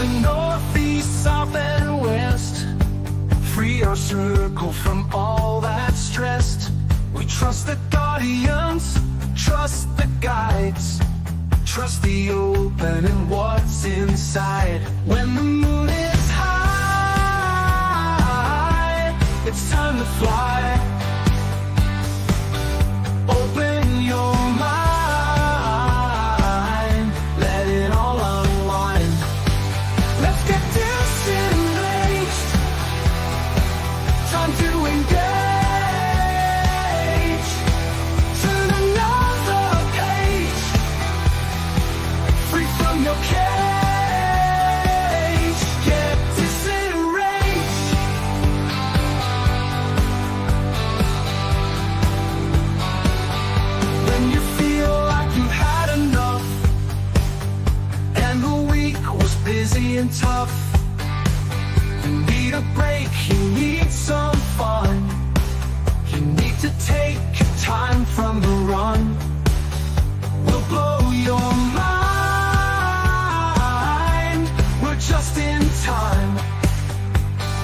the north, east, south, and west. Free our circle from all that's stressed. We trust the guardians, trust the guides, trust the open and what's inside. When the moon is high, it's time to fly. Open your mind, let it all unwind. Let's get disengaged, time to engage. Turn another page, free from your cage. Get disenraged. When you feel like you've had enough and the week was busy and tough, you need a break, you need some fun. You need to take time from the run. We'll blow your mind. We're just in time.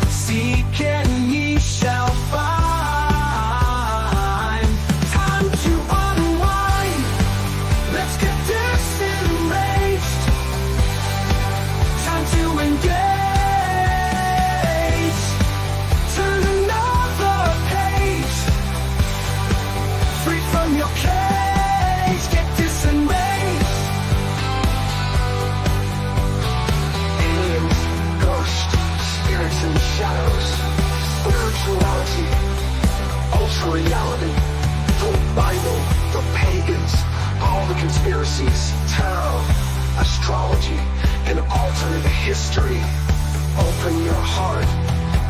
Seek and ye shall find. Time to unwind. Let's get disenraged. Time to engage. Turn another page, free from your cage. Get disenraged. Aliens, ghosts, spirits and shadows, spirituality, ultra reality, the Bible, the pagans, all the conspiracies, tarot, astrology, and alternate history. Open your heart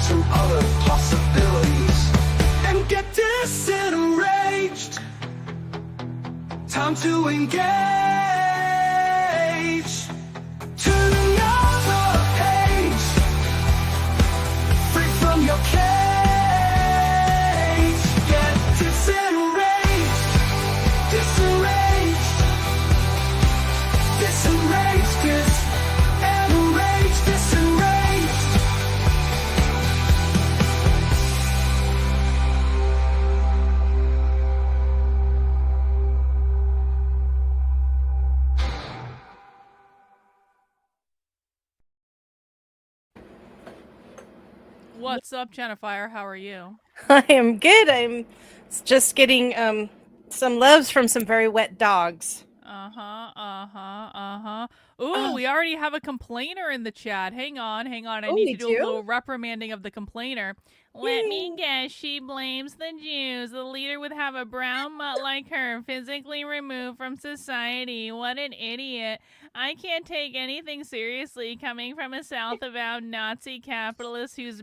to other possibilities and get disenraged. Time to engage. Turn another page, free from your cage. Get disenraged, disenraged, disenraged, disenraged, disenraged. What's up, Jennifer? How are you? I am good. I'm just getting some loves from some very wet dogs. Ooh, we already have a complainer in the chat. Hang on. I Oh, need we to do do? a little reprimanding of the complainer. Let me guess, she blames the Jews. The leader would have a brown mutt like her physically removed from society. What an idiot. I can't take anything seriously coming from a South-avowed Nazi capitalist who's...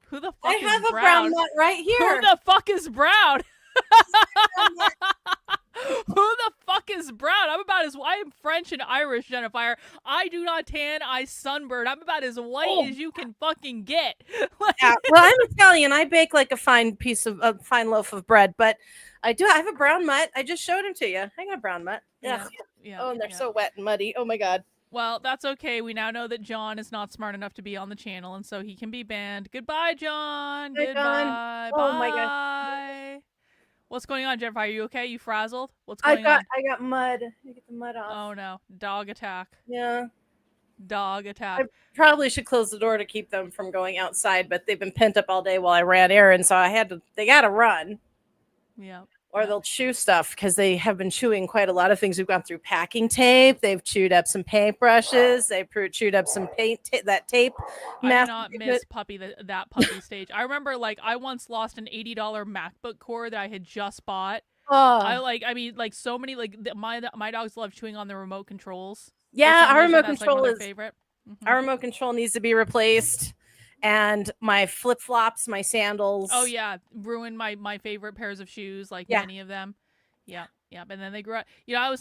Who the fuck I is have a Brown? brown mutt right Who here. the fuck is Brown? Who the fuck is Brown? I'm French and Irish, Jennifer. I do not tan, I sunburn. I'm about as white as you can fucking get. Yeah, well, I'm Italian. I bake like a fine fine loaf of bread, but I have a brown mutt. I just showed him to you. I got a brown mutt. Yeah, Oh, and they're so wet and muddy. Oh my god. Well, that's okay. We now know that John is not smart enough to be on the channel, and so he can be banned. Goodbye, John. Bye, Goodbye. John. Oh my god. Bye. What's going on, Jennifer? Are you okay? You frazzled? What's going on? I got mud. I get the mud off. Oh no. Dog attack. Yeah. Dog attack. I probably should close the door to keep them from going outside, but they've been pent up all day while I ran errands, so they gotta run. Yeah. Or they'll chew stuff because they have been chewing quite a lot of things. We've gone through packing tape. They've chewed up some paintbrushes. They've chewed up some that tape. I do not miss that puppy stage. I remember, like, I once lost an $80 MacBook core that I had just bought. So many, my dogs love chewing on the remote controls. Yeah, our remote control is favorite. Mm-hmm. Our remote control needs to be replaced. And my flip-flops, my sandals. Oh yeah, ruined my favorite pairs of shoes, like many of them. Yeah. And then they grew up. You know, I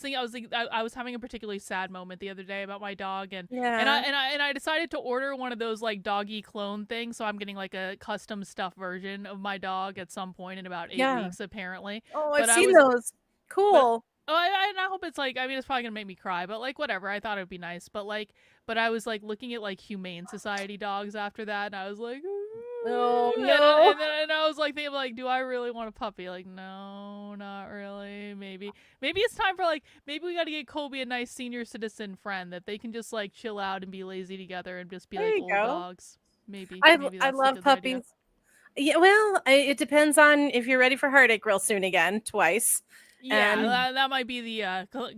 was having a particularly sad moment the other day about my dog, and I decided to order one of those like doggy clone things. So I'm getting like a custom stuffed version of my dog at some point in about 8 weeks, apparently. Oh, I've seen those. Cool. Oh, and I hope it's like, I mean, it's probably gonna make me cry, but like, whatever. I thought it would be nice, but like, but I was like looking at like Humane Society dogs after that, and I was like, Oh and, no. and I was like thinking like, do I really want a puppy? Like, no, not really. Maybe it's time for like, maybe we got to get Kobe a nice senior citizen friend that they can just like chill out and be lazy together and just be There like you old go. dogs. Maybe I that's like love a good idea. puppies. Yeah, well, it depends on if you're ready for heartache real soon again, twice. Yeah, And that might be the yeah, so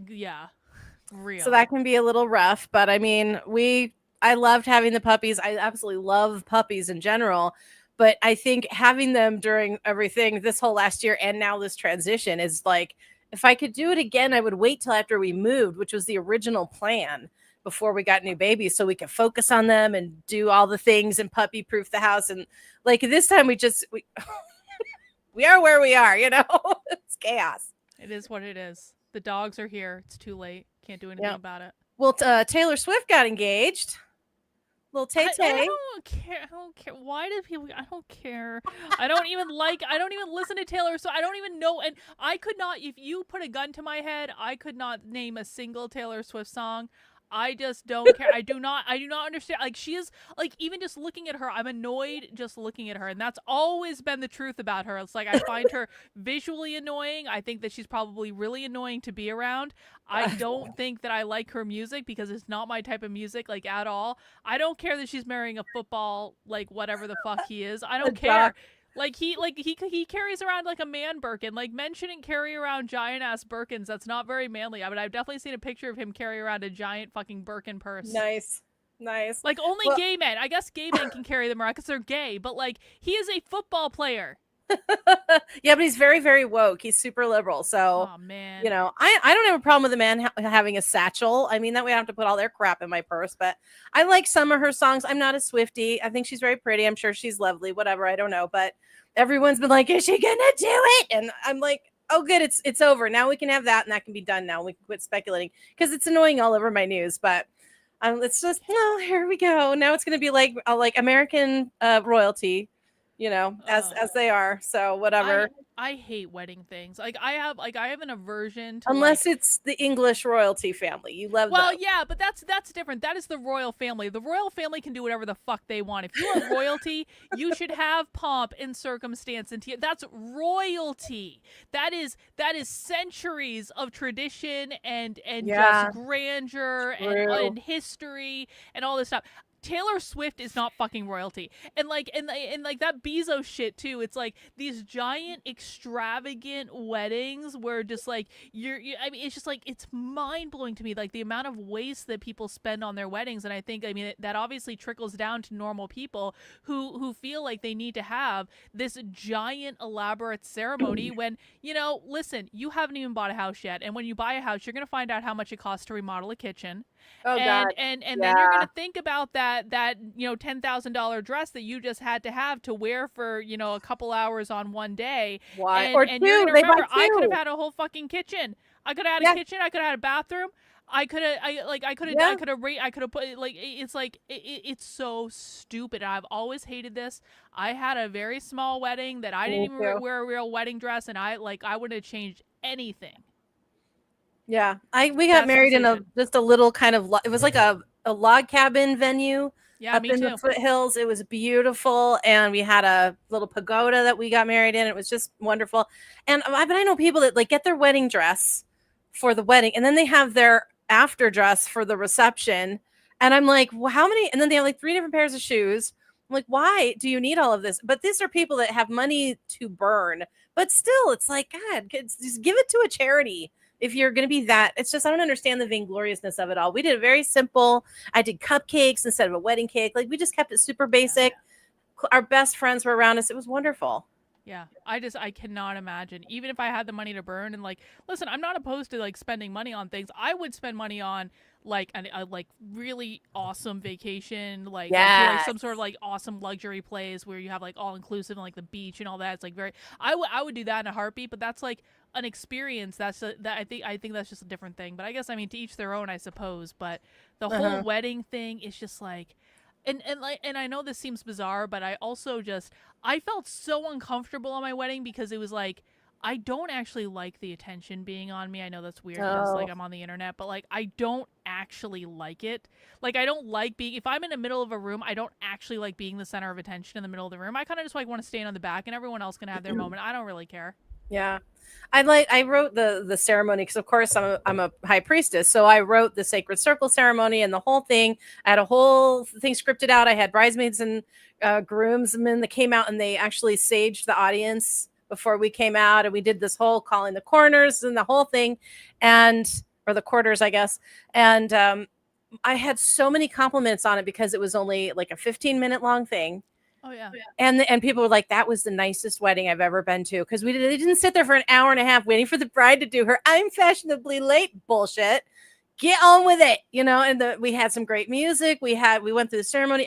real. that can be a little rough, but I mean, I loved having the puppies. I absolutely love puppies in general, but I think having them during everything this whole last year and now this transition is like, if I could do it again, I would wait till after we moved, which was the original plan before we got new babies, so we could focus on them and do all the things and puppy proof the house. And like this time we are where we are, you know. It's chaos. It is what it is. The dogs are here. It's too late. Can't do anything Yeah. about it. Well, Taylor Swift got engaged. Little Tay I Tay. don't care. I don't care. Why do people? I don't care. I don't even like. I don't even listen to Taylor. So I don't even know. And I could not. If you put a gun to my head, I could not name a single Taylor Swift song. I just don't care. I do not understand. Like, she is, like, even just looking at her, I'm annoyed just looking at her. And that's always been the truth about her. It's like, I find her visually annoying. I think that she's probably really annoying to be around. I don't think that I like her music because it's not my type of music, like, at all. I don't care that she's marrying a football, like, whatever the fuck he is. I don't care. Like he carries around like a man Birkin. Like, men shouldn't carry around giant ass Birkins. That's not very manly. I mean, I've definitely seen a picture of him carry around a giant fucking Birkin purse. Nice. Like, only gay men. I guess gay men can carry them around because they're gay. But like, he is a football player. Yeah, but he's very, very woke. He's super liberal. So, oh man, you know, I don't have a problem with a man having a satchel. I mean, that way I don't have to put all their crap in my purse. But I like some of her songs. I'm not a Swiftie. I think she's very pretty. I'm sure she's lovely. Whatever. I don't know. But everyone's been like, is she gonna do it? And I'm like, oh, good. It's over. Now we can have that, and that can be done now. We can quit speculating because it's annoying all over my news. But it's just, oh, here we go. Now it's gonna be like American royalty, you know, as they are. So whatever. I hate wedding things. Like, I have an aversion to, Unless it's the English royalty family. You love well, those. yeah, but that's different. That is the royal family. The royal family can do whatever the fuck they want. If you are royalty, you should have pomp and circumstance, and that's royalty. That is centuries of tradition and just grandeur and history and all this stuff. Taylor Swift is not fucking royalty. And like that Bezos shit too. It's like these giant extravagant weddings where just like I mean, it's just like, it's mind-blowing to me, like the amount of waste that people spend on their weddings. And I think, I mean, that obviously trickles down to normal people who feel like they need to have this giant elaborate ceremony when, you know, listen, you haven't even bought a house yet, and when you buy a house, you're going to find out how much it costs to remodel a kitchen. Oh God. And then you're gonna think about that you know, $10,000 dress that you just had to have to wear for, you know, a couple hours on one day. Why? And, Or and two. you're gonna They remember, buy I could have two. had a whole fucking kitchen. I could have had a kitchen. I could have had a bathroom. I could have put, like, it's like, it's so stupid. I've always hated this. I had a very small wedding that I didn't even wear a real wedding dress, and I wouldn't have changed anything. Yeah, we got married in just a little kind of it was like a log cabin venue up in the foothills. It was beautiful, and we had a little pagoda that we got married in. It was just wonderful. And but I know people that like get their wedding dress for the wedding, and then they have their after dress for the reception. And I'm like, well, how many? And then they have like 3 different pairs of shoes. I'm like, why do you need all of this? But these are people that have money to burn. But still, it's like, God, just give it to a charity. If you're going to be that, it's just, I don't understand the vaingloriousness of it all. We did a very simple, I did cupcakes instead of a wedding cake. Like, we just kept it super basic. Our best friends were around us. It was wonderful. Yeah, I cannot imagine. Even if I had the money to burn, and like, listen, I'm not opposed to like spending money on things. I would spend money on like a like really awesome vacation, like, like some sort of like awesome luxury place where you have like all inclusive and like the beach and all that. It's like I would do that in a heartbeat. But that's like an experience. That I think that's just a different thing. But I guess, I mean, to each their own, I suppose. But the whole wedding thing is just like. And I know this seems bizarre, but I also I felt so uncomfortable on my wedding because it was like, I don't actually like the attention being on me. I know that's weird because like I'm on the internet, but like I don't actually like it. Like I don't like being, if I'm in the middle of a room, I don't actually like being the center of attention in the middle of the room. I kind of just like want to stand on the back and everyone else can have their moment. I don't really care. Yeah. I wrote the ceremony because of course I'm a high priestess. So I wrote the sacred circle ceremony and the whole thing. I had a whole thing scripted out. I had bridesmaids and groomsmen that came out and they actually saged the audience before we came out, and we did this whole calling the corners and the whole thing, or the quarters, I guess. And I had so many compliments on it because it was only like a 15-minute long thing. Oh yeah. And people were like, that was the nicest wedding I've ever been to, because they didn't sit there for an hour and a half waiting for the bride to do her I'm fashionably late bullshit. Get on with it, and we had some great music. We went through the ceremony.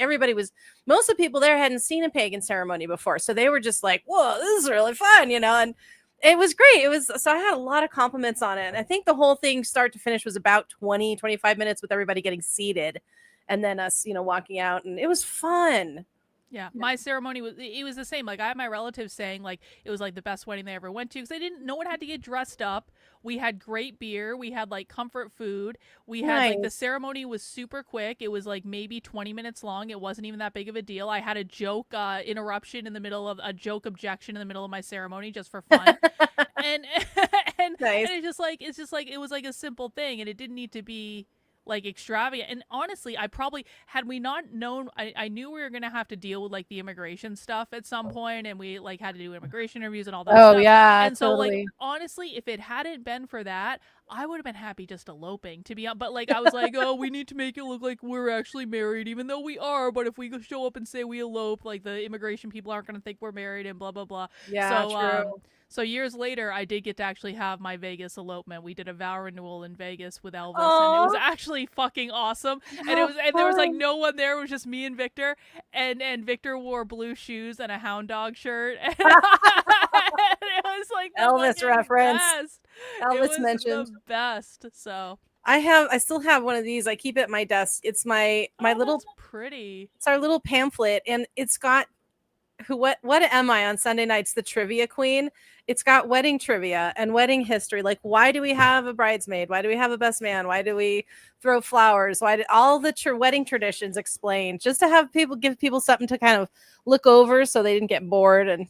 Most of the people there hadn't seen a pagan ceremony before, so they were just like, whoa, this is really fun, and it was great. So I had a lot of compliments on it, and I think the whole thing start to finish was about 20-25 minutes with everybody getting seated and then us walking out, and it was fun. Yeah, my ceremony was the same. Like I had my relatives saying like it was like the best wedding they ever went to, because no one had to get dressed up. We had great beer. We had like comfort food. We had like the ceremony was super quick. It was like maybe 20 minutes long. It wasn't even that big of a deal. I had a joke interruption in the middle of a joke objection in the middle of my ceremony just for fun. and nice. And it's just like it was like a simple thing, and it didn't need to be like extravagant. And honestly, I probably, had we not known, I knew we were gonna have to deal with like the immigration stuff at some point, and we like had to do immigration interviews and all that stuff. Yeah, and so totally. like honestly, if it hadn't been for that, I would have been happy just eloping, to be honest. But like I was like, oh, we need to make it look like we're actually married, even though we are. But if we show up and say we elope, like the immigration people aren't gonna think we're married and blah blah blah. Yeah, true. So years later, I did get to actually have my Vegas elopement. We did a vow renewal in Vegas with Elvis, and it was actually fucking awesome. And there was like no one there. It was just me and Victor, and Victor wore blue shoes and a hound dog shirt. And it was like the Elvis reference. Best. Elvis mentioned the best. So I still have one of these. I keep it at my desk. It's my little. That's pretty. It's our little pamphlet, and it's got what am I on Sunday nights? The trivia queen. It's got wedding trivia and wedding history. Like, why do we have a bridesmaid? Why do we have a best man? Why do we throw flowers? Why did all the wedding traditions explained, just to have give people something to kind of look over so they didn't get bored. And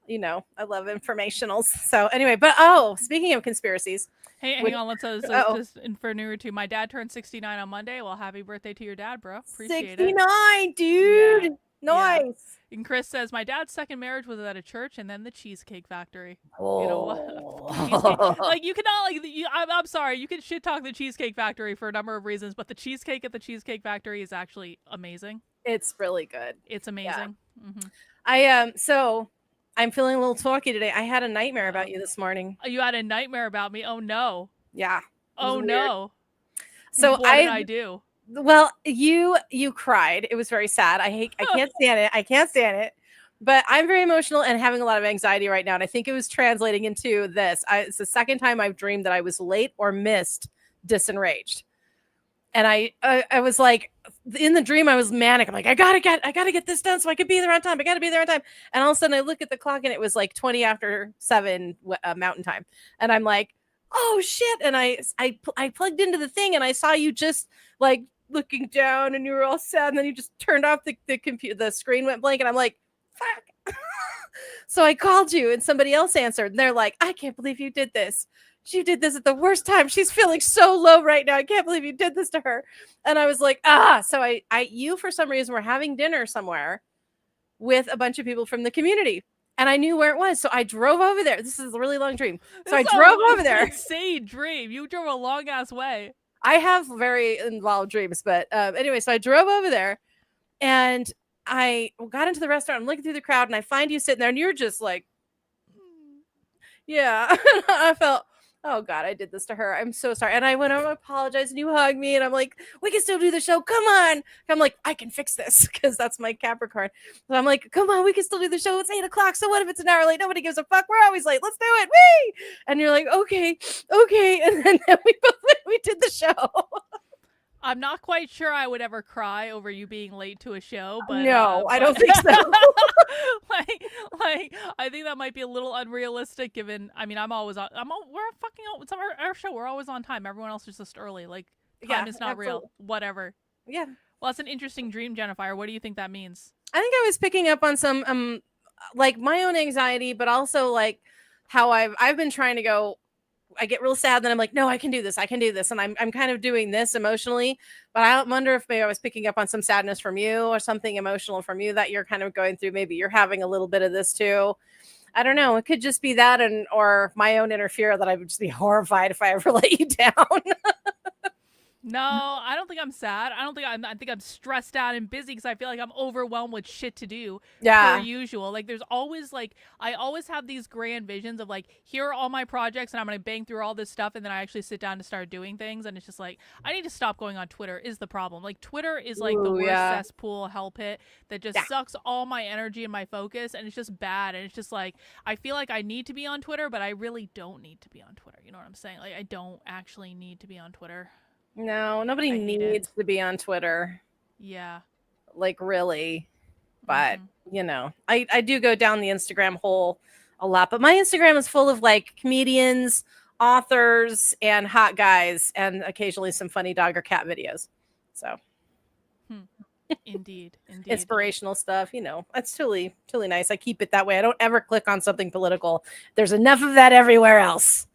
I love informationals. So anyway, but speaking of conspiracies, hang on, let's just for newer too. My dad turned 69 on Monday. Well, happy birthday to your dad, bro. Appreciate 69, dude. Yeah. Nice. Yeah. And Chris says, my dad's second marriage was at a church and then the Cheesecake Factory. Oh. Like, you cannot, like, I'm sorry, you can shit talk the Cheesecake Factory for a number of reasons, but the cheesecake at the Cheesecake Factory is actually amazing. It's really good. It's amazing. Yeah. So I'm feeling a little talky today. I had a nightmare about you this morning. You had a nightmare about me? Oh, no. Yeah. Oh, no. So what did I do? Well, you cried. It was very sad. I can't stand it. I can't stand it. But I'm very emotional and having a lot of anxiety right now. And I think it was translating into this. It's the second time I've dreamed that I was late or missed DISENRAGE. And I was like, in the dream, I was manic. I'm like, I gotta get this done so I could be there on time. I gotta be there on time. And all of a sudden I look at the clock and it was like 20 after 7 Mountain Time. And I'm like, oh shit. And I plugged into the thing and I saw you just like looking down and you were all sad. And then you just turned off the computer, the screen went blank. And I'm like, fuck. So I called you and somebody else answered. And they're like, I can't believe you did this. She did this at the worst time. She's feeling so low right now. I can't believe you did this to her. And I was like, So you for some reason were having dinner somewhere with a bunch of people from the community. And I knew where it was. So I drove over there. This is a really long dream. So I drove over there. Insane dream. You drove a long ass way. I have very involved dreams. But anyway, so I drove over there and I got into the restaurant. I'm looking through the crowd and I find you sitting there and you're just like, yeah. I felt, oh God, I did this to her. I'm so sorry. And I went over and apologized and you hugged me and I'm like, we can still do the show. Come on. I'm like, I can fix this because that's my Capricorn. So I'm like, come on, we can still do the show. It's 8:00. So what if it's an hour late? Nobody gives a fuck. We're always late. Let's do it. Whee! And you're like, okay. And then we did the show. I'm not quite sure I would ever cry over you being late to a show, but no, I don't think so. like I think that might be a little unrealistic. Given, I mean, we're fucking. It's our show. We're always on time. Everyone else is just early. Like time is not real. Whatever. Yeah. Well, that's an interesting dream, Jennifer. What do you think that means? I think I was picking up on some like my own anxiety, but also like how I've been trying to go. I get real sad, then I'm like, no, I can do this, and I'm kind of doing this emotionally. But I wonder if maybe I was picking up on some sadness from you or something emotional from you that you're kind of going through. Maybe you're having a little bit of this too. I don't know. It could just be that, or my own inner fear that I would just be horrified if I ever let you down. No, I don't think I'm sad. I think I'm stressed out and busy because I feel like I'm overwhelmed with shit to do. Yeah. Per usual. Like there's always I always have these grand visions of like, here are all my projects and I'm going to bang through all this stuff. And then I actually sit down to start doing things. And it's just like, I need to stop going on Twitter is the problem. Like Twitter is like the worst cesspool hell pit that just sucks all my energy and my focus. And it's just bad. And it's just like, I feel like I need to be on Twitter, but I really don't need to be on Twitter. You know what I'm saying? Like I don't actually need to be on Twitter. No, nobody needs to be on Twitter. Yeah. Like really. But, you know, I do go down the Instagram hole a lot. But my Instagram is full of like comedians, authors, and hot guys, and occasionally some funny dog or cat videos. So. Indeed. Inspirational stuff, you know. That's totally nice. I keep it that way. I don't ever click on something political. There's enough of that everywhere else.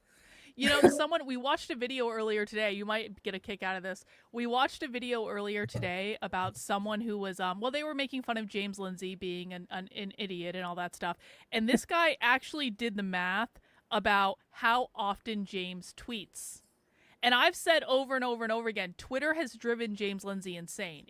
You know, we watched a video earlier today. You might get a kick out of this. We watched a video earlier today about someone who was, they were making fun of James Lindsay being an idiot and all that stuff. And this guy actually did the math about how often James tweets. And I've said over and over and over again, Twitter has driven James Lindsay insane.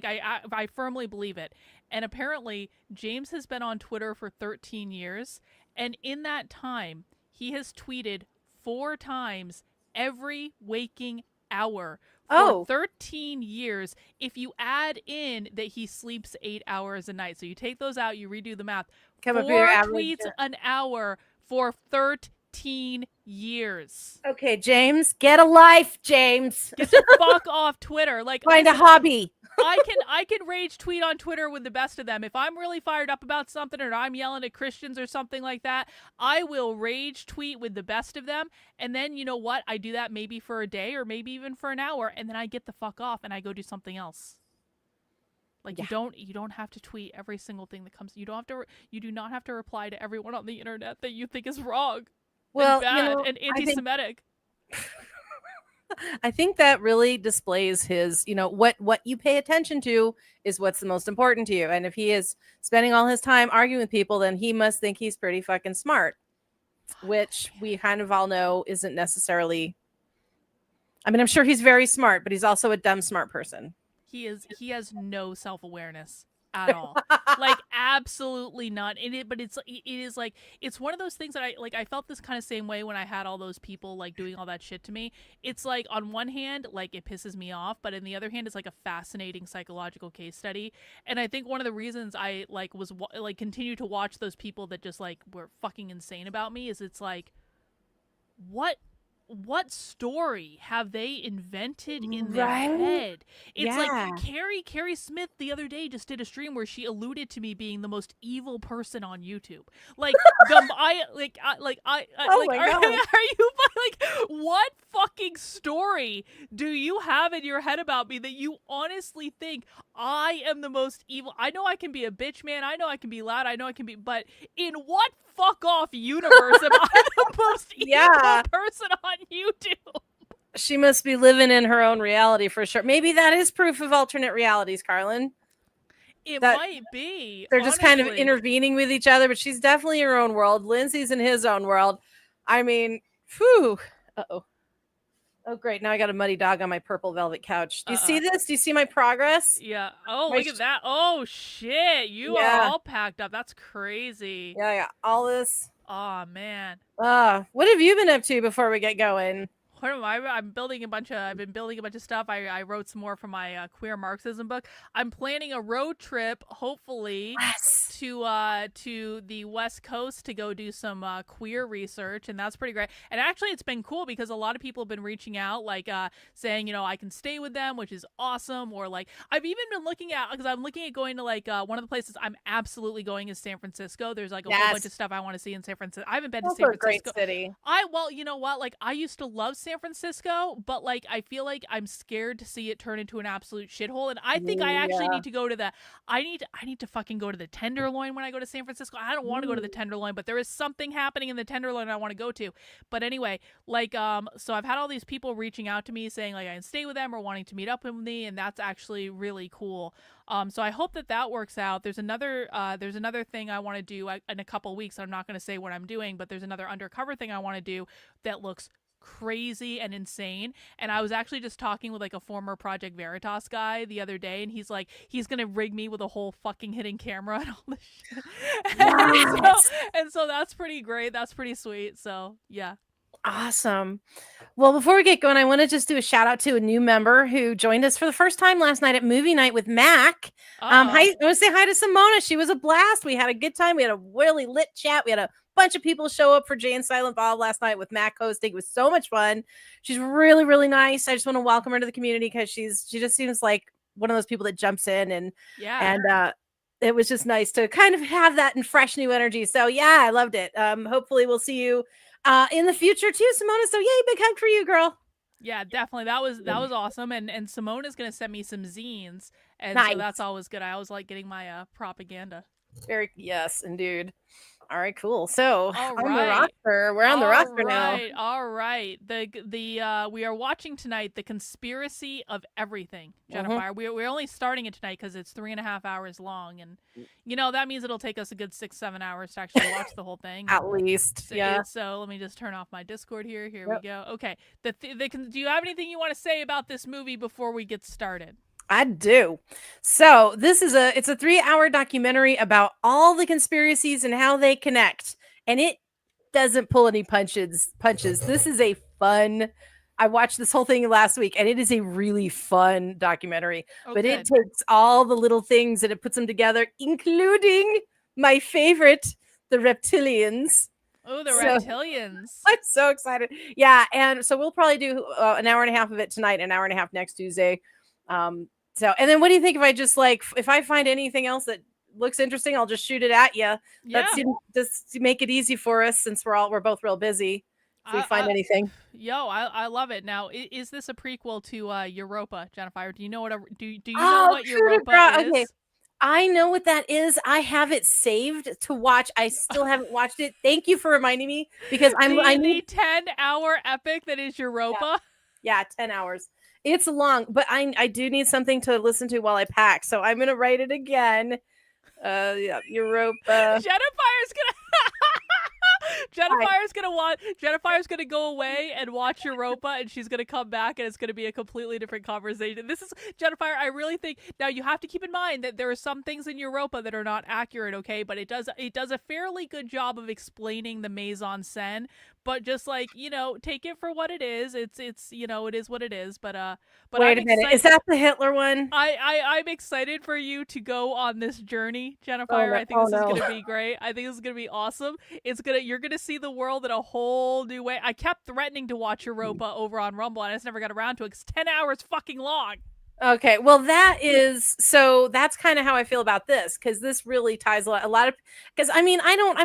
I firmly believe it. And apparently, James has been on Twitter for 13 years. And in that time, he has tweeted 4 times every waking hour for 13 years. If you add in that he sleeps 8 hours a night, so you take those out, you redo the math. 4 tweets an hour for 13 years. Okay, James, get a life, James. Get the fuck off Twitter. Like find a hobby. I can rage tweet on Twitter with the best of them. If I'm really fired up about something or I'm yelling at Christians or something like that, I will rage tweet with the best of them. And then you know what? I do that maybe for a day or maybe even for an hour, and then I get the fuck off and I go do something else. Like you don't have to tweet every single thing that comes. You do not have to reply to everyone on the internet that you think is wrong. Well, and bad and anti-Semitic. I think that really displays his, you know, what you pay attention to is what's the most important to you. And if he is spending all his time arguing with people, then he must think he's pretty fucking smart, which we kind of all know isn't necessarily. I mean, I'm sure he's very smart, but he's also a dumb, smart person. He has no self-awareness at all. Like absolutely not in it, but it is like it's one of those things that I felt this kind of same way when I had all those people like doing all that shit to me. It's like on one hand like it pisses me off, but on the other hand it's like a fascinating psychological case study. And I think one of the reasons I continue to watch those people that just like were fucking insane about me is it's like what story have they invented in their head? It's like Carrie Smith the other day just did a stream where she alluded to me being the most evil person on YouTube. Like are you like what fucking story do you have in your head about me that you honestly think I am the most evil? I know I can be a bitch, man. I know I can be loud. I know I can be, but in what fuck off universe am I the most evil person on YouTube? She must be living in her own reality for sure. Maybe that is proof of alternate realities, Karlyn. It might be. They're just kind of intervening with each other, but she's definitely in her own world. Lindsay's in his own world. I mean, whew. Uh-oh. Oh, great. Now I got a muddy dog on my purple velvet couch. Do you see this? Do you see my progress? Yeah. Oh, look at that. Oh, shit. You are all packed up. That's crazy. Yeah. All this. Oh, man. What have you been up to before we get going? I'm building a bunch of. I've been building a bunch of stuff. I wrote some more for my Queer Marxism book. I'm planning a road trip, hopefully, Yes. to the West Coast to go do some queer research, and that's pretty great. And actually, it's been cool because a lot of people have been reaching out, like saying, you know, I can stay with them, which is awesome. Or like I've even been looking at, because I'm looking at going to like one of the places I'm absolutely going is San Francisco. There's like a whole bunch of stuff I want to see in San Francisco. I haven't been to San Francisco. Great city. Well, you know what? Like I used to love San Francisco, but like I feel like I'm scared to see it turn into an absolute shithole. And I think I actually need to go to the. I need to fucking go to the Tenderloin when I go to San Francisco. I don't want to go to the Tenderloin, but there is something happening in the Tenderloin I want to go to. But anyway, like so I've had all these people reaching out to me saying like I can stay with them or wanting to meet up with me, and that's actually really cool. So I hope that works out. There's another thing I want to do in a couple weeks. I'm not going to say what I'm doing, but there's another undercover thing I want to do that looks crazy and insane. And I was actually just talking with like a former Project Veritas guy the other day, and he's like, he's gonna rig me with a whole fucking hidden camera and all this shit. Yes. and so that's pretty great. That's pretty sweet. So yeah. Awesome. Well, before we get going, I want to just do a shout out to a new member who joined us for the first time last night at movie night with Mac. Hi, I want to say hi to Simona. She was a blast. We had a good time. We had a really lit chat. We had a bunch of people show up for Jay and Silent Bob last night with Mac hosting. It was so much fun. She's really, really nice. I just want to welcome her to the community because she just seems like one of those people that jumps in and it was just nice to kind of have that and fresh new energy. So yeah, I loved it. Hopefully we'll see you in the future too, Simona. So yay, big hug for you, girl. Yeah, definitely. That was awesome. And Simona's gonna send me some zines, and so that's always good. I always like getting my propaganda. Yes, indeed. All right, cool. So on the roster. We're on the roster now. All right. We are watching tonight The Conspiracy of Everything, Jennifer. We're only starting it tonight because it's 3.5 hours long, and you know that means it'll take us a good 6-7 hours to actually watch the whole thing. At least, yeah. So let me just turn off my Discord here. Here we go. Okay. Do you have anything you want to say about this movie before we get started? I do. So it's a 3-hour documentary about all the conspiracies and how they connect. And it doesn't pull any punches. This is a fun. I watched this whole thing last week and it is a really fun documentary. But it takes all the little things and it puts them together, including my favorite, the reptilians. Oh, the reptilians. I'm so excited. Yeah. And so we'll probably do an hour and a half of it tonight, an hour and a half next Tuesday. So, and then what do you think if I just if I find anything else that looks interesting, I'll just shoot it at you. Yeah. Just to make it easy for us since we're both real busy. If we find anything. I love it. Now, is this a prequel to Europa, Jennifer? Do you know what do you know what Europa is? Okay. I know what that is. I have it saved to watch. I still haven't watched it. Thank you for reminding me because I need the 10-hour epic that is Europa. Yeah, 10 hours. It's long, but I do need something to listen to while I pack. So I'm gonna write it again. Europa. Jennifer's gonna go away and watch Europa, and she's gonna come back, and it's gonna be a completely different conversation. This is Jennifer. I really think now you have to keep in mind that there are some things in Europa that are not accurate, okay? But it does a fairly good job of explaining the mise en scène. But just take it for what it is. It's it is what it is. But wait a minute, is that the Hitler one? I'm excited for you to go on this journey, Jennifer. I think this is gonna be great. I think this is gonna be awesome. You're gonna see the world in a whole new way. I kept threatening to watch Europa over on Rumble, and I just never got around to it. It's 10 hours fucking long. Okay, well that's kind of how I feel about this because this really ties a lot of because I'm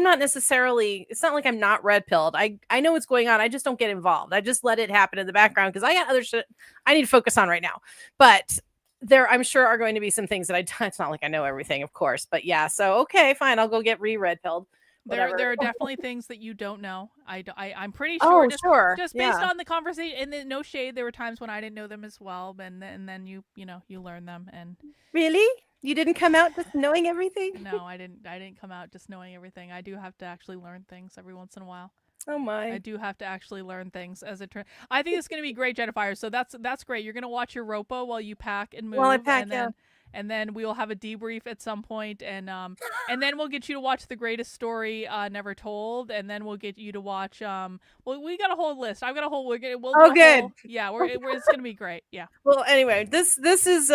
not necessarily, it's not like I'm not red pilled. I know what's going on. I just don't get involved. I just let it happen in the background because I got other shit I need to focus on right now. But there I'm sure are going to be some things that it's not like I know everything, of course, but yeah. So okay, fine, I'll go get red pilled. There are definitely things that you don't know. I'm pretty sure. Just based on the conversation, and then no shade. There were times when I didn't know them as well, and then you learn them. And really, you didn't come out just knowing everything? No, I didn't come out just knowing everything. I do have to actually learn things every once in a while. Oh my! I do have to actually learn things as it turns. I think it's going to be great, Jennifer. So that's great. You're going to watch Europa while you pack and move. While I pack, and then we will have a debrief at some point, and then we'll get you to watch The Greatest Story Never Told, and then we'll get you to watch well, we got a whole list. I've got a whole. Oh, good. Yeah, it's gonna be great. Yeah. Well, anyway, this is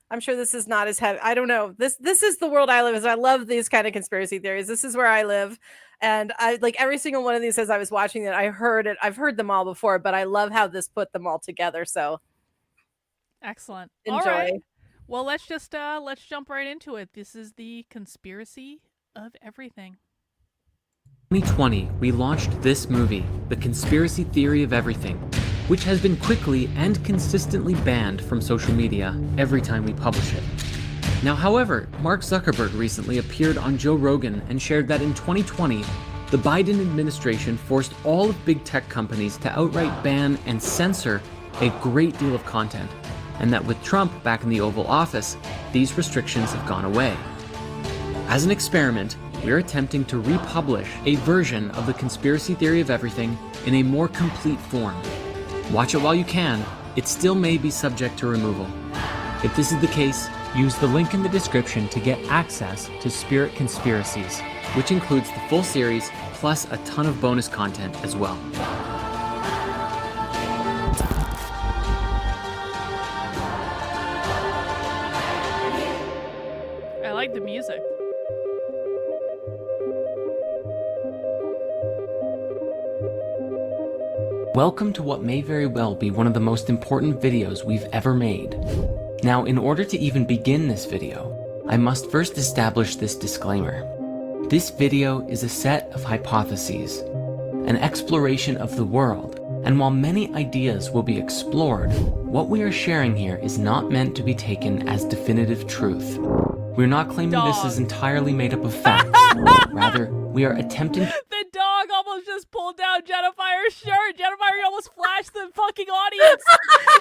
I'm sure this is not as heavy. I don't know. This is the world I live in. I love these kind of conspiracy theories. This is where I live. And I like every single one of these as I was watching it. I heard it. I've heard them all before, but I love how this put them all together. So excellent. Enjoy. All right. Well, let's jump right into it. This is the conspiracy of everything. 2020, we launched this movie, The Conspiracy Theory of Everything, which has been quickly and consistently banned from social media every time we publish it. Now, however, Mark Zuckerberg recently appeared on Joe Rogan and shared that in 2020, the Biden administration forced all of big tech companies to outright ban and censor a great deal of content, and that with Trump back in the Oval Office, these restrictions have gone away. As an experiment, we're attempting to republish a version of The Conspiracy Theory of Everything in a more complete form. Watch it while you can. It still may be subject to removal. If this is the case, use the link in the description to get access to Spirit Conspiracies, which includes the full series plus a ton of bonus content as well. I like the music. Welcome to what may very well be one of the most important videos we've ever made. Now, in order to even begin this video, I must first establish this disclaimer. This video is a set of hypotheses, an exploration of the world, and while many ideas will be explored, what we are sharing here is not meant to be taken as definitive truth. We're not claiming this is entirely made up of facts. Rather, we are attempting The dog almost just pulled down Jennifer's shirt. Jennifer almost flashed the fucking audience.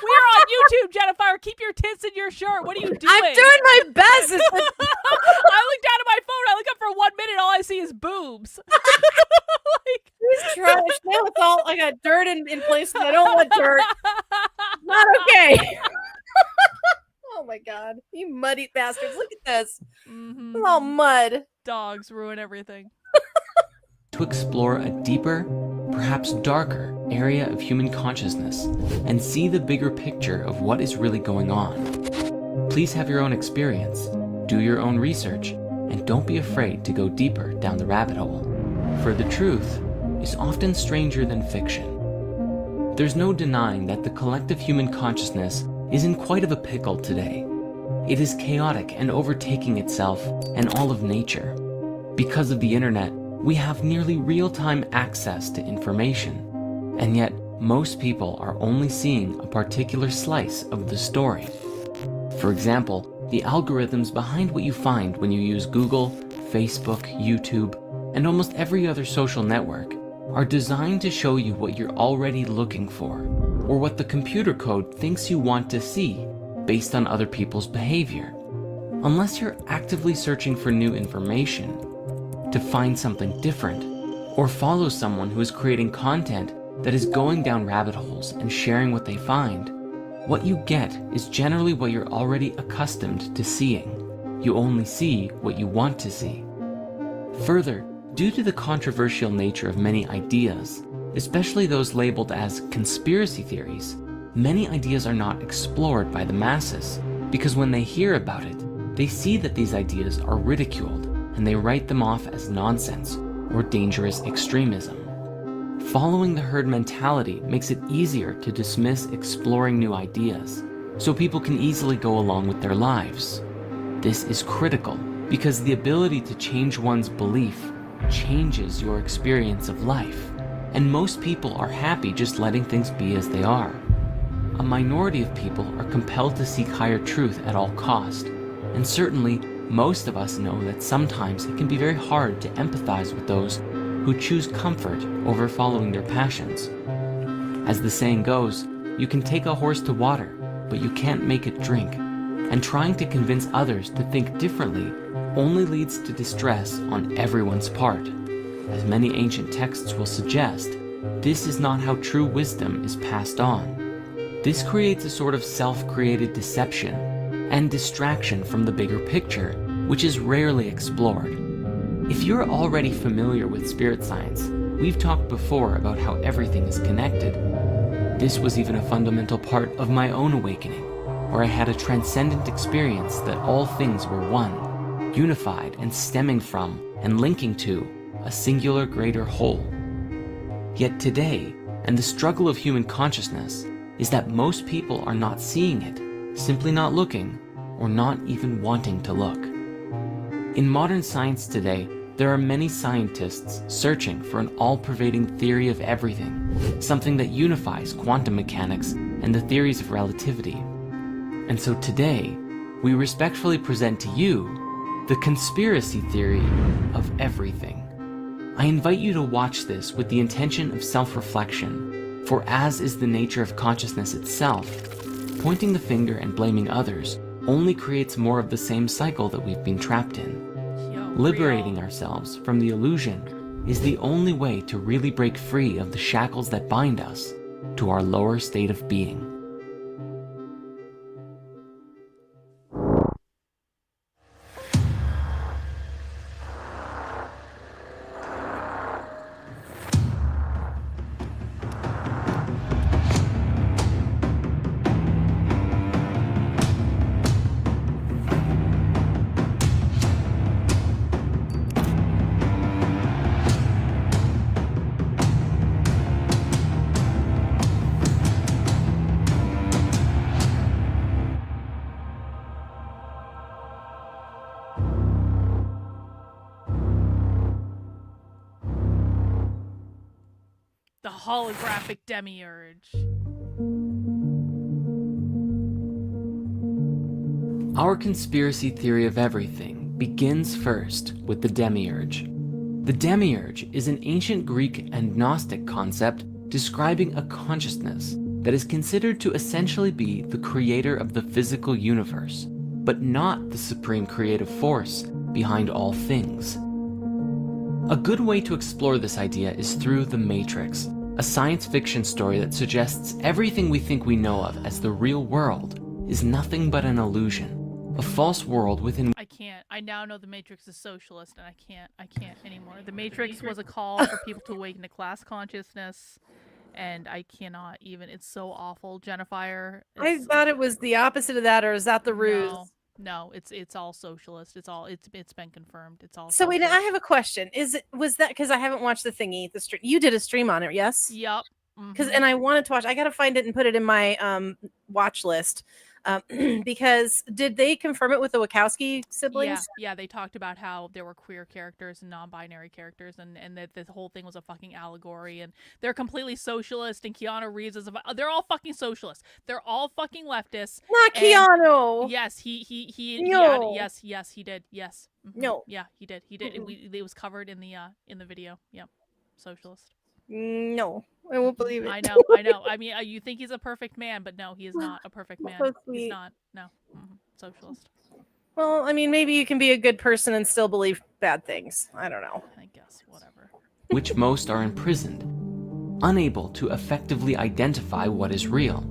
We're on YouTube, Jennifer. Keep your tits in your shirt. What are you doing? I'm doing my best. I look down at my phone. I look up for 1 minute. All I see is boobs. Like, It's trash. Now it's all I got dirt in places I don't want dirt. Not okay. Oh my god. You muddy bastards. Look at this. It's all mud. dogs ruin everything. To explore a deeper, perhaps darker, area of human consciousness and see the bigger picture of what is really going on. Please have your own experience, do your own research, and don't be afraid to go deeper down the rabbit hole. For the truth is often stranger than fiction. There's no denying that the collective human consciousness is in quite of a pickle today. It is chaotic and overtaking itself and all of nature. Because of the internet, we have nearly real-time access to information, and yet most people are only seeing a particular slice of the story. For example, the algorithms behind what you find when you use Google, Facebook, YouTube, and almost every other social network are designed to show you what you're already looking for, or what the computer code thinks you want to see based on other people's behavior. Unless you're actively searching for new information, to find something different, or follow someone who is creating content that is going down rabbit holes and sharing what they find, what you get is generally what you're already accustomed to seeing. You only see what you want to see. Further, due to the controversial nature of many ideas, especially those labeled as conspiracy theories, many ideas are not explored by the masses, because when they hear about it, they see that these ideas are ridiculed, and they write them off as nonsense or dangerous extremism. Following the herd mentality makes it easier to dismiss exploring new ideas, so people can easily go along with their lives. This is critical because the ability to change one's belief changes your experience of life, and most people are happy just letting things be as they are. A minority of people are compelled to seek higher truth at all cost, and certainly most of us know that sometimes it can be very hard to empathize with those who choose comfort over following their passions. As the saying goes, you can take a horse to water, but you can't make it drink, and trying to convince others to think differently only leads to distress on everyone's part. As many ancient texts will suggest, this is not how true wisdom is passed on. This creates a sort of self-created deception, and distraction from the bigger picture, which is rarely explored. If you're already familiar with spirit science, we've talked before about how everything is connected. This was even a fundamental part of my own awakening, where I had a transcendent experience that all things were one, unified and stemming from and linking to a singular greater whole. Yet today, and the struggle of human consciousness, is that most people are not seeing it, simply not looking, or not even wanting to look. In modern science today, there are many scientists searching for an all-pervading theory of everything, something that unifies quantum mechanics and the theories of relativity. And so today, we respectfully present to you the conspiracy theory of everything. I invite you to watch this with the intention of self-reflection, for as is the nature of consciousness itself, pointing the finger and blaming others only creates more of the same cycle that we've been trapped in. Liberating ourselves from the illusion is the only way to really break free of the shackles that bind us to our lower state of being. The holographic demiurge. Our conspiracy theory of everything begins first with the demiurge. The demiurge is an ancient Greek and Gnostic concept describing a consciousness that is considered to essentially be the creator of the physical universe, but not the supreme creative force behind all things. A good way to explore this idea is through The Matrix, a science fiction story that suggests everything we think we know of as the real world is nothing but an illusion, a false world within... I can't. I now know the Matrix is socialist, and I can't anymore. The Matrix was a call for people to awaken to class consciousness, and I cannot even. It's so awful. Jennifer. I thought it was the opposite of that, or is that the ruse? No, it's all socialist. It's been confirmed. It's all. So socialist. wait, I have a question. Was that because I haven't watched the thingy? The stream you did a stream on it, yes? Yep. Because and I wanted to watch. I got to find it and put it in my watch list. Because did they confirm it with the Wachowski siblings? Yeah, they talked about how there were queer characters and non-binary characters, and that this whole thing was a fucking allegory, and they're completely socialist, and Keanu Reeves is they're all fucking socialists. They're all fucking leftists. Not Keanu. Yes, he No. yes, he did. Yes. No. Yeah, he did. It was covered in the video. Yep. Socialist. No, I won't believe it. I know. I mean, you think he's a perfect man, but no, he is not a perfect man. So sweet. He's not. No. Socialist. Well, I mean, maybe you can be a good person and still believe bad things. I don't know. I guess, whatever. which most are imprisoned, unable to effectively identify what is real.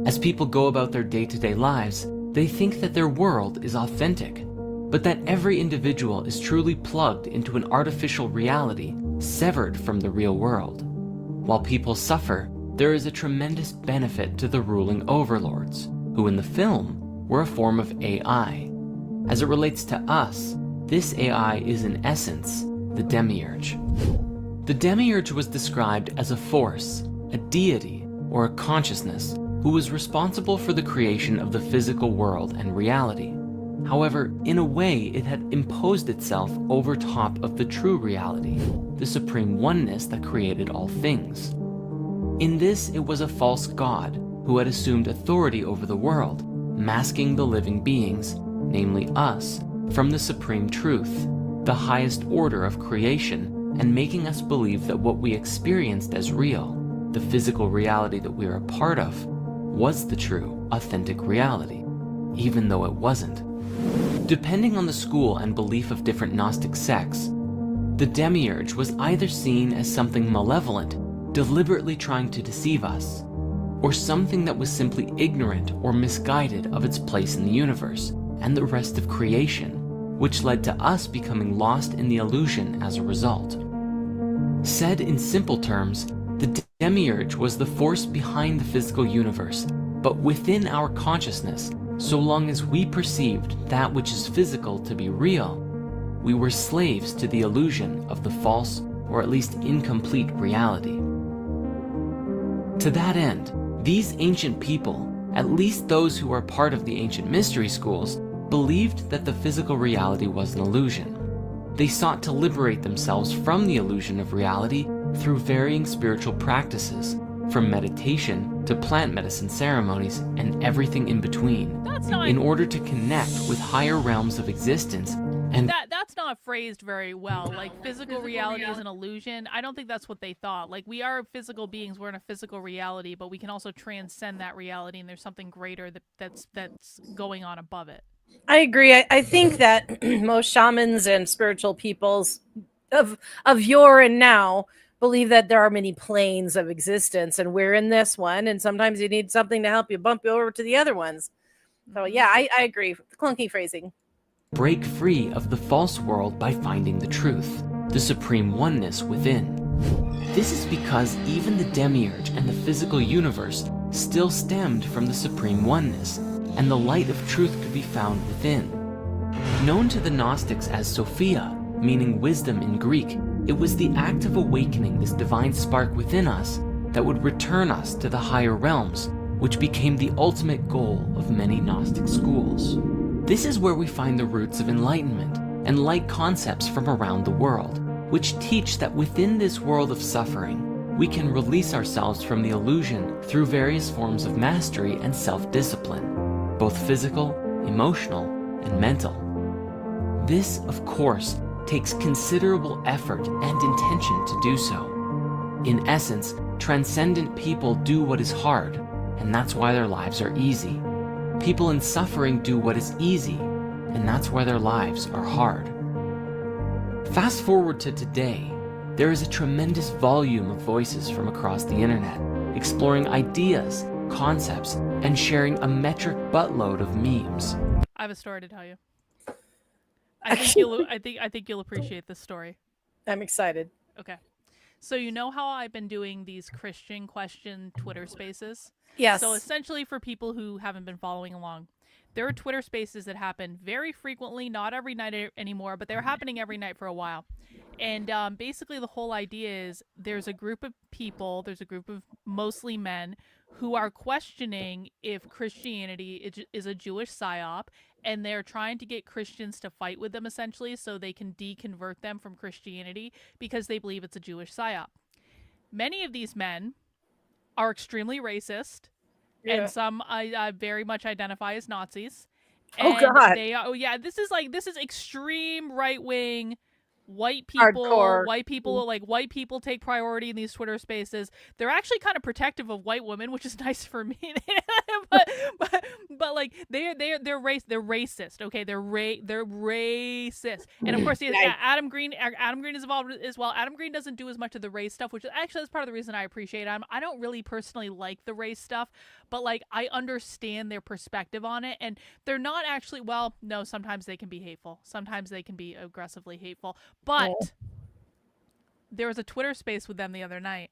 As people go about their day-to-day lives, they think that their world is authentic, but that every individual is truly plugged into an artificial reality severed from the real world. While people suffer, there is a tremendous benefit to the ruling overlords, who in the film were a form of AI. As it relates to us, this AI is in essence the demiurge. The demiurge was described as a force, a deity, or a consciousness who was responsible for the creation of the physical world and reality. However, in a way, it had imposed itself over top of the true reality, the supreme oneness that created all things. In this, it was a false god who had assumed authority over the world, masking the living beings, namely us, from the supreme truth, the highest order of creation, and making us believe that what we experienced as real, the physical reality that we are a part of, was the true, authentic reality, even though it wasn't. Depending on the school and belief of different Gnostic sects, the demiurge was either seen as something malevolent, deliberately trying to deceive us, or something that was simply ignorant or misguided of its place in the universe and the rest of creation, which led to us becoming lost in the illusion as a result. Said in simple terms, the demiurge was the force behind the physical universe, but within our consciousness, so long as we perceived that which is physical to be real, we were slaves to the illusion of the false, or at least incomplete, reality. To that end, these ancient people, at least those who are part of the ancient mystery schools, believed that the physical reality was an illusion. They sought to liberate themselves from the illusion of reality through varying spiritual practices, from meditation to plant medicine ceremonies and everything in between, in order to connect with higher realms of existence. And that's not phrased very well. Like, physical reality is an illusion. I don't think that's what they thought. Like, we are physical beings. We're in a physical reality, but we can also transcend that reality, and there's something greater that's going on above it. I agree. I think that most shamans and spiritual peoples of yore and now believe that there are many planes of existence, and we're in this one, and sometimes you need something to help you bump you over to the other ones. So yeah, I agree. Clunky phrasing. Break free of the false world by finding the truth, the supreme oneness within. This is because even the demiurge and the physical universe still stemmed from the supreme oneness, and the light of truth could be found within. Known to the Gnostics as Sophia, meaning wisdom in Greek, it was the act of awakening this divine spark within us that would return us to the higher realms, which became the ultimate goal of many Gnostic schools. This is where we find the roots of enlightenment and light concepts from around the world, which teach that within this world of suffering, we can release ourselves from the illusion through various forms of mastery and self-discipline, both physical, emotional, and mental. This, of course, takes considerable effort and intention to do so. In essence, transcendent people do what is hard, and that's why their lives are easy. People in suffering do what is easy, and that's why their lives are hard. Fast forward to today, there is a tremendous volume of voices from across the internet, exploring ideas, concepts, and sharing a metric buttload of memes. I have a story to tell you. I think you'll appreciate this story. I'm excited. Okay. So you know how I've been doing these Christian question Twitter spaces? Yes. So essentially, for people who haven't been following along, there are Twitter spaces that happen very frequently, not every night anymore, but they're happening every night for a while. And basically the whole idea is there's a group of people, there's a group of mostly men who are questioning if Christianity is a Jewish psyop, and they're trying to get Christians to fight with them essentially so they can deconvert them from Christianity because they believe it's a Jewish psyop. Many of these men are extremely racist, and some I very much identify as Nazis. And God! They are, this is extreme right wing. White people, Hardcore. White people take priority in these Twitter spaces. They're actually kind of protective of white women, which is nice for me. but like they're racist. Okay, they're racist. And of course, Adam Green is involved as well. Adam Green doesn't do as much of the race stuff, which actually is part of the reason I appreciate him. I don't really personally like the race stuff, but like I understand their perspective on it, and they're not actually. Well, no, sometimes they can be hateful. Sometimes they can be aggressively hateful. But there was a Twitter space with them the other night,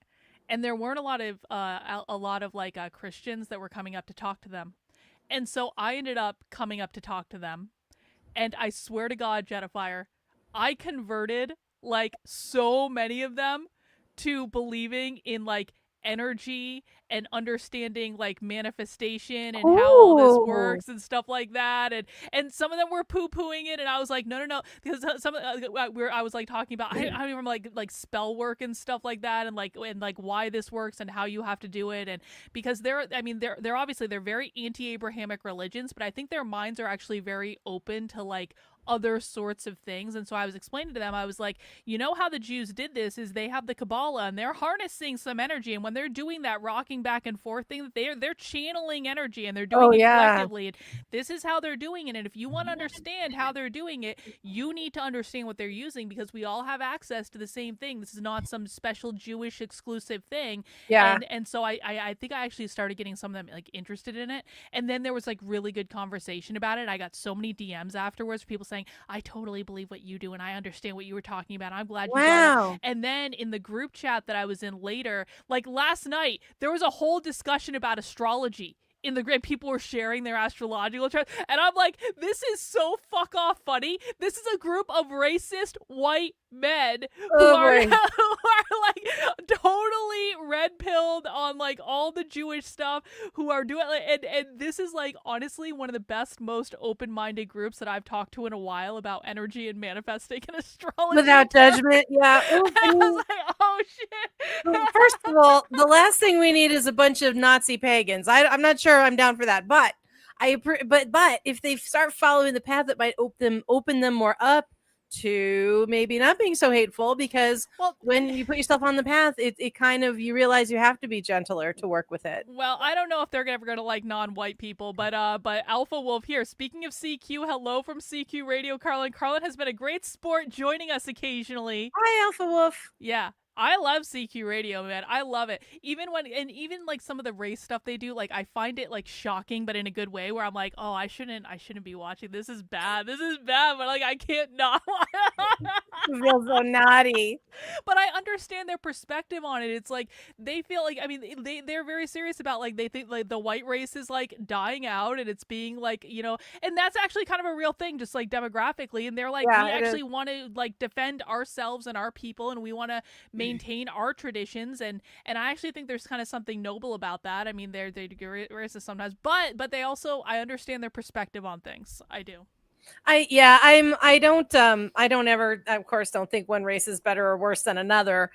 and there weren't a lot of Christians that were coming up to talk to them, and so I ended up coming up to talk to them, and I swear to God, Jetafire, I converted like so many of them to believing in like energy and understanding like manifestation and how all this works and stuff like that, and some of them were poo-pooing it, and I was like no, because some where I was like talking about I don't even remember like spell work and stuff like that, and like why this works and how you have to do it, and because they're obviously they're very anti-Abrahamic religions, but I think their minds are actually very open to like other sorts of things. And so I was explaining to them, I was like, you know how the Jews did this is they have the Kabbalah and they're harnessing some energy, and when they're doing that rocking back and forth thing, they're channeling energy and they're doing it collectively. And this is how they're doing it. And if you want to understand how they're doing it, you need to understand what they're using, because we all have access to the same thing. This is not some special Jewish exclusive thing. And so I think I actually started getting some of them like interested in it. And then there was like really good conversation about it. I got so many DMs afterwards, people saying, I totally believe what you do and I understand what you were talking about. I'm glad you brought it. And then in the group chat that I was in later, like last night, there was a whole discussion about astrology in the grid. People were sharing their astrological charts, and I'm like, this is so fuck off funny. This is a group of racist white men who are like totally red pilled on like all the Jewish stuff, who are doing and this is like honestly one of the best, most open-minded groups that I've talked to in a while about energy and manifesting and astrology without judgment. Yeah. I was like, oh shit. First of all, the last thing we need is a bunch of Nazi pagans. I'm not sure I'm down for that, but but if they start following the path, that might open them more up to maybe not being so hateful, because when you put yourself on the path, it kind of, you realize you have to be gentler to work with it. Well, I don't know if they're ever going to like non-white people, but Alpha Wolf here. Speaking of CQ, hello from CQ Radio, Karlyn. Karlyn has been a great sport joining us occasionally. Hi, Alpha Wolf. Yeah. I love CQ Radio, man. I love it. Even like some of the race stuff they do, like I find it like shocking, but in a good way, where I'm like, oh, I shouldn't be watching. This is bad. But like I can't not. You feel so naughty. But I understand their perspective on it. It's like they feel like, I mean, they're very serious about, like, they think like the white race is like dying out and it's being like, you know, and that's actually kind of a real thing, just like demographically. And they're like, we actually want to like defend ourselves and our people, and we want to maintain our traditions, and I actually think there's kind of something noble about that. I mean, they're racist sometimes, but they also, I understand their perspective on things. I do. I don't ever, of course, don't think one race is better or worse than another.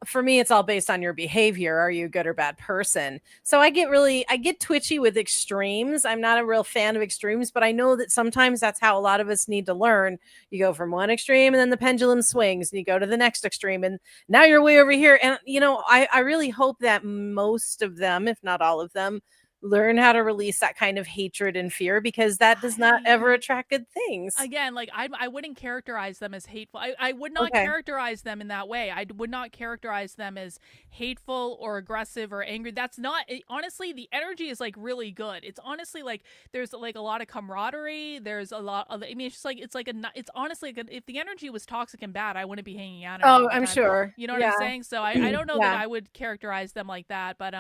For me, it's all based on your behavior. Are you a good or bad person? So I get twitchy with extremes. I'm not a real fan of extremes, but I know that sometimes that's how a lot of us need to learn. You go from one extreme and then the pendulum swings and you go to the next extreme and now you're way over here. And, you know, I really hope that most of them, if not all of them, learn how to release that kind of hatred and fear, because that does not ever attract good things. Again, like I wouldn't characterize them as hateful. I would not characterize them in that way. I would not characterize them as hateful or aggressive or angry. That's not honestly, the energy is like really good. It's honestly like there's like a lot of camaraderie. There's a lot of, I mean, it's honestly like if the energy was toxic and bad, I wouldn't be hanging out. Oh, I'm sure. You know what I'm saying? So I don't know that I would characterize them like that, but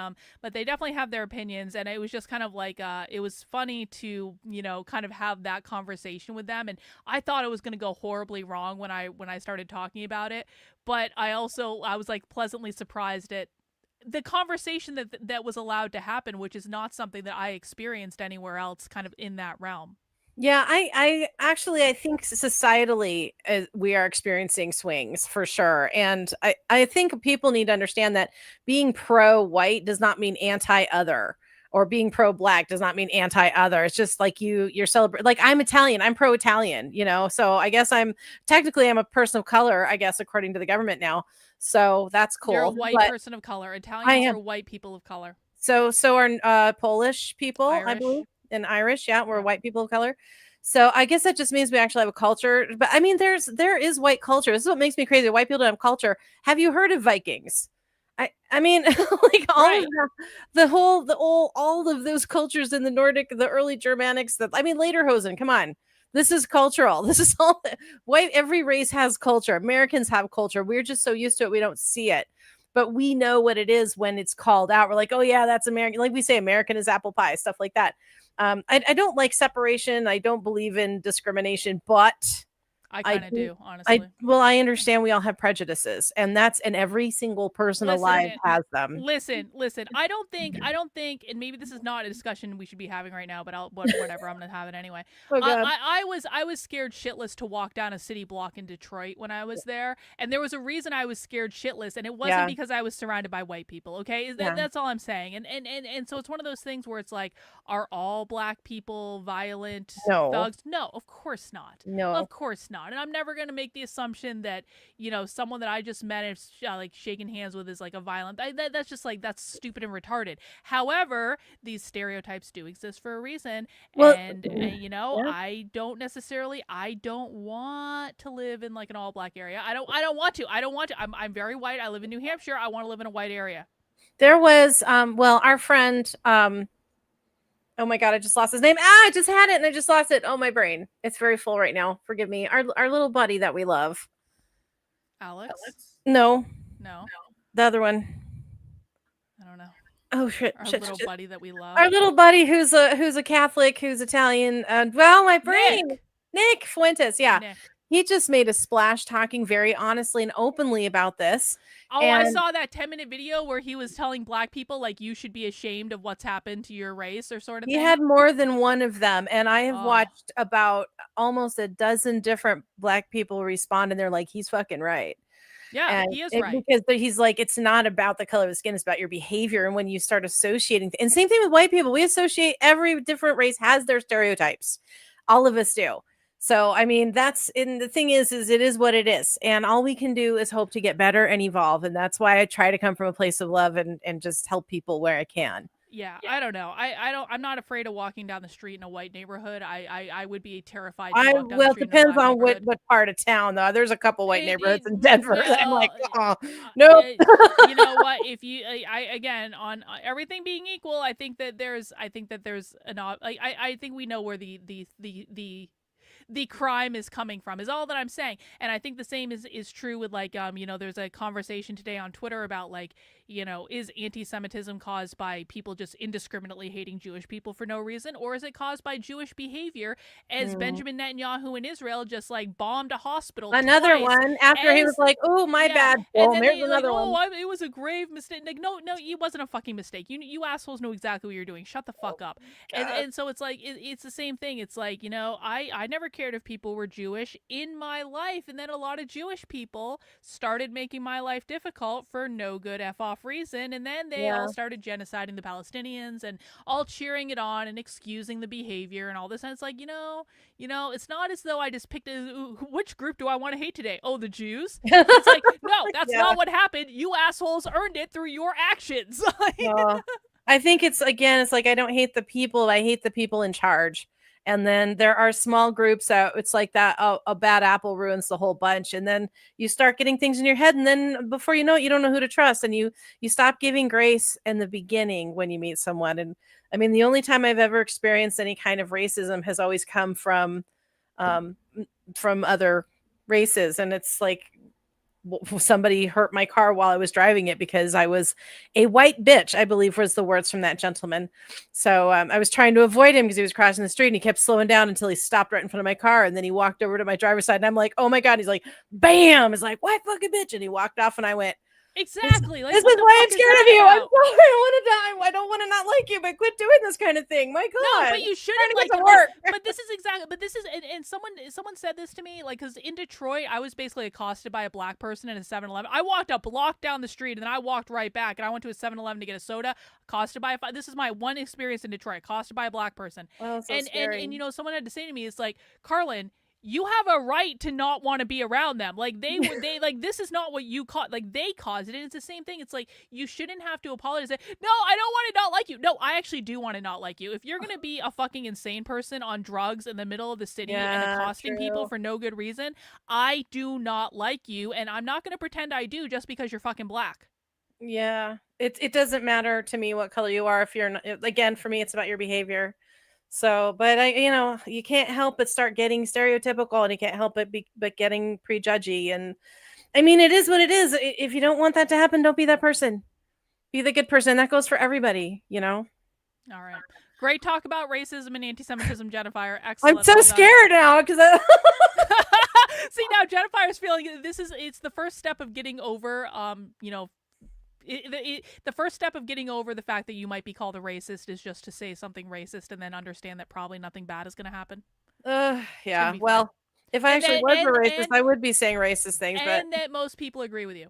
they definitely have their opinions, and it was just kind of like it was funny to, you know, kind of have that conversation with them. And I thought it was going to go horribly wrong when I started talking about it, but I was like pleasantly surprised at the conversation that was allowed to happen, which is not something that I experienced anywhere else kind of in that realm. Yeah, I think societally we are experiencing swings for sure. And I think people need to understand that being pro-white does not mean anti-other, or being pro-black does not mean anti-other. It's just like you're celebrating. Like I'm Italian, I'm pro-Italian, you know? So I guess I'm a person of color, I guess, according to the government now. So that's cool. You're a white person of color. Italians are white people of color. So are Polish people, Irish. I believe, and Irish. Yeah, we're white people of color. So I guess that just means we actually have a culture. But I mean, there is white culture. This is what makes me crazy. White people don't have culture. Have you heard of Vikings? I mean, like all of all of those cultures in the Nordic, the early Germanics, Lederhosen. Come on, this is cultural. This is all white. Every race has culture. Americans have culture. We're just so used to it, we don't see it. But we know what it is when it's called out. We're like, oh yeah, that's American. Like we say, American is apple pie, stuff like that. I don't like separation. I don't believe in discrimination, but I kind of do, honestly. I understand we all have prejudices, and every single person alive has them. Listen. I don't think, and maybe this is not a discussion we should be having right now, but whatever. I'm gonna have it anyway. Oh, God. I was scared shitless to walk down a city block in Detroit when I was there, and there was a reason I was scared shitless, and it wasn't because I was surrounded by white people. Okay, that's all I'm saying. And so it's one of those things where it's like, are all black people violent thugs? No, of course not. No, of course not. And I'm never gonna make the assumption that someone that I just met and like shaking hands with is like a violent. That's just like, that's stupid and retarded. However, these stereotypes do exist for a reason, and I don't want to live in like an all black area. I don't want to. I'm very white. I live in New Hampshire. I want to live in a white area. There was our friend oh my God, I just lost his name. I just had it and I just lost it. Oh, my brain. It's very full right now. Forgive me. Our little buddy that we love. Alex? No. The other one. I don't know. Oh shit! Our little buddy that we love. Our little buddy who's a Catholic, who's Italian. My brain. Nick Fuentes. Yeah. Nick. He just made a splash talking very honestly and openly about this. Oh, I saw that 10-minute video where he was telling black people, like, you should be ashamed of what's happened to your race or sort of thing. He had more than one of them. And I have watched about almost a dozen different black people respond, and they're like, he's fucking right. Yeah, he is right. Because he's like, it's not about the color of the skin, it's about your behavior. And when you start associating, and same thing with white people, we associate, every different race has their stereotypes. All of us do. So, I mean, and the thing is it is what it is. And all we can do is hope to get better and evolve. And that's why I try to come from a place of love and just help people where I can. Yeah, I don't know. I'm not afraid of walking down the street in a white neighborhood. I would be terrified. It depends on what part of town, though. There's a couple white neighborhoods in Denver. I'm like, oh, no. You know what? If you, again, on everything being equal, I think that there's I think we know where the crime is coming from, is all that I'm saying. And I think the same is true with, like, there's a conversation today on Twitter about, like, is anti-Semitism caused by people just indiscriminately hating Jewish people for no reason, or is it caused by Jewish behavior, as Benjamin Netanyahu in Israel just like bombed a hospital another twice, one after he was like, oh, my bad, and then there's another one. It was a grave mistake. Like, no, it wasn't a fucking mistake. You assholes know exactly what you're doing. Shut the fuck up. And so it's like, it's the same thing. It's like, I never cared if people were Jewish in my life, and then a lot of Jewish people started making my life difficult for no good F off reason, and then they all started genociding the Palestinians and all cheering it on and excusing the behavior and all this. And it's like, it's not as though I just picked which group do I want to hate today? Oh, the Jews? It's like, no, that's not what happened. You assholes earned it through your actions. I think it's like, I don't hate the people, I hate the people in charge. And then there are small groups that it's like that. A bad apple ruins the whole bunch. And then you start getting things in your head. And then before you know it, you don't know who to trust. And you stop giving grace in the beginning when you meet someone. And I mean, the only time I've ever experienced any kind of racism has always come from other races. And it's like, somebody hurt my car while I was driving it because I was a white bitch, I believe was the words from that gentleman. So I was trying to avoid him because he was crossing the street, and he kept slowing down until he stopped right in front of my car. And then he walked over to my driver's side, and I'm like, oh my God. He's like, bam. He's like, white fucking bitch. And he walked off, and I went, exactly. This is why I'm scared of you. I'm sorry. I don't want to not like you, but quit doing this kind of thing. My God. No, but you shouldn't like to work. But this is and someone said this to me, like, because in Detroit, I was basically accosted by a black person in a 7-Eleven. I walked a block down the street, and then I walked right back, and I went to a 7-Eleven to get a soda. Accosted by this is my one experience in Detroit. Accosted by a black person. Oh, so scary. And someone had to say to me, it's like, Karlyn, you have a right to not want to be around them. Like, they like, this is not what you caused. Like, they caused it. And it's the same thing. It's like, you shouldn't have to apologize. No, I don't want to not like you. No, I actually do want to not like you. If you're going to be a fucking insane person on drugs in the middle of the city and accosting people for no good reason, I do not like you. And I'm not going to pretend I do just because you're fucking black. Yeah. It doesn't matter to me what color you are. If you're not, again, for me, it's about your behavior. So, but you can't help but start getting stereotypical, and you can't help but getting prejudgy. And I mean, it is what it is. If you don't want that to happen, don't be that person. Be the good person. That goes for everybody, All right. Great talk about racism and anti-Semitism, Jennifer. Excellent. I'm so scared now because See, now Jetfire's feeling it's the first step of getting over, the first step of getting over the fact that you might be called a racist is just to say something racist and then understand that probably nothing bad is going to happen. Yeah. Well, if I actually was a racist, I would be saying racist things. And that most people agree with you.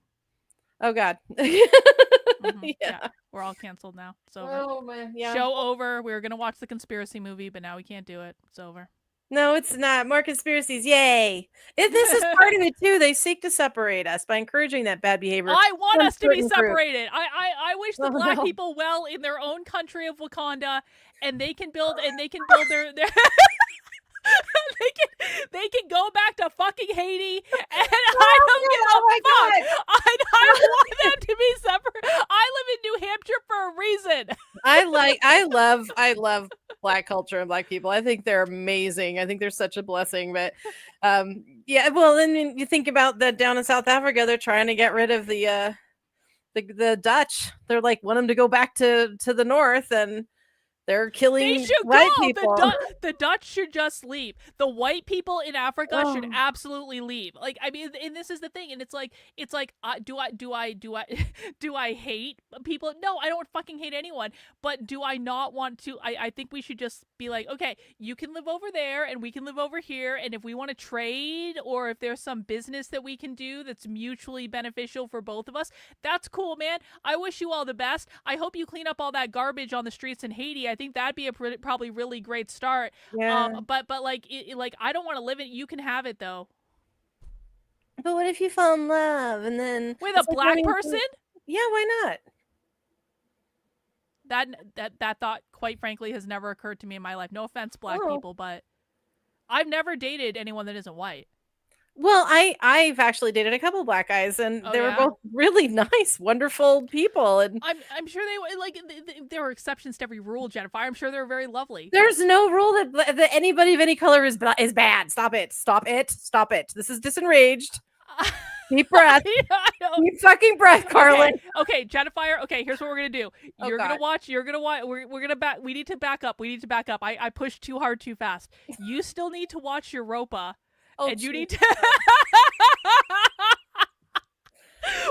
Oh, God. Yeah. We're all canceled now. It's over. Oh, man. Yeah. Show over. We were going to watch the conspiracy movie, but now we can't do it. It's over. No, it's not. More conspiracies. Yay. This is part of it, too. They seek to separate us by encouring that bad behavior. I want us to be separated. I wish the black people well in their own country of Wakanda, and they can build their they can go back to fucking Haiti, and I don't give a fuck. I want them to be separate. I live in New Hampshire for a reason. I love black culture and black people. I think they're amazing. I think they're such a blessing. But yeah, well, then you think about that down in South Africa, they're trying to get rid of the Dutch. They're like want them to go back to the north, and they're killing white people. The Dutch should just leave. The white people in Africa should absolutely leave. Like, I mean, and this is the thing, and it's like, do I hate people? No, I don't fucking hate anyone. But do I not want to? I think we should just be like, okay, you can live over there, and we can live over here, and if we want to trade, or if there's some business that we can do that's mutually beneficial for both of us, that's cool, man. I wish you all the best. I hope you clean up all that garbage on the streets in Haiti. I think that'd be a probably really great start. Yeah. But like I don't want to live it. You can have it though. But what if you fall in love and then with a black person? Yeah, why not? That thought, quite frankly, has never occurred to me in my life. No offense, black people, but I've never dated anyone that isn't white. Well, I've actually dated a couple black guys, and they were both really nice, wonderful people. And I'm sure there were exceptions to every rule, Jennifer. I'm sure they were very lovely. There's no rule that anybody of any color is bad. Stop it. Stop it. Stop it. This is Disenraged. Deep breath. Deep fucking breath, Karlyn. Okay, Jennifer. Okay, here's what we're gonna do. You're gonna watch. We're gonna back. We need to back up. I pushed too hard, too fast. You still need to watch Europa. And you need to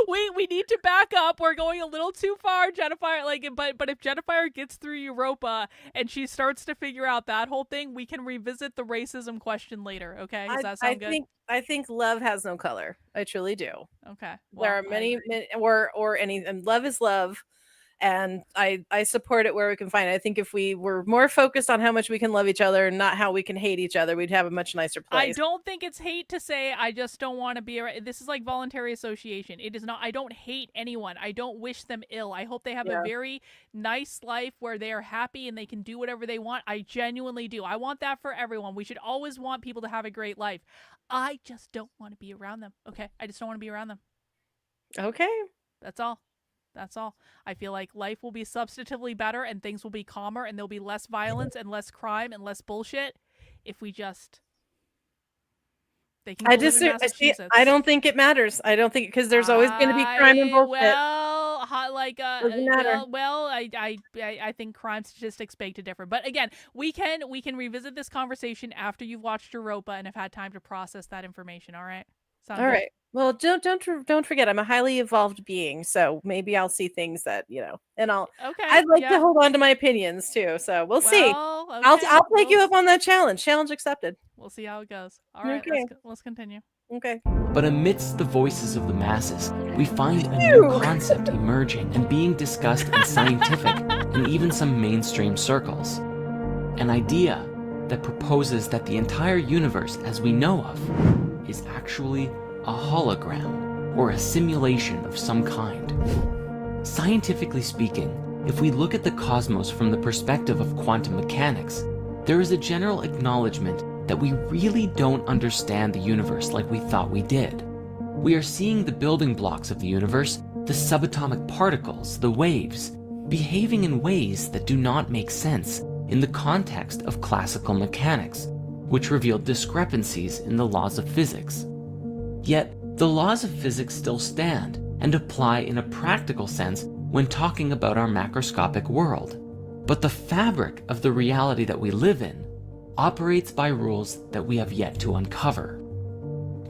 we need to back up. We're going a little too far, Jennifer. But if Jennifer gets through Europa and she starts to figure out that whole thing, we can revisit the racism question later. Okay, does that sound good? I think love has no color. I truly do. Okay, there are many or any, and love is love. And I support it where we can find it. I think if we were more focused on how much we can love each other and not how we can hate each other, we'd have a much nicer place. I don't think it's hate to say I just don't want to be around. This is like voluntary association. It is not. I don't hate anyone. I don't wish them ill. I hope they have a very nice life where they are happy and they can do whatever they want. I genuinely do. I want that for everyone. We should always want people to have a great life. I just don't want to be around them. Okay? I just don't want to be around them. Okay. That's all. That's all. I feel like life will be substantively better and things will be calmer and there'll be less violence and less crime and less bullshit if we just... They can I don't think it matters. I don't think, because there's always going to be crime and bullshit. I think crime statistics beg to differ. But again, we can revisit this conversation after you've watched Europa and have had time to process that information. All right. All right. Well, don't forget, I'm a highly evolved being, so maybe I'll see things that, and I'd like to hold on to my opinions too. So we'll see. Okay. I'll take you up on that challenge. Challenge accepted. We'll see how it goes. All right. Okay. Let's continue. Okay. But amidst the voices of the masses, we find a new concept emerging and being discussed in scientific and even some mainstream circles. An idea that proposes that the entire universe as we know of is actually a hologram or a simulation of some kind. Scientifically speaking, if we look at the cosmos from the perspective of quantum mechanics, there is a general acknowledgement that we really don't understand the universe like we thought we did. We are seeing the building blocks of the universe, the subatomic particles, the waves, behaving in ways that do not make sense in the context of classical mechanics, which revealed discrepancies in the laws of physics. Yet, the laws of physics still stand and apply in a practical sense when talking about our macroscopic world. But the fabric of the reality that we live in operates by rules that we have yet to uncover.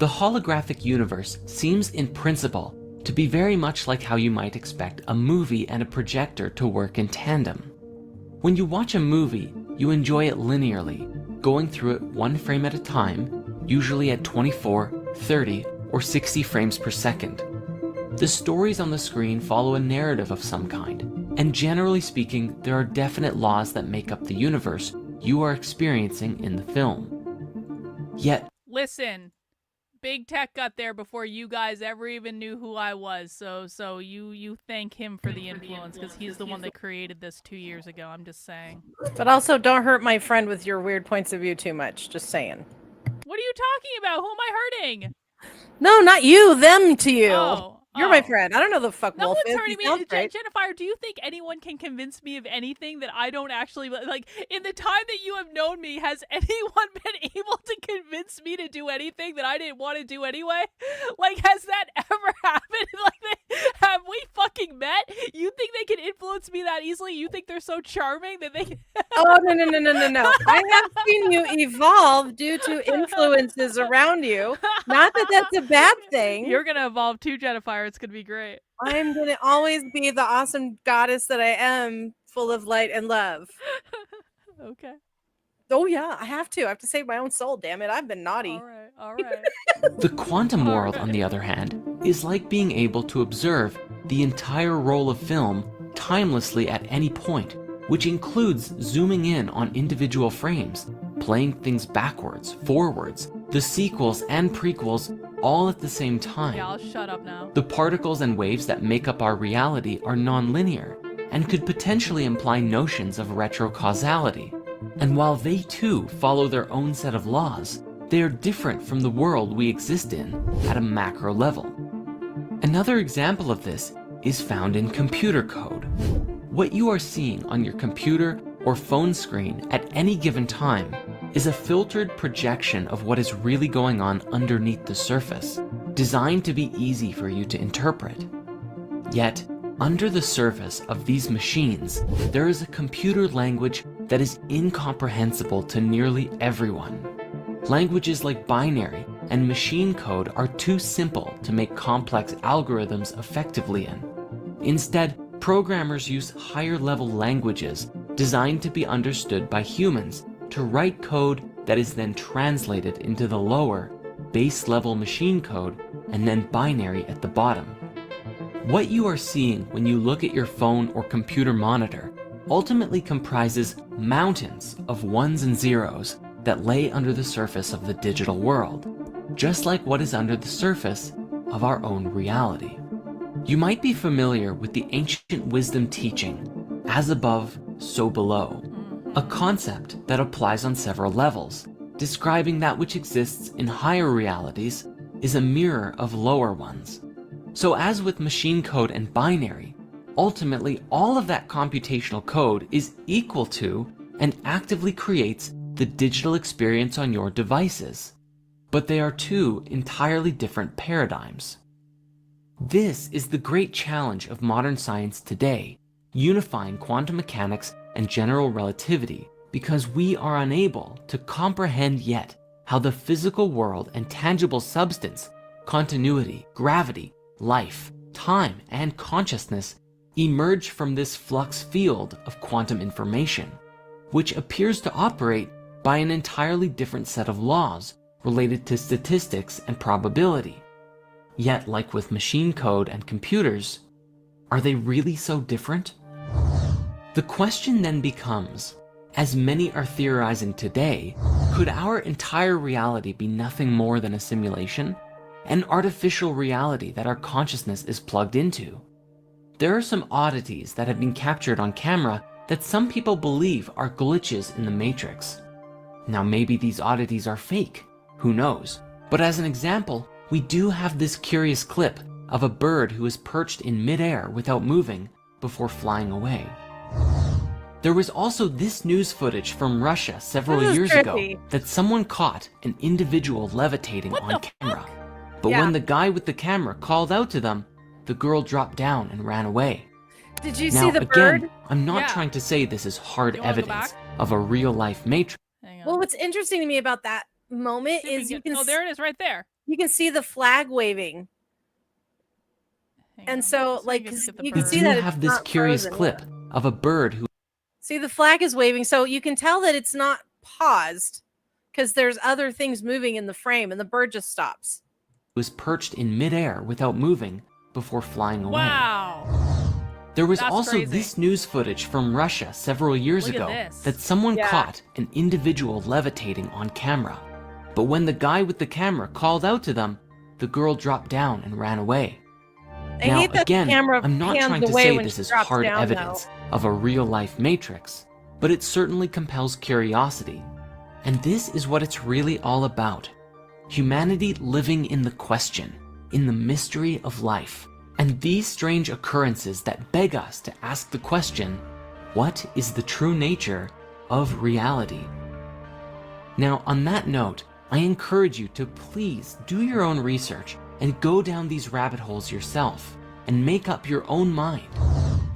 The holographic universe seems in principle to be very much like how you might expect a movie and a projector to work in tandem. When you watch a movie, you enjoy it linearly, going through it one frame at a time, usually at 24, 30, or 60 frames per second. The stories on the screen follow a narrative of some kind, and generally speaking, there are definite laws that make up the universe you are experiencing in the film. Yet, listen, big tech got there before you guys ever even knew who I was, so you thank him for the influence, because he's the one that created this 2 years ago. I'm just saying. But also, don't hurt my friend with your weird points of view too much. Just saying. What are you talking about? Who am I hurting? No, not you. Them to you. You're my Oh. friend. I don't know the fuck No Wolf one's is. hurting He me. sounds great. Jennifer, do you think anyone can convince me of anything that I don't actually like? In the time that you have known me, has anyone been able to convince me to do anything that I didn't want to do anyway? Like, has that ever happened? Like, have we fucking met? You think they can influence me that easily? You think they're so charming that they can... Oh, no. I have seen you evolve due to influences around you. Not that that's a bad thing. You're going to evolve too, Jennifer. It's going to be great. I'm going to always be the awesome goddess that I am, full of light and love. Okay. Oh, yeah, I have to save my own soul, damn it. I've been naughty. All right. the quantum world, on the other hand, is like being able to observe the entire roll of film timelessly at any point, which includes zooming in on individual frames, playing things backwards, forwards, the sequels and prequels all at the same time. Yeah, I'll shut up now. The particles and waves that make up our reality are non-linear and could potentially imply notions of retrocausality. And while they too follow their own set of laws, they are different from the world we exist in at a macro level. Another example of this is found in computer code. What you are seeing on your computer or phone screen at any given time is a filtered projection of what is really going on underneath the surface, designed to be easy for you to interpret. Yet, under the surface of these machines, there is a computer language that is incomprehensible to nearly everyone. Languages like binary and machine code are too simple to make complex algorithms effectively in. Instead, programmers use higher-level languages designed to be understood by humans to write code that is then translated into the lower, base-level machine code and then binary at the bottom. What you are seeing when you look at your phone or computer monitor ultimately comprises mountains of ones and zeros that lay under the surface of the digital world, just like what is under the surface of our own reality. You might be familiar with the ancient wisdom teaching, as above, so below, a concept that applies on several levels, describing that which exists in higher realities is a mirror of lower ones. So as with machine code and binary, ultimately all of that computational code is equal to and actively creates the digital experience on your devices. But they are two entirely different paradigms. This is the great challenge of modern science today, unifying quantum mechanics and general relativity, because we are unable to comprehend yet how the physical world and tangible substance, continuity, gravity, life, time, and consciousness emerge from this flux field of quantum information, which appears to operate by an entirely different set of laws related to statistics and probability. Yet, like with machine code and computers, are they really so different? The question then becomes, as many are theorizing today, could our entire reality be nothing more than a simulation? An artificial reality that our consciousness is plugged into? There are some oddities that have been captured on camera that some people believe are glitches in the Matrix. Now maybe these oddities are fake, who knows? But as an example, we do have this curious clip of a bird who is perched in midair without moving before flying away. There was also this news footage from Russia several years ago that someone caught an individual levitating on camera. But when the guy with the camera called out to them, the girl dropped down and ran away. Did you see the bird? Again, I'm not trying to say this is hard evidence of a real-life Matrix. Well, what's interesting to me about that moment is you can... Oh, there it is right there. You can see the flag waving. And so, like, you can see that it's have this not curious frozen. clip of a bird who See, the flag is waving, so you can tell that it's not paused because there's other things moving in the frame, and the bird just stops. was perched in midair without moving before flying away. Wow. There was That's also crazy. this news footage from Russia several years Look at ago this. that someone Yeah. caught an individual levitating on camera. But when the guy with the camera called out to them, the girl dropped down and ran away. I Now, hate that again, the camera I'm not pans trying to away say when this she is drops hard down, evidence of a real-life matrix, but it certainly compels curiosity. And this is what it's really all about. Humanity living in the question, in the mystery of life, and these strange occurrences that beg us to ask the question, what is the true nature of reality? Now, on that note, I encourage you to please do your own research and go down these rabbit holes yourself and make up your own mind.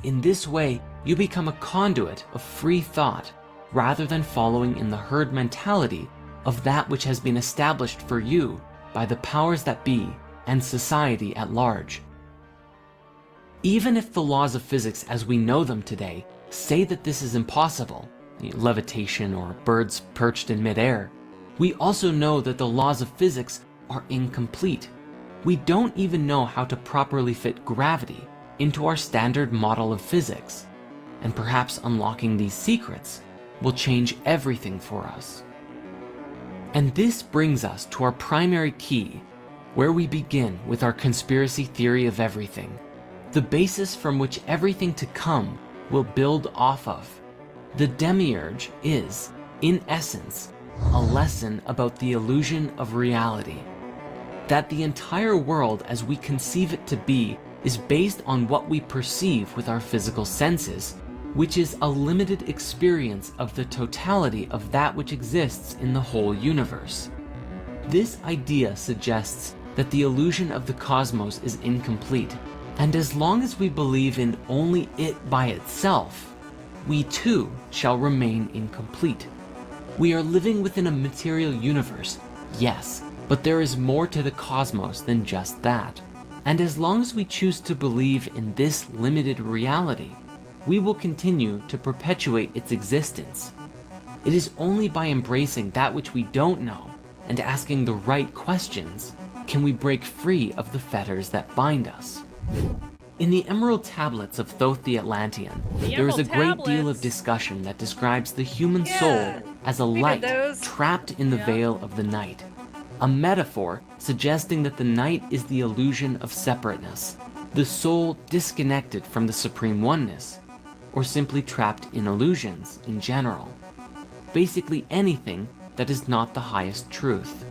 In this way, you become a conduit of free thought rather than following in the herd mentality of that which has been established for you by the powers that be and society at large. Even if the laws of physics as we know them today say that this is impossible, levitation or birds perched in midair, we also know that the laws of physics are incomplete. We don't even know how to properly fit gravity into our standard model of physics, and perhaps unlocking these secrets will change everything for us. And this brings us to our primary key, where we begin with our conspiracy theory of everything, the basis from which everything to come will build off of. The demiurge is, in essence, a lesson about the illusion of reality. That the entire world as we conceive it to be is based on what we perceive with our physical senses, which is a limited experience of the totality of that which exists in the whole universe. This idea suggests that the illusion of the cosmos is incomplete, and as long as we believe in only it by itself, we too shall remain incomplete. We are living within a material universe, yes, but there is more to the cosmos than just that. And as long as we choose to believe in this limited reality, we will continue to perpetuate its existence. It is only by embracing that which we don't know and asking the right questions can we break free of the fetters that bind us. In the Emerald Tablets of Thoth the Atlantean, there is a great deal of discussion that describes the human soul as a light trapped in the veil of the night, a metaphor suggesting that the night is the illusion of separateness, the soul disconnected from the supreme oneness, or simply trapped in illusions in general. Basically anything that is not the highest truth.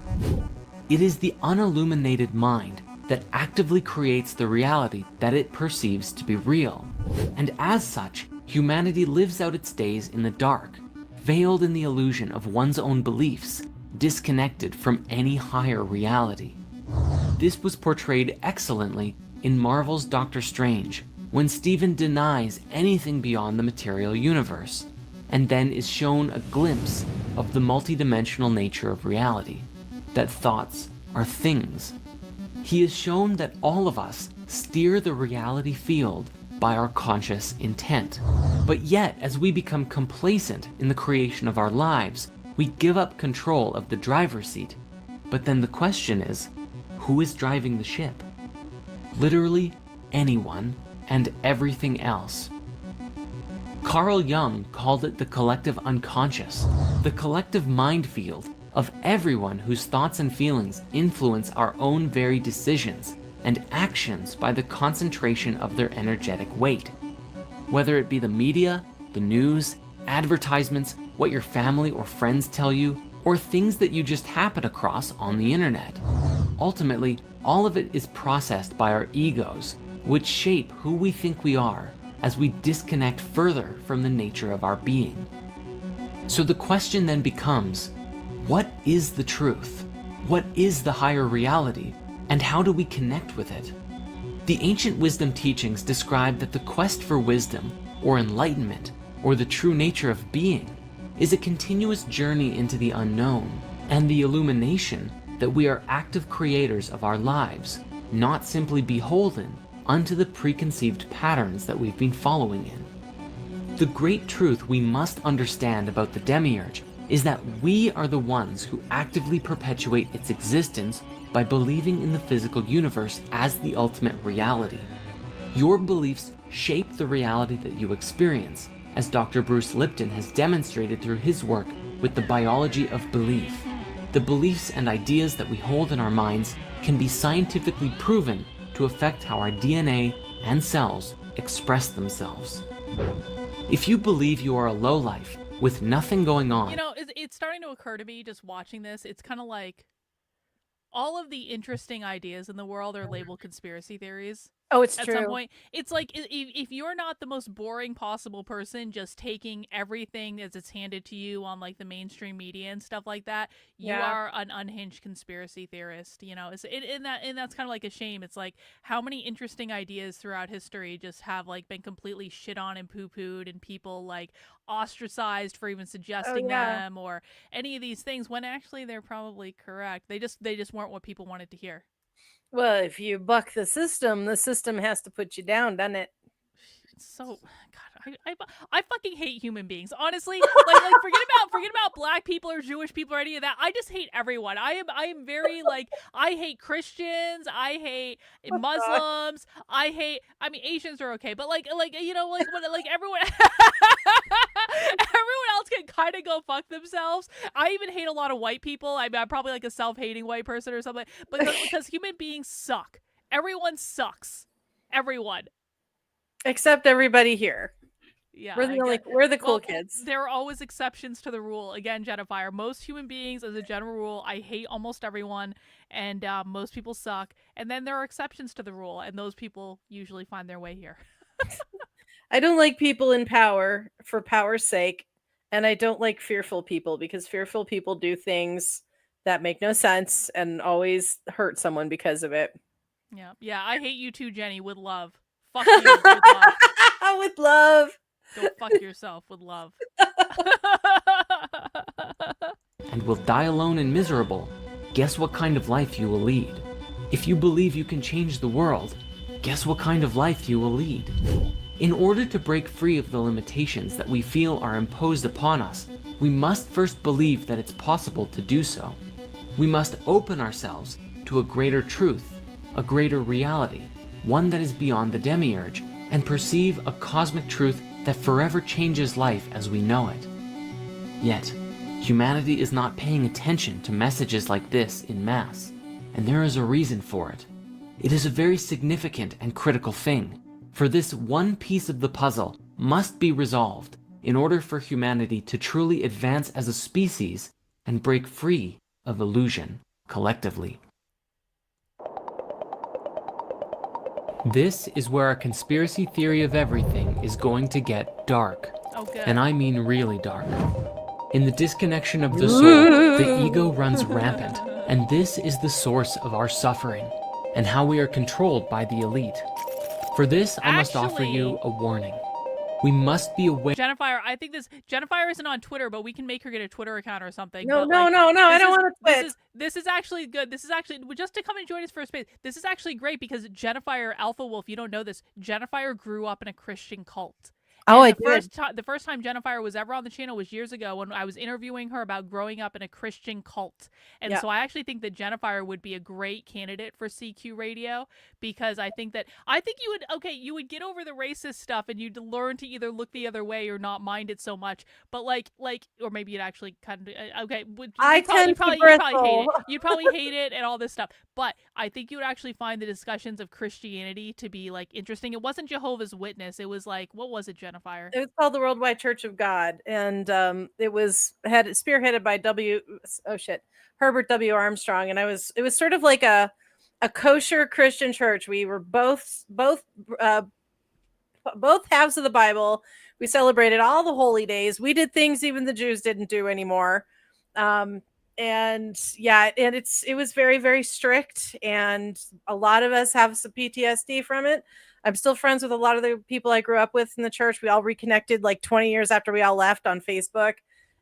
It is the unilluminated mind that actively creates the reality that it perceives to be real, and as such, humanity lives out its days in the dark, veiled in the illusion of one's own beliefs, disconnected from any higher reality. This was portrayed excellently in Marvel's Doctor Strange, when Stephen denies anything beyond the material universe, and then is shown a glimpse of the multidimensional nature of reality, that thoughts are things. He is shown that all of us steer the reality field by our conscious intent. But yet, as we become complacent in the creation of our lives, we give up control of the driver's seat. But then the question is, who is driving the ship? Literally anyone and everything else. Carl Jung called it the collective unconscious, the collective mind field of everyone whose thoughts and feelings influence our own very decisions and actions by the concentration of their energetic weight. Whether it be the media, the news, advertisements, what your family or friends tell you, or things that you just happen across on the internet. Ultimately, all of it is processed by our egos, which shape who we think we are as we disconnect further from the nature of our being. So the question then becomes, what is the truth? What is the higher reality? And how do we connect with it? The ancient wisdom teachings describe that the quest for wisdom, or enlightenment, or the true nature of being, is a continuous journey into the unknown, and the illumination that we are active creators of our lives, not simply beholden unto the preconceived patterns that we've been following in. The great truth we must understand about the demiurge is that we are the ones who actively perpetuate its existence by believing in the physical universe as the ultimate reality. Your beliefs shape the reality that you experience, as Dr. Bruce Lipton has demonstrated through his work with the biology of belief. The beliefs and ideas that we hold in our minds can be scientifically proven to affect how our DNA and cells express themselves. If you believe you are a lowlife with nothing going on... You know, it's starting to occur to me just watching this. It's kind of like all of the interesting ideas in the world are labeled conspiracy theories. Oh, it's At true. some point, it's like if you're not the most boring possible person, just taking everything as it's handed to you on like the mainstream media and stuff like that, you are an unhinged conspiracy theorist. You know, and that's kind of like a shame. It's like how many interesting ideas throughout history just have like been completely shit on and poo-pooed, and people like ostracized for even suggesting them or any of these things, when actually they're probably correct. They just weren't what people wanted to hear. Well, if you buck the system has to put you down, doesn't it? So, God, I fucking hate human beings. Honestly, like forget about black people or Jewish people or any of that. I just hate everyone. I am very like, I hate Christians. I hate Muslims. I mean, Asians are okay, but like you know, like what, like everyone everyone else can kind of go fuck themselves. I even hate a lot of white people. I mean, I'm probably like a self-hating white person or something, but because human beings suck. Everyone sucks. Everyone. Except everybody here. Yeah, we're the cool kids. There are always exceptions to the rule. Again, Jennifer, most human beings, as a general rule, I hate almost everyone, and most people suck. And then there are exceptions to the rule, and those people usually find their way here. I don't like people in power for power's sake, and I don't like fearful people because fearful people do things that make no sense and always hurt someone because of it. Yeah, I hate you too, Jenny, with love. Fuck you with love. With love. Go fuck yourself with love. And will die alone and miserable, guess what kind of life you will lead? If you believe you can change the world, guess what kind of life you will lead? In order to break free of the limitations that we feel are imposed upon us, we must first believe that it's possible to do so. We must open ourselves to a greater truth, a greater reality, one that is beyond the demiurge, and perceive a cosmic truth that forever changes life as we know it. Yet, humanity is not paying attention to messages like this in mass, and there is a reason for it. It is a very significant and critical thing, for this one piece of the puzzle must be resolved in order for humanity to truly advance as a species and break free of illusion collectively. This is where our conspiracy theory of everything is going to get dark. Oh, good. And I mean really dark. In the disconnection of the soul, the ego runs rampant, and this is the source of our suffering, and how we are controlled by the elite. For this, I must offer you a warning. We must be aware. Jennifer, I think Jennifer isn't on Twitter, but we can make her get a Twitter account or something. No, I don't want to quit. This is actually good. This is actually, just to come and join us for a space, this is actually great because Jennifer, Alpha Wolf, you don't know this, Jennifer grew up in a Christian cult. The first time Jennifer was ever on the channel was years ago when I was interviewing her about growing up in a Christian cult. And so I actually think that Jennifer would be a great candidate for CQ Radio, because I think you would get over the racist stuff and you'd learn to either look the other way or not mind it so much. But or maybe you'd actually kind of, you'd probably hate it and all this stuff. But I think you would actually find the discussions of Christianity to be like interesting. It wasn't Jehovah's Witness. It was like, what was it, Jennifer? It was called the Worldwide Church of God, and it was spearheaded by Herbert W. Armstrong, and it was sort of like a kosher Christian church. We were both halves of the Bible. We celebrated all the holy days. We did things even the Jews didn't do anymore. And it was very, very strict, and a lot of us have some PTSD from it. I'm still friends with a lot of the people I grew up with in the church. We all reconnected like 20 years after we all left on Facebook.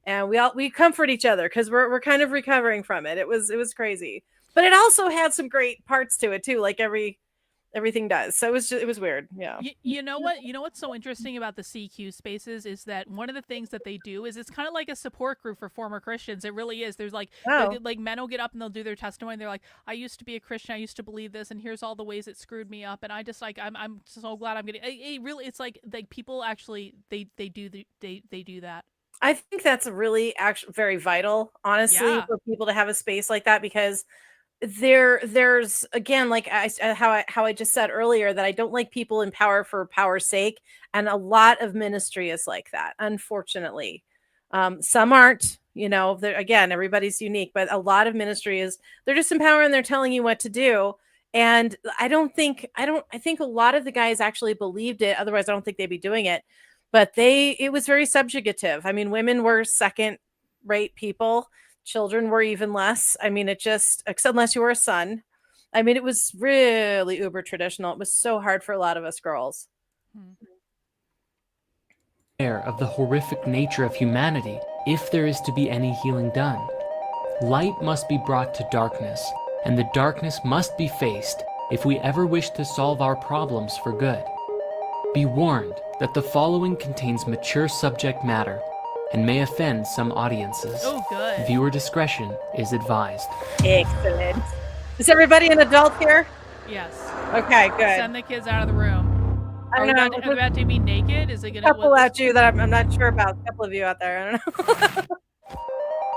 and we comfort each other because we're kind of recovering from it. It was crazy, but it also had some great parts to it too, like everything does. So it was weird. Yeah. You know what? You know what's so interesting about the CQ spaces is that one of the things that they do is it's kind of like a support group for former Christians. It really is. There's like men will get up and they'll do their testimony. They're like, I used to be a Christian. I used to believe this, and here's all the ways it screwed me up. And I just like I'm so glad I'm getting. It really, it's like people actually they do that. I think that's really actually very vital, honestly, for people to have a space like that, because there's again, like how I just said earlier, that I don't like people in power for power's sake, and a lot of ministry is like that, unfortunately. Some aren't, again, everybody's unique, but a lot of ministry is they're just in power and they're telling you what to do. And I think a lot of the guys actually believed it, otherwise I don't think they'd be doing it. But it was very subjugative. I mean, women were second-rate people. Children were even less. I mean, except unless you were a son. I mean, it was really uber traditional. It was so hard for a lot of us girls. Of the horrific nature of humanity, if there is to be any healing done. Light must be brought to darkness, and the darkness must be faced if we ever wish to solve our problems for good. Be warned that the following contains mature subject matter and may offend some audiences. Oh, good. Viewer discretion is advised. Excellent. Is everybody an adult here? Yes. Okay, good. Send the kids out of the room. I don't know. Are we about to be naked? Is it going to... A couple at you that I'm not sure about. A couple of you out there. I don't know.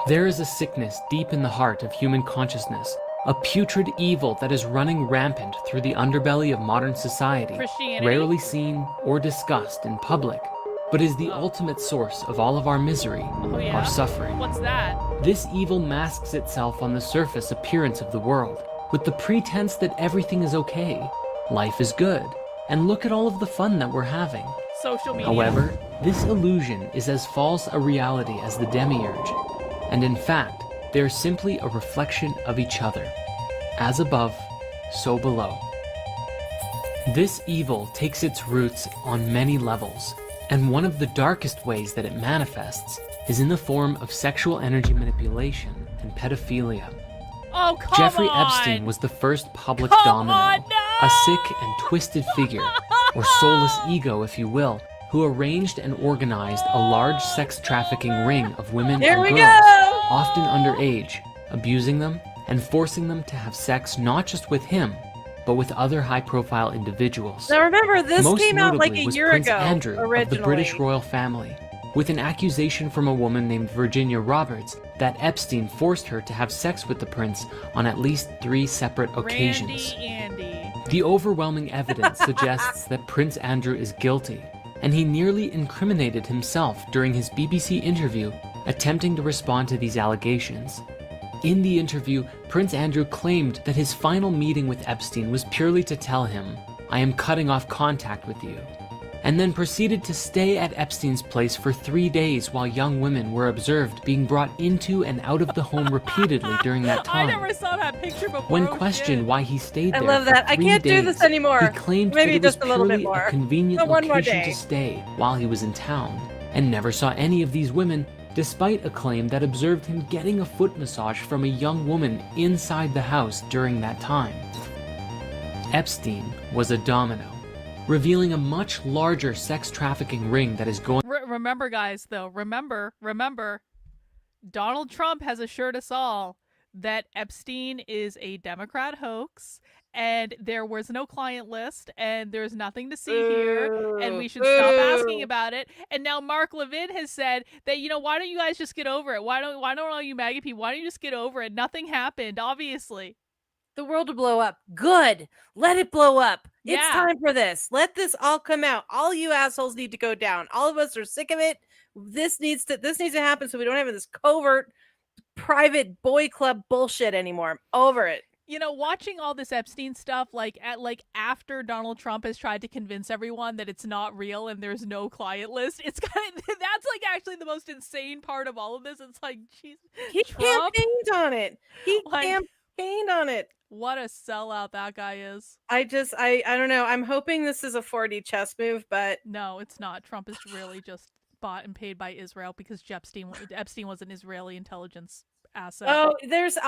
There is a sickness deep in the heart of human consciousness, a putrid evil that is running rampant through the underbelly of modern society, rarely seen or discussed in public, but is the ultimate source of all of our misery, our suffering. What's that? This evil masks itself on the surface appearance of the world, with the pretense that everything is okay, life is good, and look at all of the fun that we're having. Social media. However, this illusion is as false a reality as the demiurge, and in fact, they are simply a reflection of each other. As above, so below. This evil takes its roots on many levels, and one of the darkest ways that it manifests is in the form of sexual energy manipulation and pedophilia. Oh, come Jeffrey on. Epstein was the first public Come domino, on, no! a sick and twisted figure, or soulless ego if you will, who arranged and organized a large sex trafficking ring of women and girls, often underage, abusing them and forcing them to have sex not just with him, but with other high-profile individuals. Now remember, this Most came out like a was year Prince ago, Andrew originally. of the British royal family, with an accusation from a woman named Virginia Roberts that Epstein forced her to have sex with the prince on at least 3 separate occasions. Andy. The overwhelming evidence suggests that Prince Andrew is guilty, and he nearly incriminated himself during his BBC interview attempting to respond to these allegations. In the interview, Prince Andrew claimed that his final meeting with Epstein was purely to tell him, "I am cutting off contact with you," and then proceeded to stay at Epstein's place for 3 days while young women were observed being brought into and out of the home repeatedly during that time. I never saw that picture before. When questioned why he stayed there I love that. for 3 I can't days, do this anymore. he claimed Maybe that it was just a little bit purely more. a convenient One more location day. to stay while he was in town, and never saw any of these women, despite a claim that observed him getting a foot massage from a young woman inside the house during that time. Epstein was a domino, revealing a much larger sex trafficking ring that is going... Remember, guys, though, remember, Donald Trump has assured us all that Epstein is a Democrat hoax, and there was no client list, and there's nothing to see here, and we should stop asking about it. And now Mark Levin has said that, why don't you guys just get over it? Why don't all you MAGA people, why don't you just get over it? Nothing happened, obviously. The world will blow up. Good. Let it blow up. Yeah. It's time for this. Let this all come out. All you assholes need to go down. All of us are sick of it. This needs to happen so we don't have this covert private boy club bullshit anymore. I'm over it. Watching all this Epstein stuff, after Donald Trump has tried to convince everyone that it's not real and there's no client list, it's that's actually the most insane part of all of this. It's like, jeez, he Trump? campaigned on it. He campaigned on it. What a sellout that guy is. I don't know. I'm hoping this is a 4D chess move, but no, it's not. Trump is really just bought and paid by Israel because Epstein was an Israeli intelligence asset. There's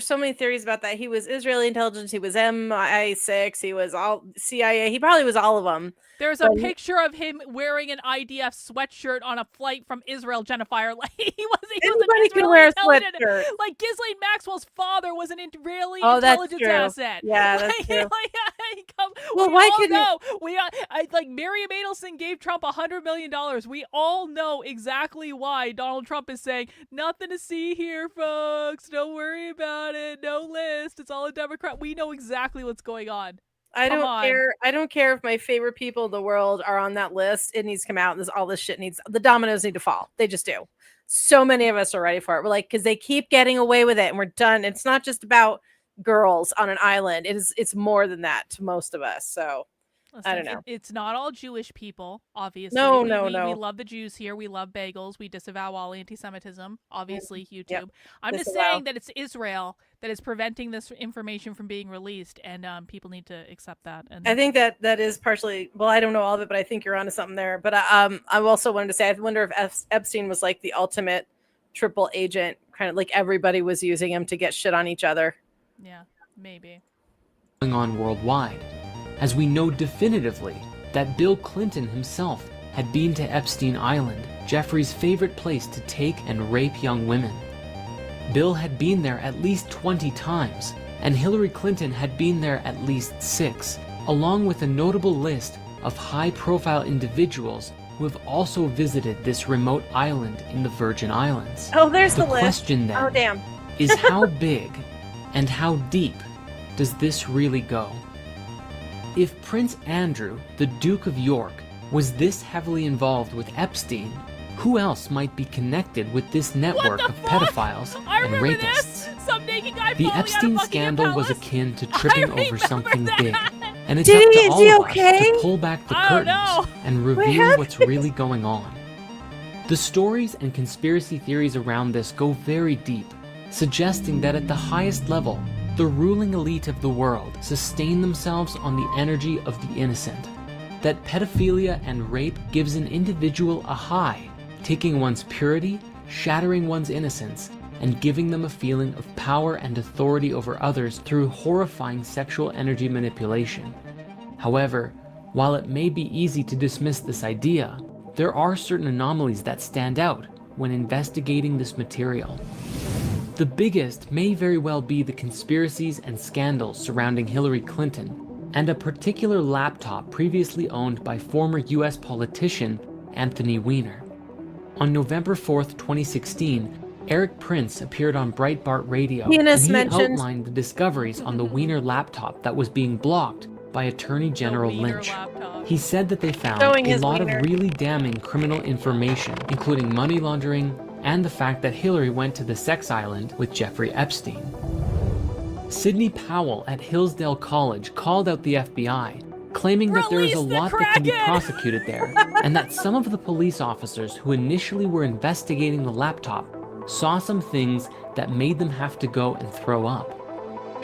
so many theories about that. He was Israeli intelligence, he was MI6, he was all CIA, he probably was all of them. There's a picture of him wearing an IDF sweatshirt on a flight from Israel, Jennifer. Like anybody can wear a sweatshirt. Like Ghislaine Maxwell's father was an Israeli intelligence asset. Yeah, that's true. Like Miriam Adelson gave Trump $100 million. We all know exactly why Donald Trump is saying nothing to see here, folks. Don't worry about it. No list. It's all a Democrat. We know exactly what's going on. I don't care if my favorite people in the world are on that list. It needs to come out, and all this shit the dominoes need to fall. They just do. So many of us are ready for it. We're like, because they keep getting away with it, and we're done. It's not just about girls on an island. It's more than that to most of us. So listen, I don't know. It's not all Jewish people, obviously. No. We love the Jews here. We love bagels. We disavow all anti-Semitism. Obviously, YouTube. Yep. I'm just saying that it's Israel that is preventing this information from being released, and people need to accept that. And I think that is partially. Well, I don't know all of it, but I think you're onto something there. But I also wanted to say, I wonder if Epstein was like the ultimate triple agent, kind of like everybody was using him to get shit on each other. Yeah, maybe. Going on worldwide, as we know definitively that Bill Clinton himself had been to Epstein Island, Jeffrey's favorite place to take and rape young women. Bill had been there at least 20 times, and Hillary Clinton had been there at least 6, along with a notable list of high-profile individuals who have also visited this remote island in the Virgin Islands. Oh, there's the list. The question then is how big and how deep does this really go? If Prince Andrew, the Duke of York, was this heavily involved with Epstein, who else might be connected with this network of pedophiles and rapists? The Epstein scandal was akin to tripping over something big, and it's up to all of us to pull back the curtains and reveal what's really going on. The stories and conspiracy theories around this go very deep, suggesting that at the highest level, the ruling elite of the world sustain themselves on the energy of the innocent, that pedophilia and rape gives an individual a high, taking one's purity, shattering one's innocence, and giving them a feeling of power and authority over others through horrifying sexual energy manipulation. However, while it may be easy to dismiss this idea, there are certain anomalies that stand out when investigating this material. The biggest may very well be the conspiracies and scandals surrounding Hillary Clinton and a particular laptop previously owned by former US politician Anthony Weiner. On November 4th, 2016, Eric Prince appeared on Breitbart Radio and he outlined the discoveries on the Weiner laptop that was being blocked by Attorney General Lynch. He said that they found a lot of really damning criminal information, including money laundering and the fact that Hillary went to the sex island with Jeffrey Epstein. Sidney Powell at Hillsdale College called out the FBI, claiming that there is a lot that can be prosecuted there, and that some of the police officers who initially were investigating the laptop saw some things that made them have to go and throw up.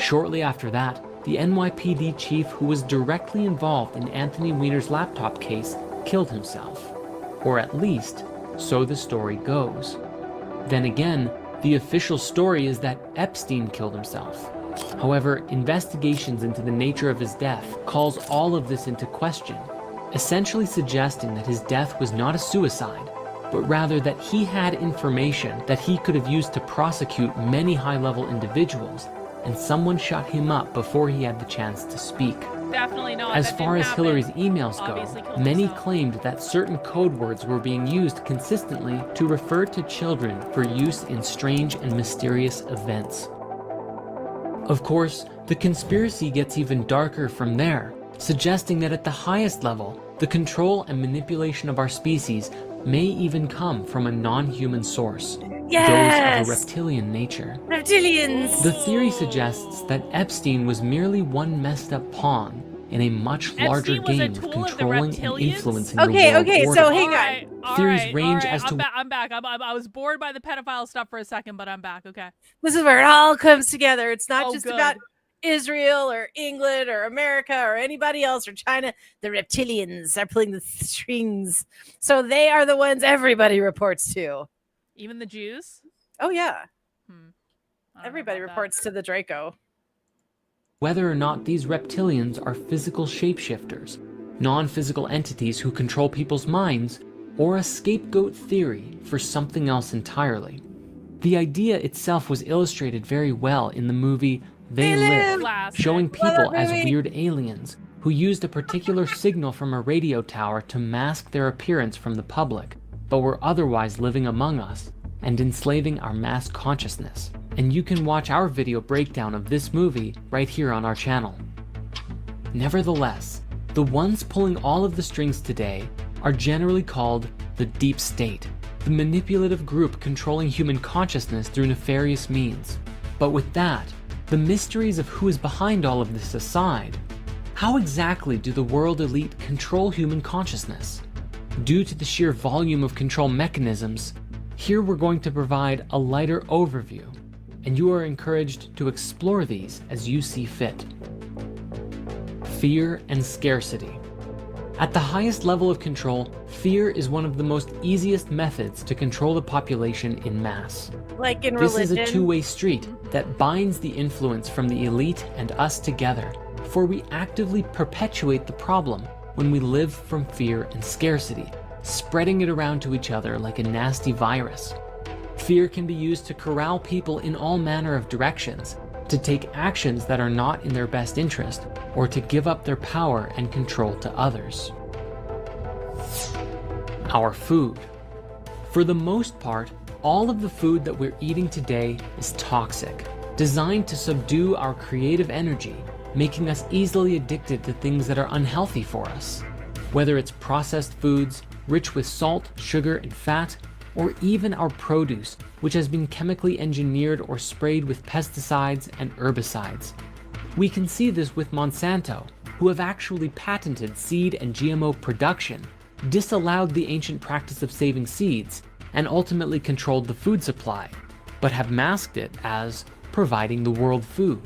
Shortly after that, the NYPD chief who was directly involved in Anthony Weiner's laptop case killed himself. Or at least, so the story goes. Then again, the official story is that Epstein killed himself. However, investigations into the nature of his death calls all of this into question, essentially suggesting that his death was not a suicide, but rather that he had information that he could have used to prosecute many high-level individuals, and someone shut him up before he had the chance to speak. Definitely not. As far as Hillary's emails go, many claimed that certain code words were being used consistently to refer to children for use in strange and mysterious events. Of course, the conspiracy gets even darker from there, suggesting that at the highest level, the control and manipulation of our species may even come from a non-human source. Those of a reptilian nature. Reptilians! The theory suggests that Epstein was merely one messed up pawn in a much larger game of controlling and influencing the world order. So hang on. Theories range as to... I'm back. I was bored by the pedophile stuff for a second, but I'm back, okay. This is where it all comes together. It's not just about Israel or England or America or anybody else or China. The reptilians are pulling the strings. So they are the ones everybody reports to. Even the Jews? Oh, yeah. Everybody reports to the Draco. Whether or not these reptilians are physical shapeshifters, non-physical entities who control people's minds, or a scapegoat theory for something else entirely. The idea itself was illustrated very well in the movie They Live, showing people as weird aliens who used a particular signal from a radio tower to mask their appearance from the public, but were otherwise living among us and enslaving our mass consciousness. And you can watch our video breakdown of this movie right here on our channel. Nevertheless, the ones pulling all of the strings today are generally called the deep state, the manipulative group controlling human consciousness through nefarious means. But with that, the mysteries of who is behind all of this aside, how exactly do the world elite control human consciousness? Due to the sheer volume of control mechanisms, here we're going to provide a lighter overview, and you are encouraged to explore these as you see fit. Fear and scarcity. At the highest level of control, fear is one of the most easiest methods to control the population in mass. Like in This religion. is a two-way street that binds the influence from the elite and us together, for we actively perpetuate the problem when we live from fear and scarcity, spreading it around to each other like a nasty virus. Fear can be used to corral people in all manner of directions, to take actions that are not in their best interest, or to give up their power and control to others. Our food. For the most part, all of the food that we're eating today is toxic, designed to subdue our creative energy, making us easily addicted to things that are unhealthy for us. Whether it's processed foods, rich with salt, sugar, and fat, or even our produce, which has been chemically engineered or sprayed with pesticides and herbicides. We can see this with Monsanto, who have actually patented seed and GMO production, disallowed the ancient practice of saving seeds, and ultimately controlled the food supply, but have masked it as providing the world food.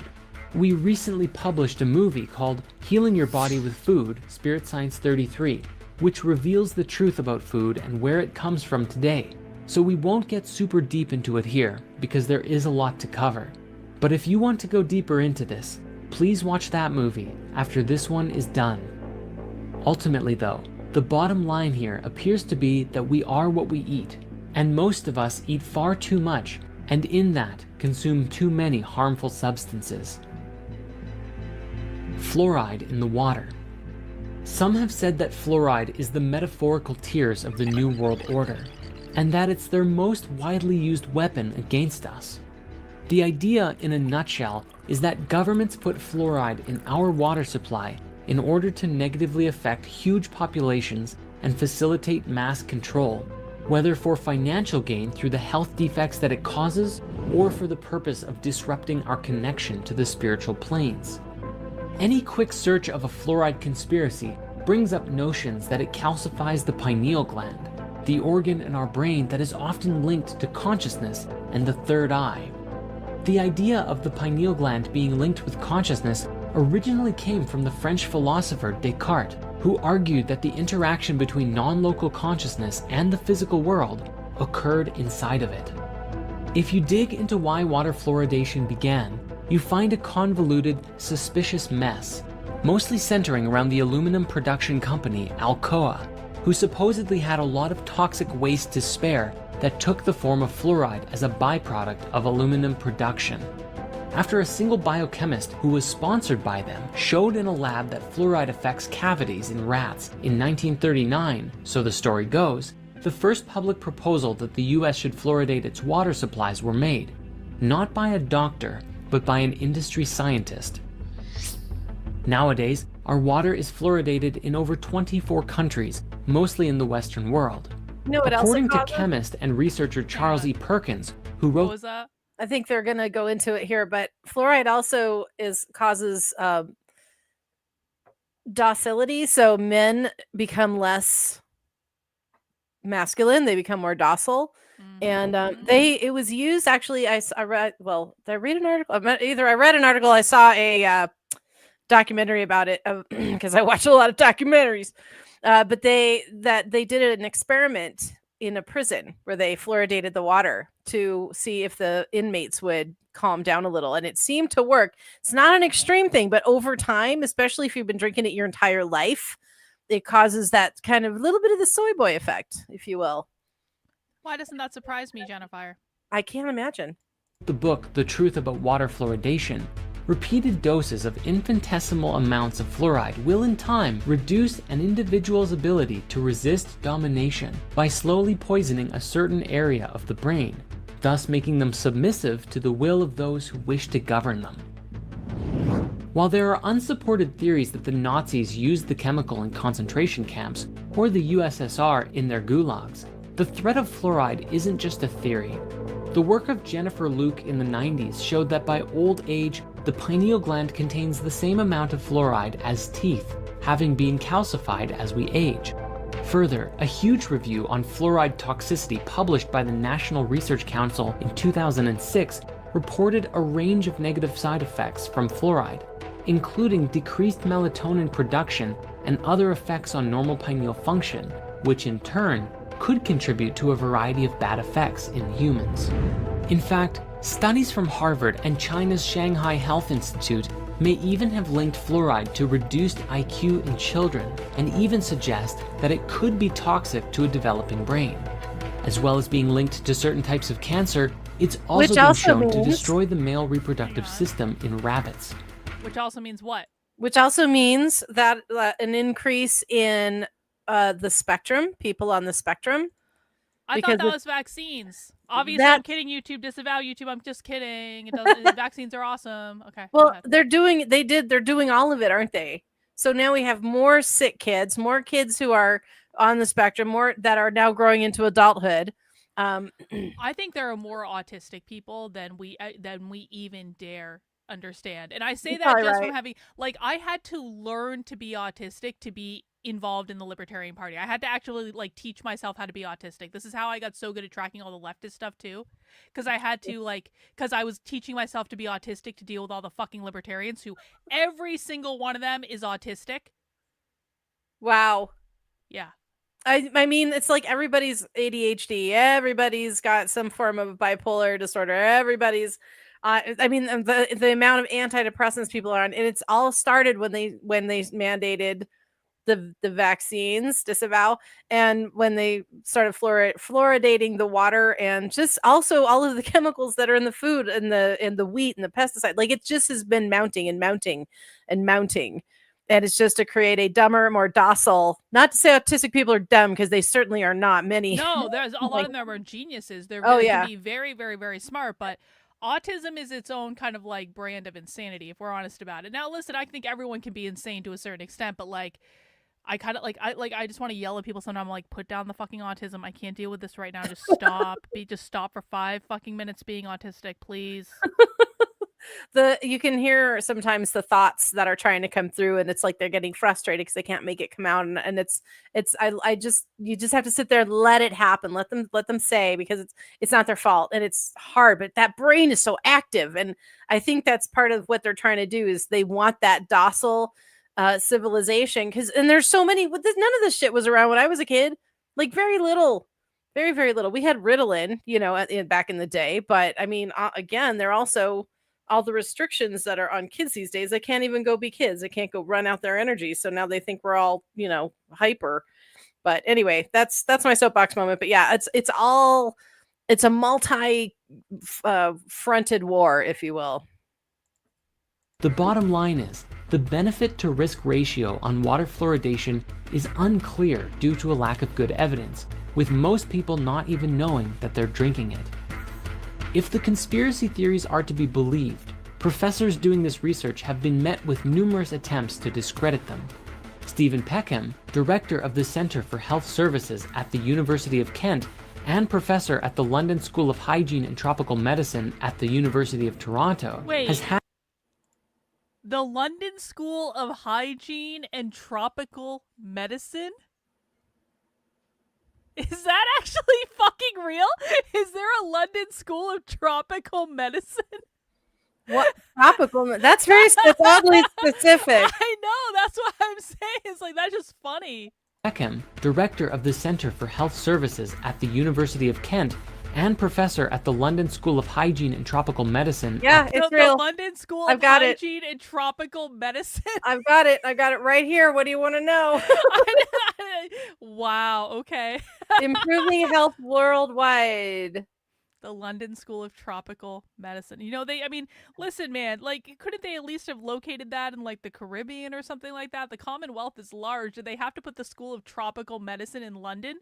We recently published a movie called Healing Your Body with Food, Spirit Science 33, which reveals the truth about food and where it comes from today. So we won't get super deep into it here because there is a lot to cover. But if you want to go deeper into this, please watch that movie after this one is done. Ultimately though, the bottom line here appears to be that we are what we eat, and most of us eat far too much, and in that consume too many harmful substances. Fluoride in the water. Some have said that fluoride is the metaphorical tears of the New World Order, and that it's their most widely used weapon against us. The idea, in a nutshell, is that governments put fluoride in our water supply in order to negatively affect huge populations and facilitate mass control, whether for financial gain through the health defects that it causes, or for the purpose of disrupting our connection to the spiritual planes. Any quick search of a fluoride conspiracy brings up notions that it calcifies the pineal gland, the organ in our brain that is often linked to consciousness and the third eye. The idea of the pineal gland being linked with consciousness originally came from the French philosopher Descartes, who argued that the interaction between non-local consciousness and the physical world occurred inside of it. If you dig into why water fluoridation began, you find a convoluted, suspicious mess, mostly centering around the aluminum production company Alcoa, who supposedly had a lot of toxic waste to spare that took the form of fluoride as a byproduct of aluminum production. After a single biochemist who was sponsored by them showed in a lab that fluoride affects cavities in rats in 1939, so the story goes, the first public proposal that the US should fluoridate its water supplies were made, not by a doctor, but by an industry scientist. Nowadays, our water is fluoridated in over 24 countries, mostly in the Western world. You know what According else to chemist and researcher Charles E. Perkins, who wrote... I think they're going to go into it here, but fluoride also causes docility, so men become less masculine. They become more docile. And it was used actually. I read, well, did I read an article? Either I read an article, I saw a documentary about it because I watch a lot of documentaries. But they did an experiment in a prison where they fluoridated the water to see if the inmates would calm down a little, and it seemed to work. It's not an extreme thing, but over time, especially if you've been drinking it your entire life, it causes that kind of little bit of the soy boy effect, if you will. Why doesn't that surprise me, Jennifer? I can't imagine. The book, The Truth About Water Fluoridation, repeated doses of infinitesimal amounts of fluoride will in time reduce an individual's ability to resist domination by slowly poisoning a certain area of the brain, thus making them submissive to the will of those who wish to govern them. While there are unsupported theories that the Nazis used the chemical in concentration camps or the USSR in their gulags, the threat of fluoride isn't just a theory. The work of Jennifer Luke in the 90s showed that by old age, the pineal gland contains the same amount of fluoride as teeth, having been calcified as we age. Further, a huge review on fluoride toxicity published by the National Research Council in 2006 reported a range of negative side effects from fluoride, including decreased melatonin production and other effects on normal pineal function, which in turn could contribute to a variety of bad effects in humans. In fact, studies from Harvard and China's Shanghai Health Institute may even have linked fluoride to reduced IQ in children, and even suggest that it could be toxic to a developing brain. As well as being linked to certain types of cancer, it's also been shown to destroy the male reproductive system in rabbits. Which also means what? Which also means that an increase in the spectrum, people on the spectrum. I thought that was vaccines. Obviously, I'm kidding. YouTube, disavow YouTube. I'm just kidding. It doesn't. Vaccines are awesome. Okay. Well, they're doing all of it, aren't they? So now we have more sick kids, more kids who are on the spectrum, more that are now growing into adulthood. I think there are more autistic people than we even dare understand. And I say that just from having, like, I had to learn to be autistic to be involved in the Libertarian Party. I had to actually like teach myself how to be autistic. This is how I got so good at tracking all the leftist stuff too, because I had to because I was teaching myself to be autistic to deal with all the fucking libertarians who every single one of them is autistic. Wow. Yeah. I mean, it's like everybody's ADHD, everybody's got some form of bipolar disorder, everybody's I mean, the amount of antidepressants people are on, and it's all started when they mandated the vaccines, disavow, and when they started fluoridating the water, and just also all of the chemicals that are in the food and the wheat and the pesticide. Like, it just has been mounting and mounting and mounting. And it's just to create a dumber, more docile, not to say autistic people are dumb, because they certainly are not. Many. No, there's a lot of them are geniuses. They're can be very, very, very smart, but autism is its own kind of like brand of insanity, if we're honest about it. Now, listen, I think everyone can be insane to a certain extent, but like, I kind of I just want to yell at people sometimes. I'm like, put down the fucking autism. I can't deal with this right now. Just stop. Just stop for 5 fucking minutes being autistic, please. You can hear sometimes the thoughts that are trying to come through, and it's like they're getting frustrated because they can't make it come out, and you just have to sit there and let it happen. Let them say, because it's not their fault, and it's hard, but that brain is so active, and I think that's part of what they're trying to do, is they want that docile civilization, and there's so many. None of this shit was around when I was a kid. Like, very little. Very, very little. We had Ritalin, back in the day, but I mean, again, they're also all the restrictions that are on kids these days. They can't even go be kids. They can't go run out their energy. So now they think we're all, hyper. But anyway, that's my soapbox moment. But yeah, it's a multi fronted war, if you will. The bottom line is, the benefit to risk ratio on water fluoridation is unclear due to a lack of good evidence, with most people not even knowing that they're drinking it. If the conspiracy theories are to be believed, professors doing this research have been met with numerous attempts to discredit them. Stephen Peckham, director of the Centre for Health Services at the University of Kent and professor at the London School of Hygiene and Tropical Medicine at the University of Toronto, has had the London School of Hygiene and Tropical Medicine? Is that actually fucking real? Is there a London School of Tropical Medicine? What tropical? That's oddly specific. I know, that's what I'm saying. It's like, that's just funny. Beckham, director of the Centre for Health Services at the University of Kent and professor at the London School of Hygiene and Tropical Medicine. Yeah, it's real. The London School I've of got Hygiene and Tropical Medicine. I've got it. I got it right here. What do you want to know? Wow, okay. Improving health worldwide. The London School of Tropical Medicine. You know, listen, man, like, couldn't they at least have located that in, like, the Caribbean or something like that? The Commonwealth is large. Did they have to put the School of Tropical Medicine in London?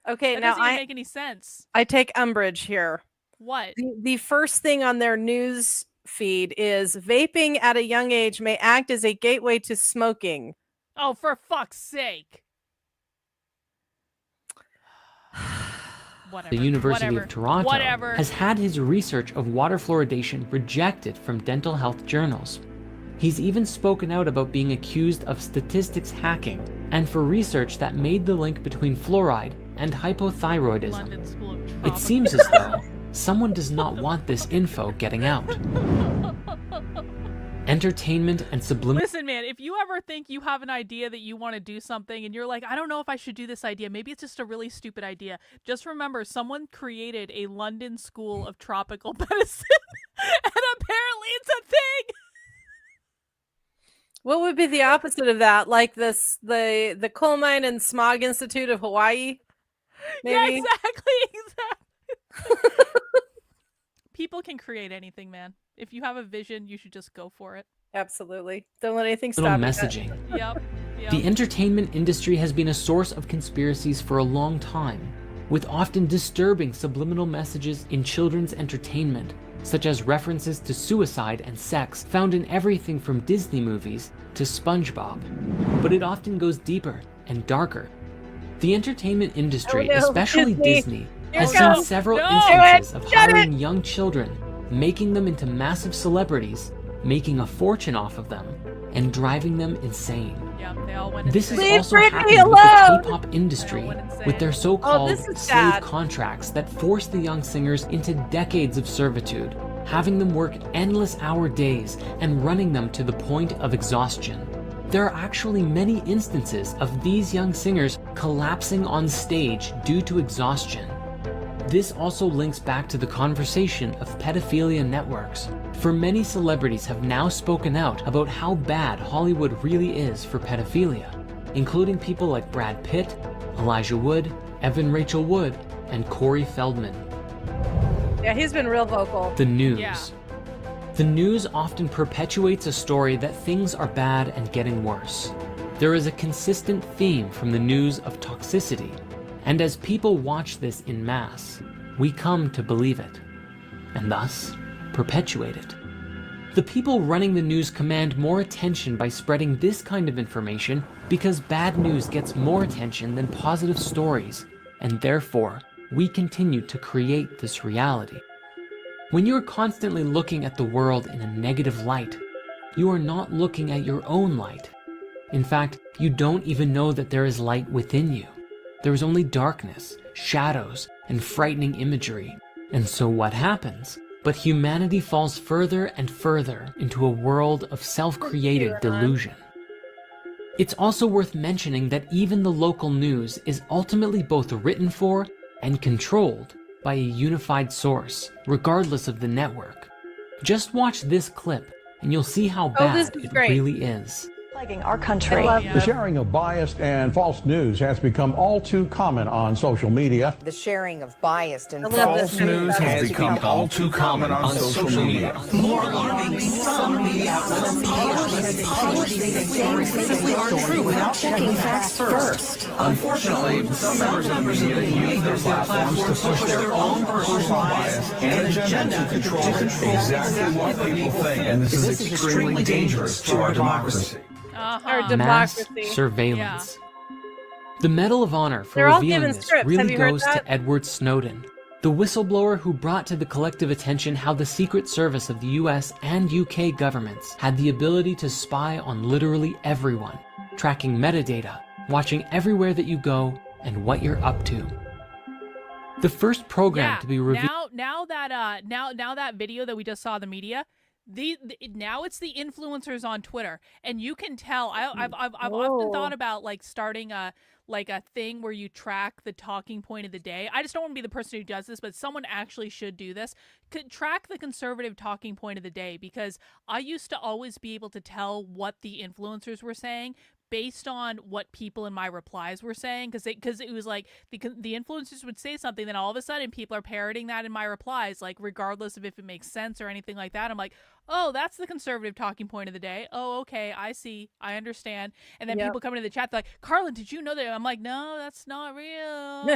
Okay, that now doesn't even make any sense. I take umbrage here. What? The first thing on their news feed is vaping at a young age may act as a gateway to smoking. Oh, for fuck's sake. Whatever. The University of Toronto has had his research of water fluoridation rejected from dental health journals. He's even spoken out about being accused of statistics hacking and for research that made the link between fluoride and hypothyroidism. It seems as though someone does not want this info getting out. Entertainment and subliminal. Listen, man, if you ever think you have an idea that you want to do something and you're like, I don't know if I should do this idea, maybe it's just a really stupid idea, just remember someone created a London School of Tropical Medicine and apparently it's a thing. What would be the opposite of that? Like the Coal Mine and Smog Institute of Hawaii? Maybe? Yeah, exactly. People can create anything, man. If you have a vision, you should just go for it. Absolutely. Don't let anything stop you. Messaging. Yep. The entertainment industry has been a source of conspiracies for a long time, with often disturbing subliminal messages in children's entertainment, such as references to suicide and sex found in everything from Disney movies to SpongeBob. But it often goes deeper and darker. The entertainment industry, especially Disney, has seen several instances of hiring young children, making them into massive celebrities, making a fortune off of them, and driving them insane. This has also happened with the K-pop industry, with their so-called slave contracts that force the young singers into decades of servitude, having them work endless hour days and running them to the point of exhaustion. There are actually many instances of these young singers collapsing on stage due to exhaustion. This also links back to the conversation of pedophilia networks, for many celebrities have now spoken out about how bad Hollywood really is for pedophilia, including people like Brad Pitt, Elijah Wood, Evan Rachel Wood, and Corey Feldman. Yeah, he's been real vocal. The news. Yeah. The news often perpetuates a story that things are bad and getting worse. There is a consistent theme from the news of toxicity, and as people watch this in mass, we come to believe it, and thus perpetuate it. The people running the news command more attention by spreading this kind of information because bad news gets more attention than positive stories, and therefore, we continue to create this reality. When you're constantly looking at the world in a negative light, you are not looking at your own light. In fact, you don't even know that there is light within you. There is only darkness, shadows, and frightening imagery. And so what happens? But humanity falls further and further into a world of self-created delusion. It's also worth mentioning that even the local news is ultimately both written for and controlled by a unified source, regardless of the network. Just watch this clip and you'll see how bad it really is. Our country. The sharing of biased and false news has become all too common on social media. The sharing of biased and false news has become all too common on social media. More alarming, some media outlets publish things that simply aren't true without checking facts first. Unfortunately, some members of the media use their platforms to push their own personal bias and agenda to control exactly what people think, and this is extremely dangerous to our democracy. Our democracy. Mass surveillance. Yeah. The Medal of Honor for revealing this really goes to Edward Snowden, the whistleblower who brought to the collective attention how the Secret Service of the US and UK governments had the ability to spy on literally everyone, tracking metadata, watching everywhere that you go and what you're up to. The first program to be revealed. Now that video that we just saw in the media, now it's the influencers on Twitter, and you can tell. I've often thought about like starting a thing where you track the talking point of the day. I just don't want to be the person who does this, but someone actually should do this. Could track the conservative talking point of the day, because I used to always be able to tell what the influencers were saying based on what people in my replies were saying, because it was like the influencers would say something, then all of a sudden people are parroting that in my replies, like regardless of if it makes sense or anything like that. I'm like, oh, that's the conservative talking point of the day. Oh, okay, I see, I understand. And then people come into the chat, they're like, Karlyn, did you know that? I'm like, no, that's not real.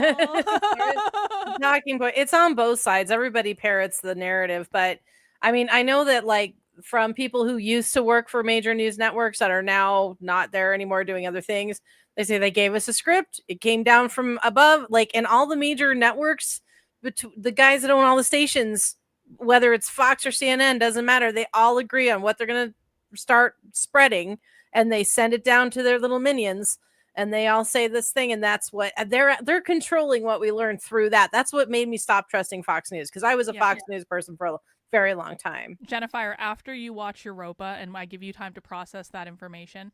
Talking point. It's on both sides. Everybody parrots the narrative, but I mean, I know that like from people who used to work for major news networks that are now not there anymore doing other things, they say they gave us a script. It came down from above, like in all the major networks, the guys that own all the stations, whether it's Fox or CNN, doesn't matter. They all agree on what they're going to start spreading, and they send it down to their little minions, and they all say this thing, and that's what they're controlling what we learned through that. That's what made me stop trusting Fox News, because I was a Fox News person for a very long time. Jennifer, after you watch Europa and I give you time to process that information,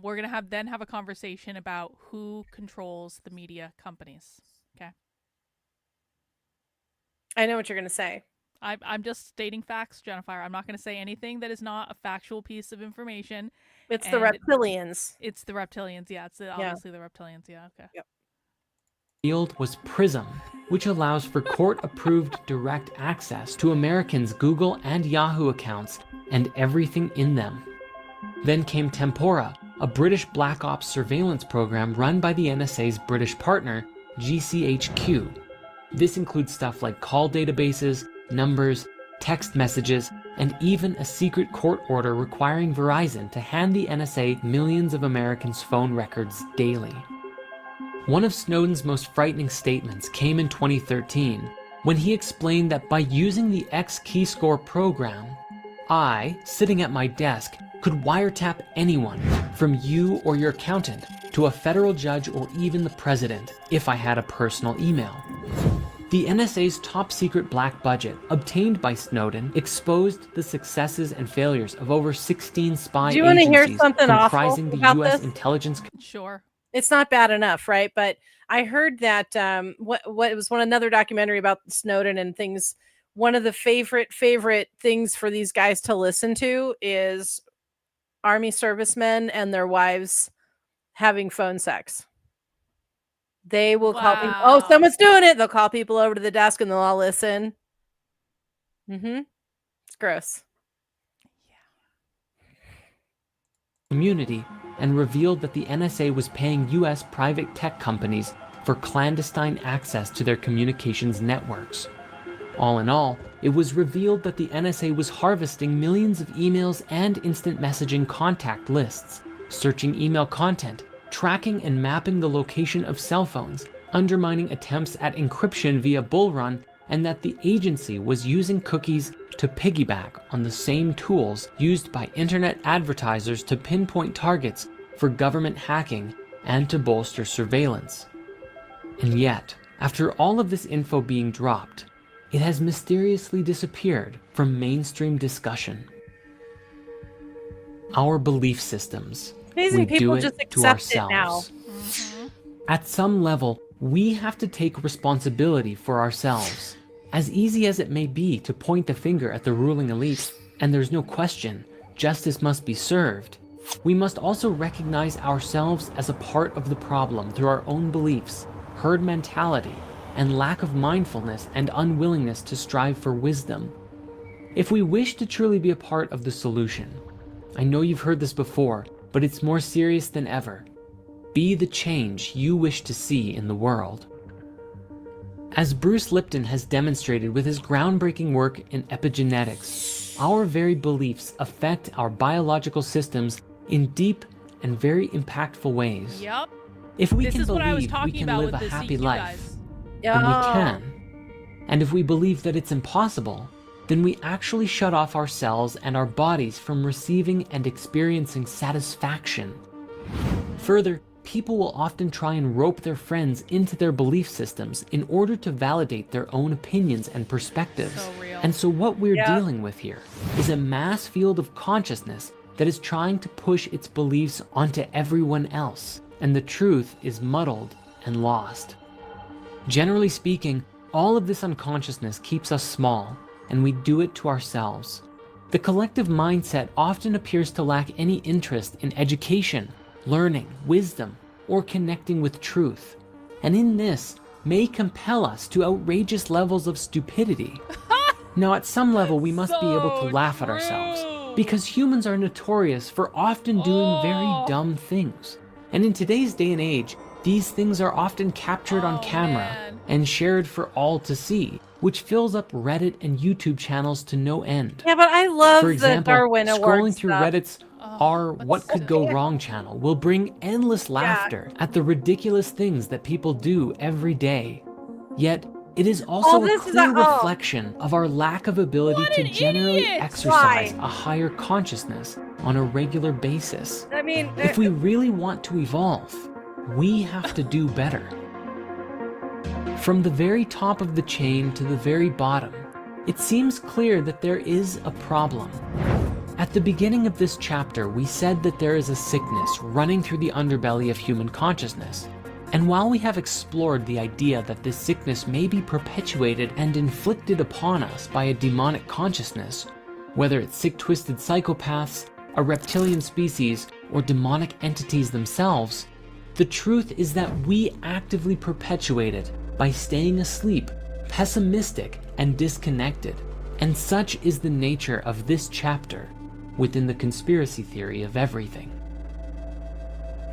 we're going to have a conversation about who controls the media companies. Okay. I know what you're going to say. I'm just stating facts, Jennifer. I'm not going to say anything that is not a factual piece of information. It's the reptilians. It's the reptilians. Yeah, it's obviously the reptilians. Yeah, okay. Yep. Field was Prism, which allows for court-approved direct access to Americans' Google and Yahoo accounts and everything in them. Then came Tempora, a British Black Ops surveillance program run by the NSA's British partner, GCHQ. This includes stuff like call databases, numbers, text messages, and even a secret court order requiring Verizon to hand the NSA millions of Americans' phone records daily. One of Snowden's most frightening statements came in 2013, when he explained that by using the X-Keyscore program, I, sitting at my desk, could wiretap anyone, from you or your accountant, to a federal judge or even the president, if I had a personal email. The NSA's top-secret black budget, obtained by Snowden, exposed the successes and failures of over 16 spy agencies. Do you want to hear something comprising awful the about U.S. this? intelligence. Sure. It's not bad enough, right? But I heard that what it was another documentary about Snowden and things. One of the favorite things for these guys to listen to is Army servicemen and their wives having phone sex. They will call people, oh, someone's doing it. They'll call people over to the desk and they'll all listen. It's gross. Community, and revealed that the NSA was paying U.S. private tech companies for clandestine access to their communications networks. All in all, it was revealed that the NSA was harvesting millions of emails and instant messaging contact lists, searching email content, tracking and mapping the location of cell phones, undermining attempts at encryption via Bull Run, and that the agency was using cookies to piggyback on the same tools used by internet advertisers to pinpoint targets for government hacking and to bolster surveillance. And yet, after all of this info being dropped, it has mysteriously disappeared from mainstream discussion. Our belief systems. Amazing, we people do just it to accept it ourselves. now. At some level, we have to take responsibility for ourselves. As easy as it may be to point the finger at the ruling elite, and there's no question, justice must be served, we must also recognize ourselves as a part of the problem through our own beliefs, herd mentality, and lack of mindfulness and unwillingness to strive for wisdom. If we wish to truly be a part of the solution, I know you've heard this before, but it's more serious than ever. Be the change you wish to see in the world. As Bruce Lipton has demonstrated with his groundbreaking work in epigenetics, our very beliefs affect our biological systems in deep and very impactful ways. Yep. If we This can is what I was believe we talking can about live with a the happy CQ life, guys. then we can. And if we believe that it's impossible, then we actually shut off ourselves and our bodies from receiving and experiencing satisfaction. Further, people will often try and rope their friends into their belief systems in order to validate their own opinions and perspectives. So real. And so what we're dealing with here is a mass field of consciousness that is trying to push its beliefs onto everyone else, and the truth is muddled and lost. Generally speaking, all of this unconsciousness keeps us small, and we do it to ourselves. The collective mindset often appears to lack any interest in education, learning, wisdom, or connecting with truth, and in this may compel us to outrageous levels of stupidity. Now, at some level, we must be able to laugh at ourselves, because humans are notorious for often doing very dumb things. And in today's day and age, these things are often captured on camera and shared for all to see, which fills up Reddit and YouTube channels to no end. Yeah, but I love For example, the Darwin Award scrolling through stuff. Reddit's Our What Could Go Wrong channel will bring endless laughter at the ridiculous things that people do every day. Yet, it is also a clear reflection of our lack of ability to generally exercise a higher consciousness on a regular basis. I mean, If we really want to evolve, we have to do better. From the very top of the chain to the very bottom, it seems clear that there is a problem. At the beginning of this chapter, we said that there is a sickness running through the underbelly of human consciousness. And while we have explored the idea that this sickness may be perpetuated and inflicted upon us by a demonic consciousness, whether it's sick, twisted psychopaths, a reptilian species, or demonic entities themselves, the truth is that we actively perpetuate it by staying asleep, pessimistic, and disconnected. And such is the nature of this chapter within the conspiracy theory of everything.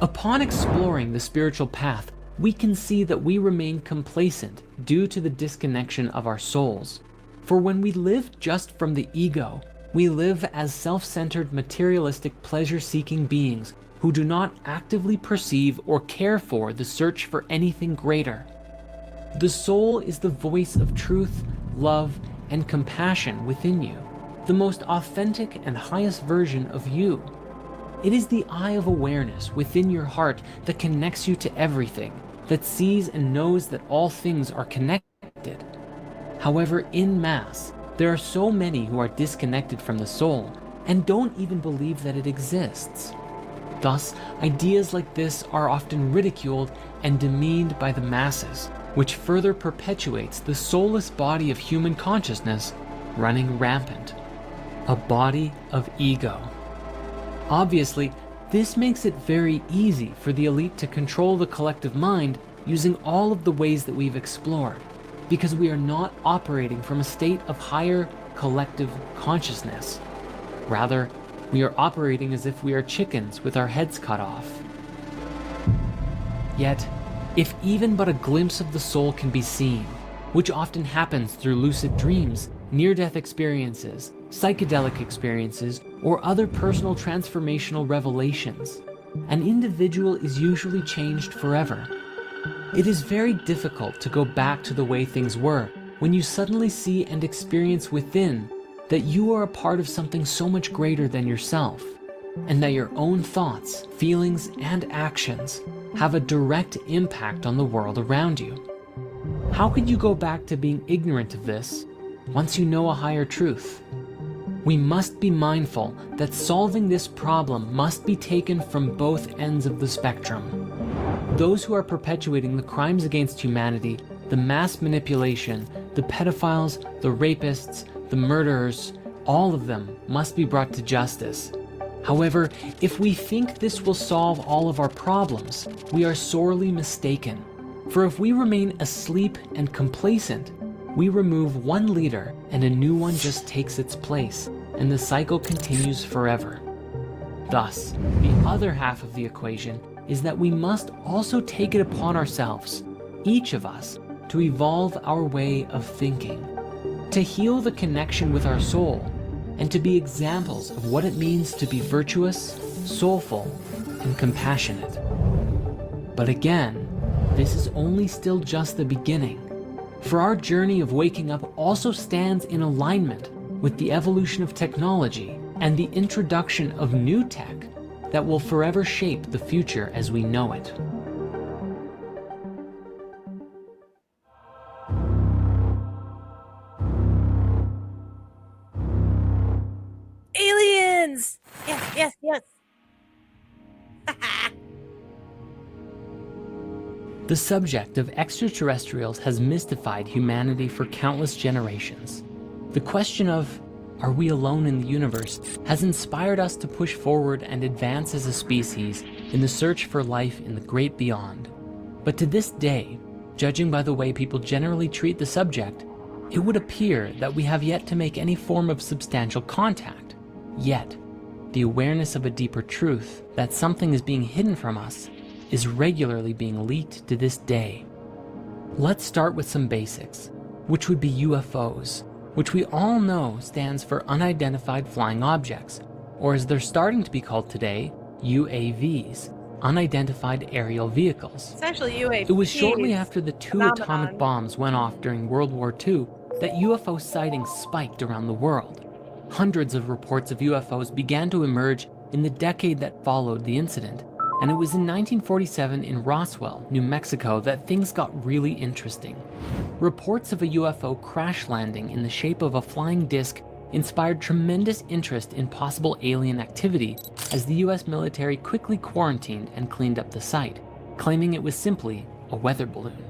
Upon exploring the spiritual path, we can see that we remain complacent due to the disconnection of our souls. For when we live just from the ego, we live as self-centered, materialistic, pleasure-seeking beings who do not actively perceive or care for the search for anything greater. The soul is the voice of truth, love, and compassion within you, the most authentic and highest version of you. It is the eye of awareness within your heart that connects you to everything, that sees and knows that all things are connected. However, in mass, there are so many who are disconnected from the soul and don't even believe that it exists. Thus, ideas like this are often ridiculed and demeaned by the masses, which further perpetuates the soulless body of human consciousness running rampant. A body of ego. Obviously, this makes it very easy for the elite to control the collective mind using all of the ways that we've explored, because we are not operating from a state of higher collective consciousness. Rather, we are operating as if we are chickens with our heads cut off. Yet, if even but a glimpse of the soul can be seen, which often happens through lucid dreams, near-death experiences, psychedelic experiences, or other personal transformational revelations, an individual is usually changed forever. It is very difficult to go back to the way things were when you suddenly see and experience within that you are a part of something so much greater than yourself, and that your own thoughts, feelings, and actions have a direct impact on the world around you. How could you go back to being ignorant of this once you know a higher truth? We must be mindful that solving this problem must be taken from both ends of the spectrum. Those who are perpetuating the crimes against humanity, the mass manipulation, the pedophiles, the rapists, the murderers, all of them must be brought to justice. However, if we think this will solve all of our problems, we are sorely mistaken. For if we remain asleep and complacent, we remove one leader and a new one just takes its place, and the cycle continues forever. Thus, the other half of the equation is that we must also take it upon ourselves, each of us, to evolve our way of thinking, to heal the connection with our soul, and to be examples of what it means to be virtuous, soulful, and compassionate. But again, this is only still just the beginning, for our journey of waking up also stands in alignment with the evolution of technology and the introduction of new tech that will forever shape the future as we know it. Aliens! Yes, yes, yes. The subject of extraterrestrials has mystified humanity for countless generations. The question of, are we alone in the universe, has inspired us to push forward and advance as a species in the search for life in the great beyond. But to this day, judging by the way people generally treat the subject, it would appear that we have yet to make any form of substantial contact. Yet, the awareness of a deeper truth, that something is being hidden from us, is regularly being leaked to this day. Let's start with some basics, which would be UFOs, which we all know stands for unidentified flying objects, or as they're starting to be called today, UAVs, unidentified aerial vehicles. It's actually UAP. It was shortly after the two atomic bombs went off during World War II that UFO sightings spiked around the world. Hundreds of reports of UFOs began to emerge in the decade that followed the incident, and it was in 1947 in Roswell, New Mexico, that things got really interesting. Reports of a UFO crash landing in the shape of a flying disc inspired tremendous interest in possible alien activity as the US military quickly quarantined and cleaned up the site, claiming it was simply a weather balloon.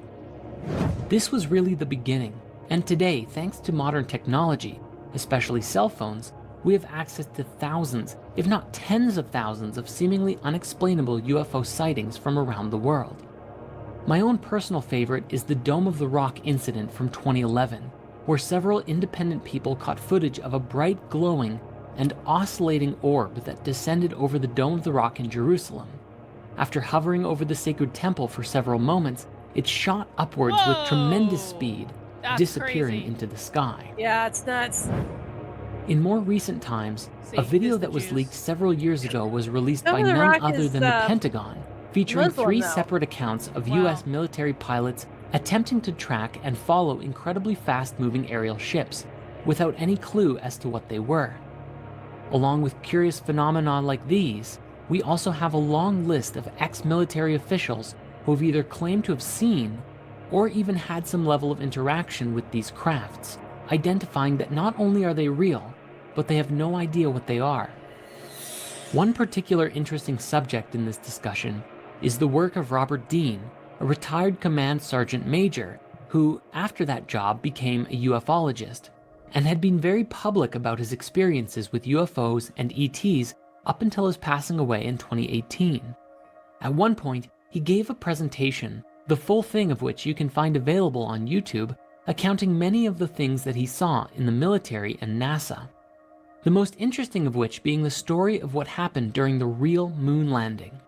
This was really the beginning, and today, thanks to modern technology, especially cell phones, we have access to thousands, if not tens of thousands, of seemingly unexplainable UFO sightings from around the world. My own personal favorite is the Dome of the Rock incident from 2011, where several independent people caught footage of a bright, glowing, and oscillating orb that descended over the Dome of the Rock in Jerusalem. After hovering over the sacred temple for several moments, it shot upwards with tremendous speed, disappearing into the sky. Yeah, it's nuts. In more recent times, a video that was leaked several years ago was released by Dome of the none Rock other is, than the Pentagon, featuring Muslim, three though. separate accounts of US military pilots attempting to track and follow incredibly fast-moving aerial ships, without any clue as to what they were. Along with curious phenomena like these, we also have a long list of ex-military officials who have either claimed to have seen or even had some level of interaction with these crafts, identifying that not only are they real, but they have no idea what they are. One particular interesting subject in this discussion is the work of Robert Dean, a retired command sergeant major who, after that job, became a ufologist and had been very public about his experiences with UFOs and ETs up until his passing away in 2018. At one point, he gave a presentation, the full thing of which you can find available on YouTube, accounting many of the things that he saw in the military and NASA. The most interesting of which being the story of what happened during the real moon landing.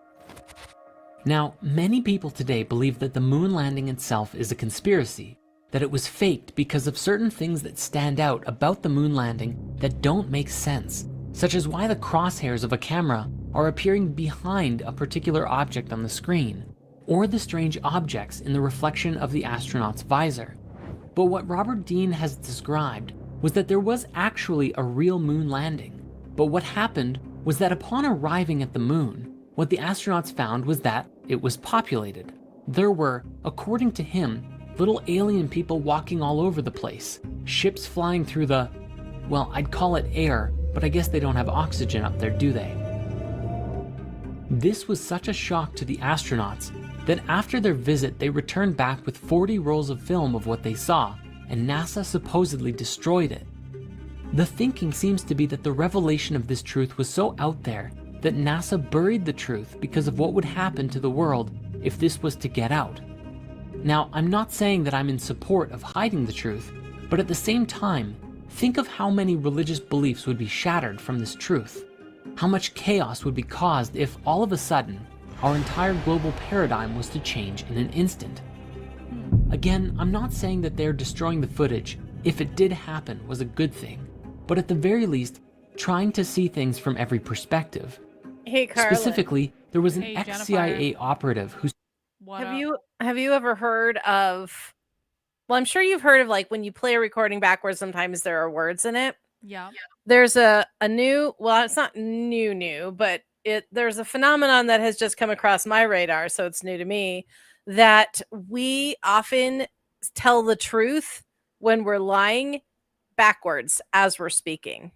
Now, many people today believe that the moon landing itself is a conspiracy, that it was faked because of certain things that stand out about the moon landing that don't make sense, such as why the crosshairs of a camera are appearing behind a particular object on the screen, or the strange objects in the reflection of the astronaut's visor. But what Robert Dean has described was that there was actually a real moon landing. But what happened was that upon arriving at the moon, what the astronauts found was that it was populated. There were, according to him, little alien people walking all over the place, ships flying through the, well, I'd call it air, but I guess they don't have oxygen up there, do they? This was such a shock to the astronauts that after their visit, they returned back with 40 rolls of film of what they saw, and NASA supposedly destroyed it. The thinking seems to be that the revelation of this truth was so out there that NASA buried the truth because of what would happen to the world if this was to get out. Now, I'm not saying that I'm in support of hiding the truth, but at the same time, think of how many religious beliefs would be shattered from this truth. How much chaos would be caused if all of a sudden, our entire global paradigm was to change in an instant. Again, I'm not saying that they're destroying the footage, if it did happen, was a good thing, but at the very least, trying to see things from every perspective. Hey, Karlyn. Specifically, there was an Hey, ex-CIA operative who Have you ever heard of, well, I'm sure you've heard of, like, when you play a recording backwards, sometimes there are words in it. Yeah. There's a new, well, it's not new, but there's a phenomenon that has just come across my radar, so it's new to me, that we often tell the truth when we're lying backwards as we're speaking.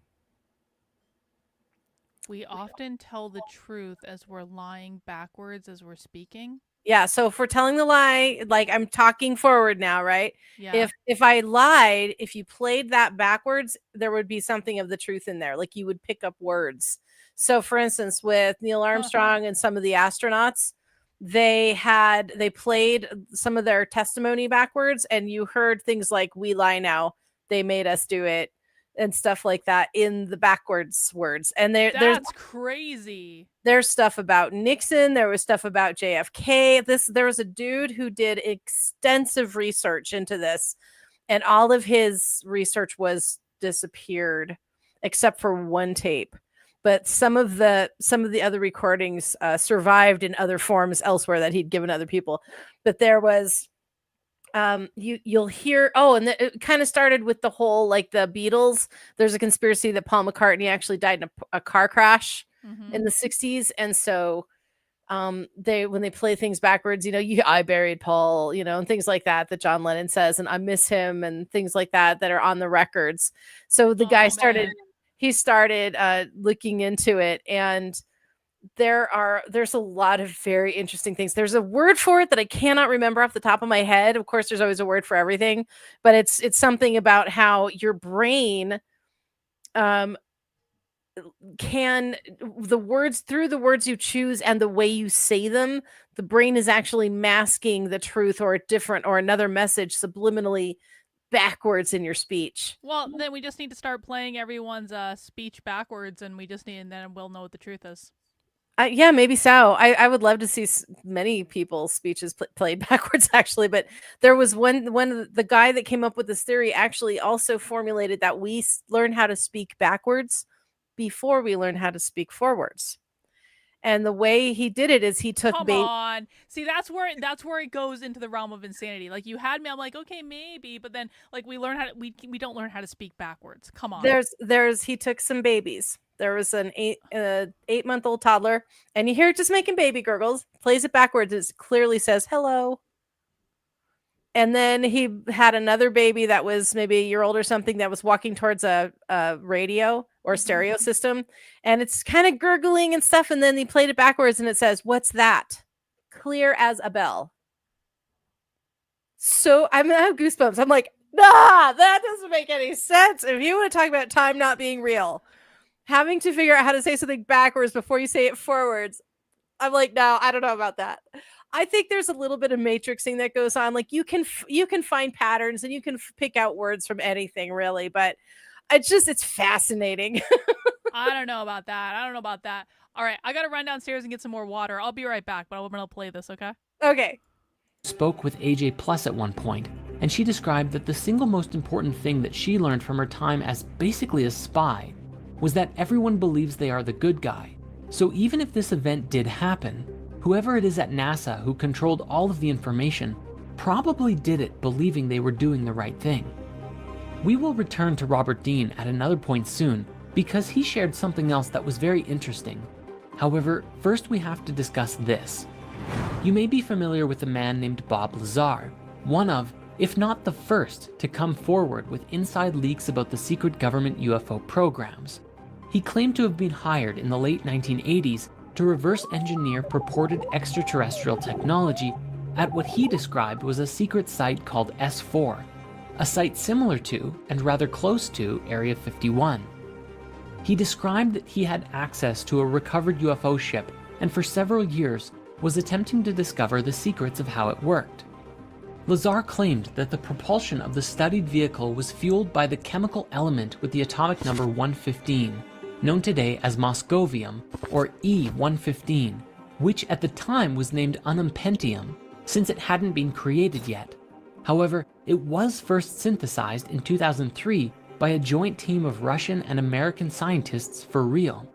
We often tell the truth as we're lying backwards as we're speaking. Yeah, so if we're telling the lie, like I'm talking forward now, right? Yeah. If I lied, if you played that backwards, there would be something of the truth in there. Like you would pick up words. So for instance, with Neil Armstrong and some of the astronauts, they played some of their testimony backwards, and you heard things like "we lie now," "they made us do it," and stuff like that in the backwards words. And there's crazy. There's stuff about Nixon. There was stuff about JFK. There was a dude who did extensive research into this, and all of his research was disappeared except for one tape. But some of the other recordings survived in other forms elsewhere that he'd given other people. But there was you'll hear, and it kind of started with the whole, like the Beatles. There's a conspiracy that Paul McCartney actually died in a car crash in the 60s. And so when they play things backwards, I buried Paul, and things like that John Lennon says, and I miss him, and things like that are on the records. So the guy started looking into it, and there's a lot of very interesting things. There's a word for it that I cannot remember off the top of my head. Of course, there's always a word for everything, but it's something about how your brain can, through the words you choose and the way you say them, the brain is actually masking the truth or another message subliminally backwards in your speech. Well, then we just need to start playing everyone's speech backwards, and then we'll know what the truth is. Yeah, maybe so. I would love to see many people's speeches played backwards, actually. But there was the guy that came up with this theory actually also formulated that we learn how to speak backwards before we learn how to speak forwards. And the way he did it is he took. Come on, see, that's where it goes into the realm of insanity. Like you had me, I'm like, okay, maybe, but then like we don't learn how to speak backwards. Come on. He took some babies. There was an 8-month-old toddler, and you hear it just making baby gurgles. Plays it backwards. It clearly says hello. And then he had another baby that was maybe a year old or something that was walking towards a radio or stereo system, and it's kind of gurgling and stuff. And then he played it backwards, and it says, "What's that?" Clear as a bell. So I have goosebumps. I'm like, nah, that doesn't make any sense. If you want to talk about time not being real, having to figure out how to say something backwards before you say it forwards, I'm like, no, I don't know about that. I think there's a little bit of matrixing that goes on. Like you can find patterns, and you can pick out words from anything, really. But it's fascinating. I don't know about that. All right, I got to run downstairs and get some more water. I'll be right back, but I'm going to play this, okay? Okay. Spoke with AJ Plus at one point, and she described that the single most important thing that she learned from her time as basically a spy was that everyone believes they are the good guy. So even if this event did happen, whoever it is at NASA who controlled all of the information probably did it believing they were doing the right thing. We will return to Robert Dean at another point soon because he shared something else that was very interesting. However, first we have to discuss this. You may be familiar with a man named Bob Lazar, one of, if not the first, to come forward with inside leaks about the secret government UFO programs. He claimed to have been hired in the late 1980s to reverse engineer purported extraterrestrial technology at what he described was a secret site called S4, a site similar to and rather close to Area 51. He described that he had access to a recovered UFO ship and for several years was attempting to discover the secrets of how it worked. Lazar claimed that the propulsion of the studied vehicle was fueled by the chemical element with the atomic number 115, known today as Moscovium, or E-115, which at the time was named unampentium, since it hadn't been created yet. However, it was first synthesized in 2003 by a joint team of Russian and American scientists for real.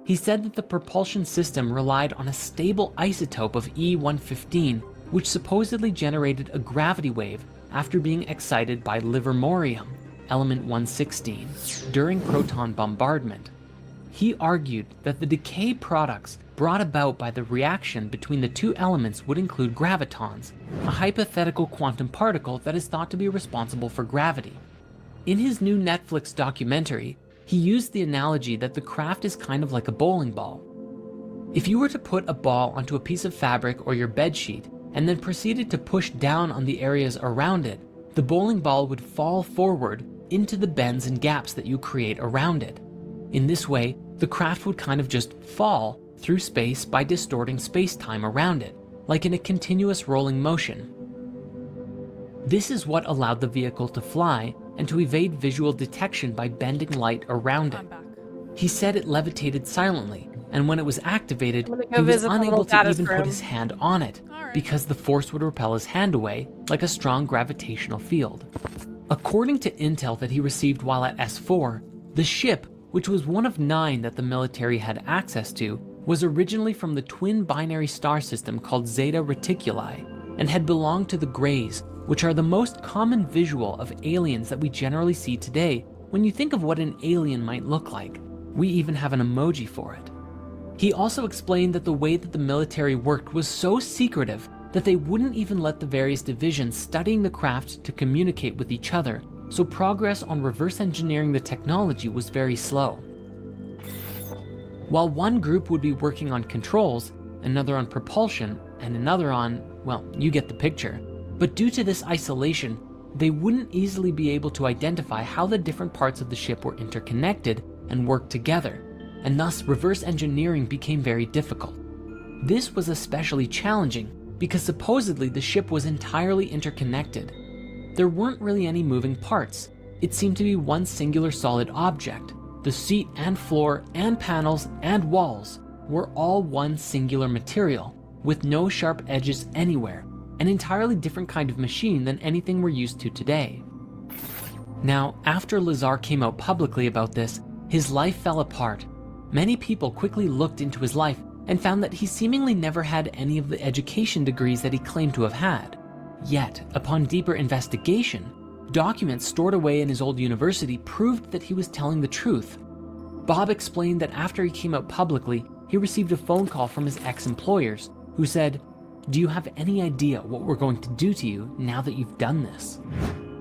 He said that the propulsion system relied on a stable isotope of E-115, which supposedly generated a gravity wave after being excited by livermorium, element 116, during proton bombardment. He argued that the decay products brought about by the reaction between the two elements would include gravitons, a hypothetical quantum particle that is thought to be responsible for gravity. In his new Netflix documentary, he used the analogy that the craft is kind of like a bowling ball. If you were to put a ball onto a piece of fabric or your bed sheet and then proceeded to push down on the areas around it, the bowling ball would fall forward into the bends and gaps that you create around it. In this way, the craft would kind of just fall through space by distorting space-time around it, like in a continuous rolling motion. This is what allowed the vehicle to fly and to evade visual detection by bending light around it. He said it levitated silently, and when it was activated, he was unable to even put his hand on it, because the force would repel his hand away like a strong gravitational field. According to intel that he received while at S4, the ship, which was one of 9 that the military had access to, was originally from the twin binary star system called Zeta Reticuli, and had belonged to the Greys, which are the most common visual of aliens that we generally see today when you think of what an alien might look like. We even have an emoji for it. He also explained that the way that the military worked was so secretive that they wouldn't even let the various divisions studying the craft to communicate with each other, so progress on reverse engineering the technology was very slow. While one group would be working on controls, another on propulsion, and another on, well, you get the picture. But due to this isolation, they wouldn't easily be able to identify how the different parts of the ship were interconnected and worked together, and thus reverse engineering became very difficult. This was especially challenging because supposedly the ship was entirely interconnected. There weren't really any moving parts. It seemed to be one singular solid object. The seat and floor and panels and walls were all one singular material, with no sharp edges anywhere, an entirely different kind of machine than anything we're used to today. Now, after Lazar came out publicly about this, his life fell apart. Many people quickly looked into his life and found that he seemingly never had any of the education degrees that he claimed to have had. Yet, upon deeper investigation, documents stored away in his old university proved that he was telling the truth. Bob explained that after he came out publicly, he received a phone call from his ex-employers who said, "Do you have any idea what we're going to do to you now that you've done this?"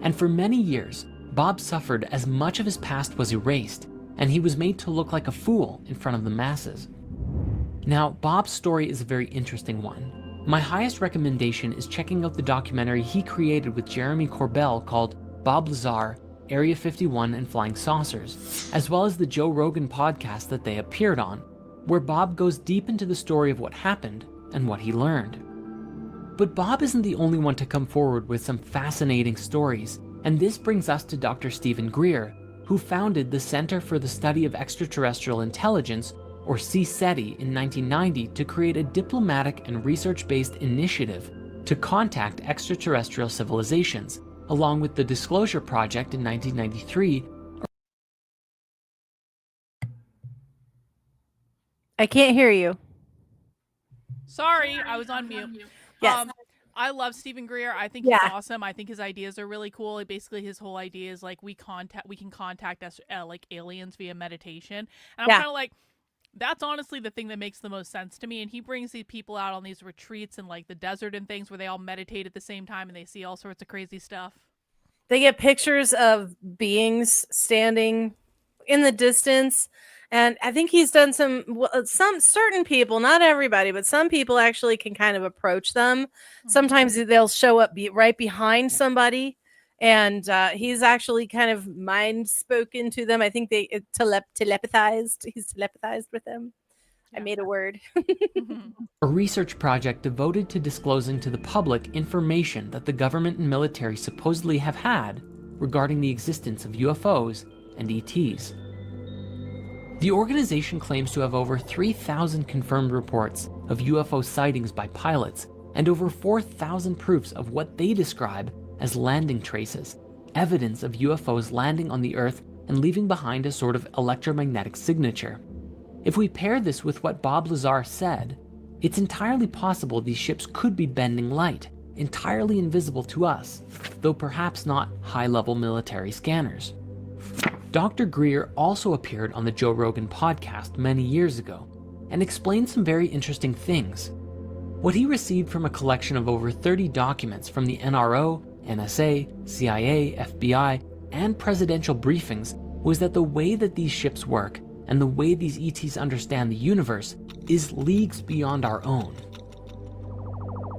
And for many years, Bob suffered as much of his past was erased, and he was made to look like a fool in front of the masses. Now, Bob's story is a very interesting one. My highest recommendation is checking out the documentary he created with Jeremy Corbell called Bob Lazar, Area 51 and Flying Saucers, as well as the Joe Rogan podcast that they appeared on, where Bob goes deep into the story of what happened and what he learned. But Bob isn't the only one to come forward with some fascinating stories, and this brings us to Dr. Stephen Greer, who founded the Center for the Study of Extraterrestrial Intelligence, or CSETI, in 1990 to create a diplomatic and research-based initiative to contact extraterrestrial civilizations, along with the Disclosure Project in 1993. I can't hear you. Sorry, I was on mute. Yes. I love Stephen Greer. I think he's awesome. I think his ideas are really cool. Basically, his whole idea is like we can contact us like aliens via meditation. And I'm kind of like, that's honestly the thing that makes the most sense to me. And he brings these people out on these retreats in like the desert and things where they all meditate at the same time and they see all sorts of crazy stuff. They get pictures of beings standing in the distance. And I think he's done some certain people, not everybody, but some people actually can kind of approach them. Mm-hmm. Sometimes they'll show up right behind somebody. And he's actually kind of mind spoken to them. I think they telepathized. He's telepathized with them. Yeah. I made a word. A research project devoted to disclosing to the public information that the government and military supposedly have had regarding the existence of UFOs and ETs. The organization claims to have over 3,000 confirmed reports of UFO sightings by pilots and over 4,000 proofs of what they describe as landing traces, evidence of UFOs landing on the Earth and leaving behind a sort of electromagnetic signature. If we pair this with what Bob Lazar said, it's entirely possible these ships could be bending light, entirely invisible to us, though perhaps not high-level military scanners. Dr. Greer also appeared on the Joe Rogan podcast many years ago and explained some very interesting things. What he received from a collection of over 30 documents from the NRO, NSA, CIA, FBI, and presidential briefings was that the way that these ships work and the way these ETs understand the universe is leagues beyond our own.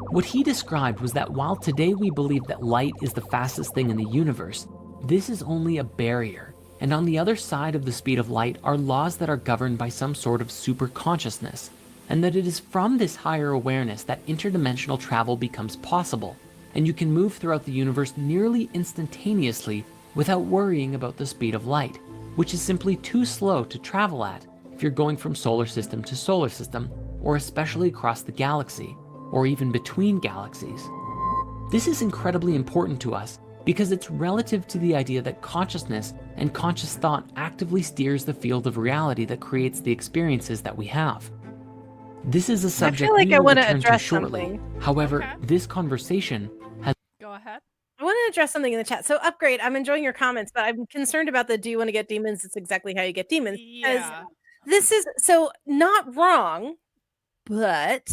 What he described was that while today we believe that light is the fastest thing in the universe, this is only a barrier, and on the other side of the speed of light are laws that are governed by some sort of super consciousness, and that it is from this higher awareness that interdimensional travel becomes possible, and you can move throughout the universe nearly instantaneously without worrying about the speed of light, which is simply too slow to travel at if you're going from solar system to solar system, or especially across the galaxy, or even between galaxies. This is incredibly important to us because it's relative to the idea that consciousness and conscious thought actively steers the field of reality that creates the experiences that we have. This is a subject we will return to shortly. However, this conversation has... Go ahead. I want to address something in the chat. So Upgrade, I'm enjoying your comments, but I'm concerned about the do you want to get demons? It's exactly how you get demons. Yeah. This is so not wrong, but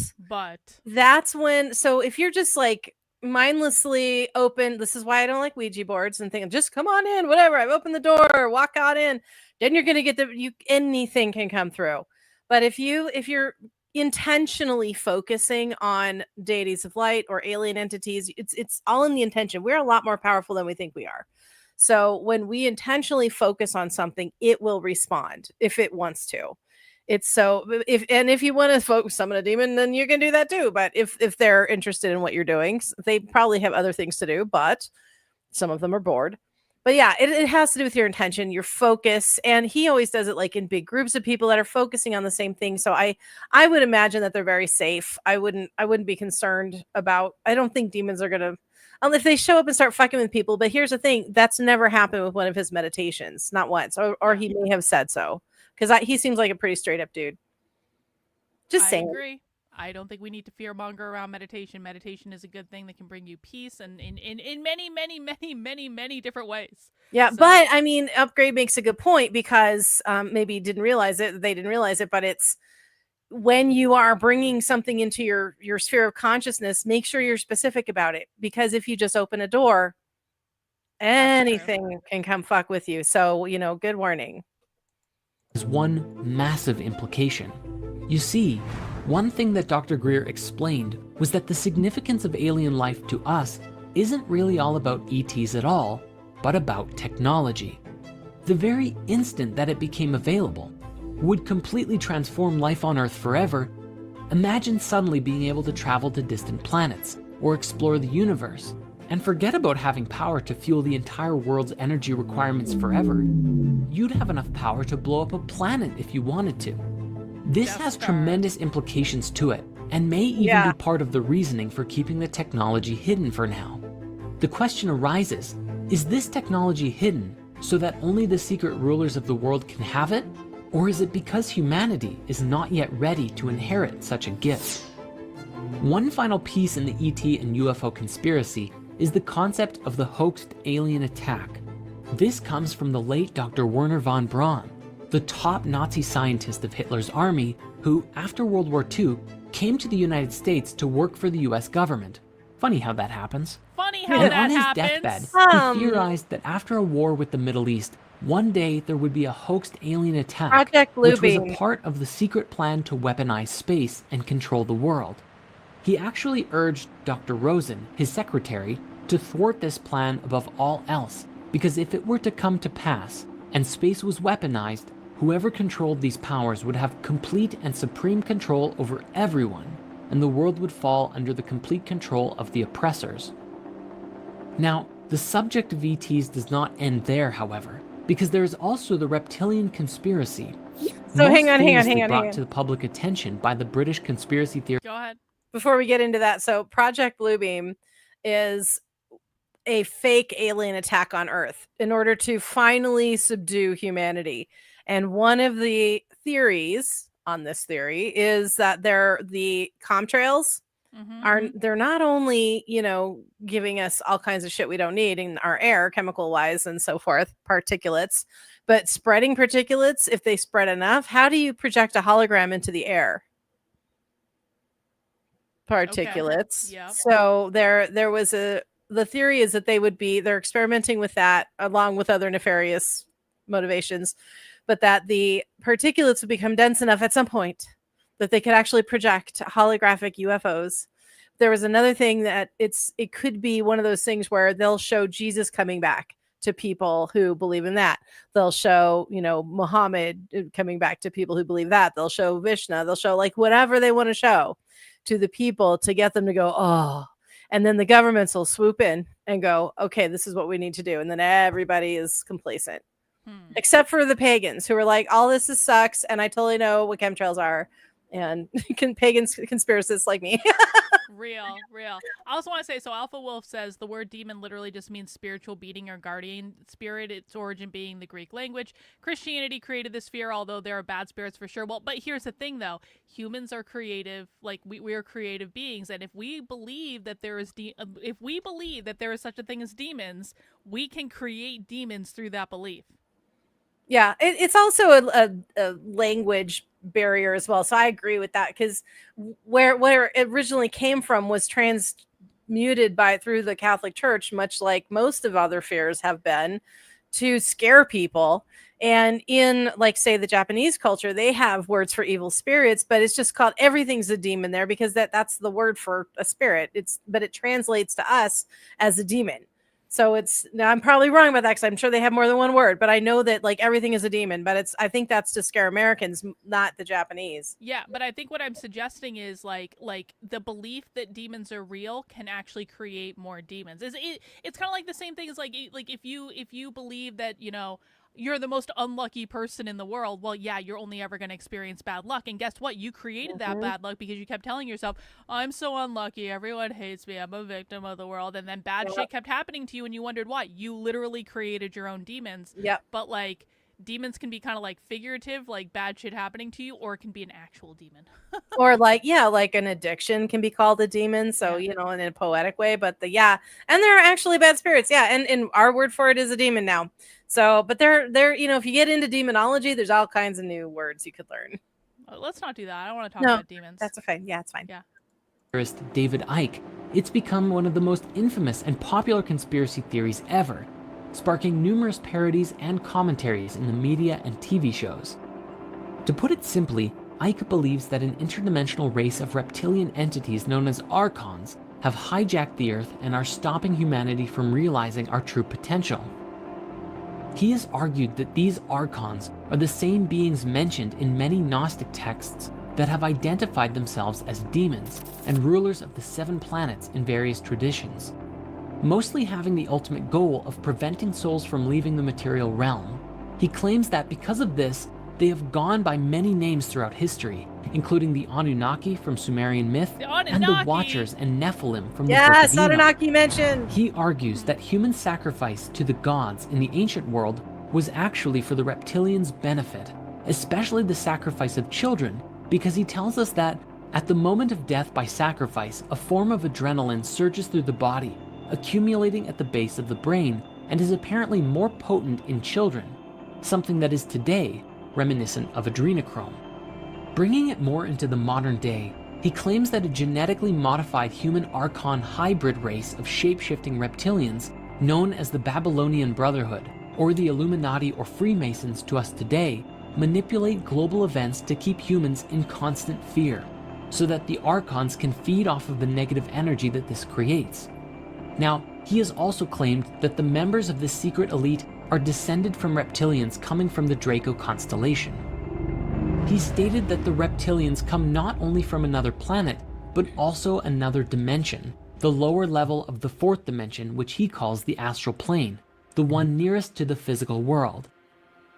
that's when, so if you're just like mindlessly open, this is why I don't like Ouija boards and think just come on in, whatever, I've opened the door, walk on in, then you're going to get anything can come through. But if you're intentionally focusing on deities of light or alien entities, it's all in the intention. We're a lot more powerful than we think we are. So when we intentionally focus on something, it will respond if it wants to. It's so if you want to focus summon a demon, then you can do that too. But if they're interested in what you're doing, they probably have other things to do, but some of them are bored. But yeah, it has to do with your intention, your focus. And he always does it like in big groups of people that are focusing on the same thing. So I would imagine that they're very safe. I wouldn't be concerned about, I don't think demons are going to, if they show up and start fucking with people. But here's the thing, that's never happened with one of his meditations, not once, or he may have said so. Because he seems like a pretty straight up dude. Just saying. I agree. I don't think we need to fearmonger around meditation. Meditation is a good thing that can bring you peace and in many different ways. Yeah, so. But I mean, Upgrade makes a good point because maybe they didn't realize it, but it's when you are bringing something into your sphere of consciousness, make sure you're specific about it. Because if you just open a door, anything can come fuck with you. So, good warning. Is one massive implication. You see, one thing that Dr. Greer explained was that the significance of alien life to us isn't really all about ETs at all, but about technology. The very instant that it became available would completely transform life on Earth forever. Imagine suddenly being able to travel to distant planets or explore the universe and forget about having power to fuel the entire world's energy requirements forever. You'd have enough power to blow up a planet if you wanted to. This has tremendous implications to it, and may even be part of the reasoning for keeping the technology hidden for now. The question arises, is this technology hidden so that only the secret rulers of the world can have it? Or is it because humanity is not yet ready to inherit such a gift? One final piece in the ET and UFO conspiracy is the concept of the hoaxed alien attack. This comes from the late Dr. Werner von Braun, the top Nazi scientist of Hitler's army, who, after World War II, came to the United States to work for the US government. Funny how that happens. And on his deathbed, he theorized that after a war with the Middle East, one day there would be a hoaxed alien attack, which was a part of the secret plan to weaponize space and control the world. He actually urged Dr. Rosen, his secretary, to thwart this plan above all else, because if it were to come to pass, and space was weaponized, whoever controlled these powers would have complete and supreme control over everyone, and the world would fall under the complete control of the oppressors. Now, the subject of ETs does not end there, however, because there is also the reptilian conspiracy. So hang on. Brought to the public attention by the British conspiracy theory. Go ahead. Before we get into that, so Project Bluebeam is a fake alien attack on Earth in order to finally subdue humanity. And one of the theories on this theory is that they're the contrails they're not only, giving us all kinds of shit we don't need in our air, chemical wise and so forth, particulates, but spreading particulates, if they spread enough, how do you project a hologram into the air? Particulates. Okay. Yep. So there was the theory is that they're experimenting with that along with other nefarious motivations, but that the particulates would become dense enough at some point that they could actually project holographic UFOs. There was another thing that it could be one of those things where they'll show Jesus coming back to people who believe in that. They'll show, Muhammad coming back to people who believe that. They'll show Vishnu. They'll show like whatever they want to show to the people to get them to go, oh. And then the governments will swoop in and go, okay, this is what we need to do. And then everybody is complacent. Except for the pagans who are like, all this sucks. And I totally know what chemtrails are. And pagans, conspiracists like me. Real. I also want to say, so Alpha Wolf says the word demon literally just means spiritual being or guardian spirit, its origin being the Greek language. Christianity created this fear, although there are bad spirits for sure. Well, but here's the thing though, humans are creative, like we are creative beings, and if we believe that there is such a thing as demons, we can create demons through that belief. Yeah, it's also a language barrier as well. So I agree with that, because where it originally came from was transmuted through the Catholic Church, much like most of other fears have been, to scare people. And in, like, say, the Japanese culture, they have words for evil spirits, but it's just called everything's a demon there because that's the word for a spirit. But it translates to us as a demon. So now I'm probably wrong about that because I'm sure they have more than one word, but I know that like everything is a demon, but I think that's to scare Americans, not the Japanese. Yeah, but I think what I'm suggesting is like the belief that demons are real can actually create more demons. It's kind of like the same thing as like if you believe that, you're the most unlucky person in the world, well, yeah, you're only ever going to experience bad luck. And guess what? You created that bad luck because you kept telling yourself, I'm so unlucky. Everyone hates me. I'm a victim of the world. And then bad shit kept happening to you and you wondered why. You literally created your own demons. Yep. But like demons can be kind of like figurative, like bad shit happening to you, or it can be an actual demon. Or like an addiction can be called a demon. So, in a poetic way, but and there are actually bad spirits. Yeah. And our word for it is a demon now. So, but they're, if you get into demonology, there's all kinds of new words you could learn. Let's not do that. I don't want to talk about demons. That's fine. Yeah, it's fine. Yeah. David Icke, it's become one of the most infamous and popular conspiracy theories ever, sparking numerous parodies and commentaries in the media and TV shows. To put it simply, Icke believes that an interdimensional race of reptilian entities known as archons have hijacked the Earth and are stopping humanity from realizing our true potential. He has argued that these archons are the same beings mentioned in many Gnostic texts that have identified themselves as demons and rulers of the 7 planets in various traditions, mostly having the ultimate goal of preventing souls from leaving the material realm. He claims that because of this, they have gone by many names throughout history, including the Anunnaki from Sumerian myth and the Watchers and Nephilim from the Book of Enoch. Yes, Anunnaki mentioned. He argues that human sacrifice to the gods in the ancient world was actually for the reptilians' benefit, especially the sacrifice of children, because he tells us that at the moment of death by sacrifice, a form of adrenaline surges through the body, accumulating at the base of the brain, and is apparently more potent in children, something that is today reminiscent of adrenochrome. Bringing it more into the modern day, he claims that a genetically modified human archon hybrid race of shape-shifting reptilians, known as the Babylonian Brotherhood, or the Illuminati or Freemasons to us today, manipulate global events to keep humans in constant fear, so that the archons can feed off of the negative energy that this creates. Now, he has also claimed that the members of this secret elite are descended from reptilians coming from the Draco constellation. He stated that the reptilians come not only from another planet, but also another dimension, the lower level of the 4th dimension, which he calls the astral plane, the one nearest to the physical world.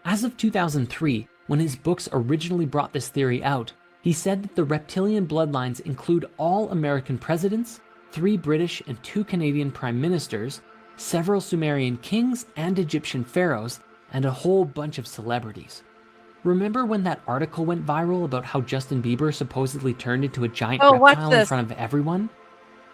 As of 2003, when his books originally brought this theory out, he said that the reptilian bloodlines include all American presidents, 3 British and 2 Canadian prime ministers, several Sumerian kings and Egyptian pharaohs, and a whole bunch of celebrities. Remember when that article went viral about how Justin Bieber supposedly turned into a giant Oh, watch reptile in this. front of everyone?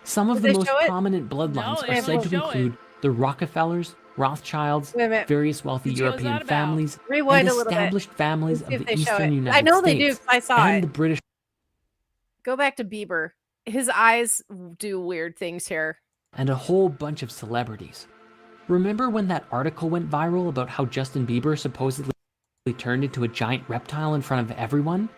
Some of Did the they most show it? prominent bloodlines No, are they said didn't to show it. include the Rockefellers, Rothschilds, Wait a minute. various wealthy What was European that about? families, Rewind and a little bit. established families Let's see of if the they show Eastern it. United I know they do. States I saw and it. the British. Go back to Bieber. His eyes do weird things here. And a whole bunch of celebrities. Remember when that article went viral about how Justin Bieber supposedly turned into a giant reptile in front of everyone?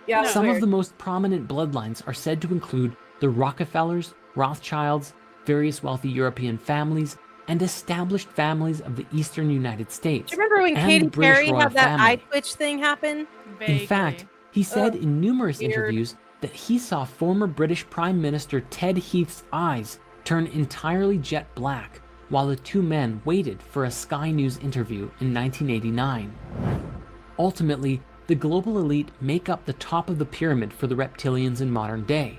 Yeah, Some of the most prominent bloodlines are said to include the Rockefellers, Rothschilds, various wealthy European families, and established families of the Eastern United States. Do you remember when and Katy the British Perry royal had that family. eye twitch thing happen? Vaguely. In fact, he said in numerous weird. interviews that he saw former British Prime Minister Ted Heath's eyes turn entirely jet black while the two men waited for a Sky News interview in 1989. Ultimately, the global elite make up the top of the pyramid for the reptilians in modern day,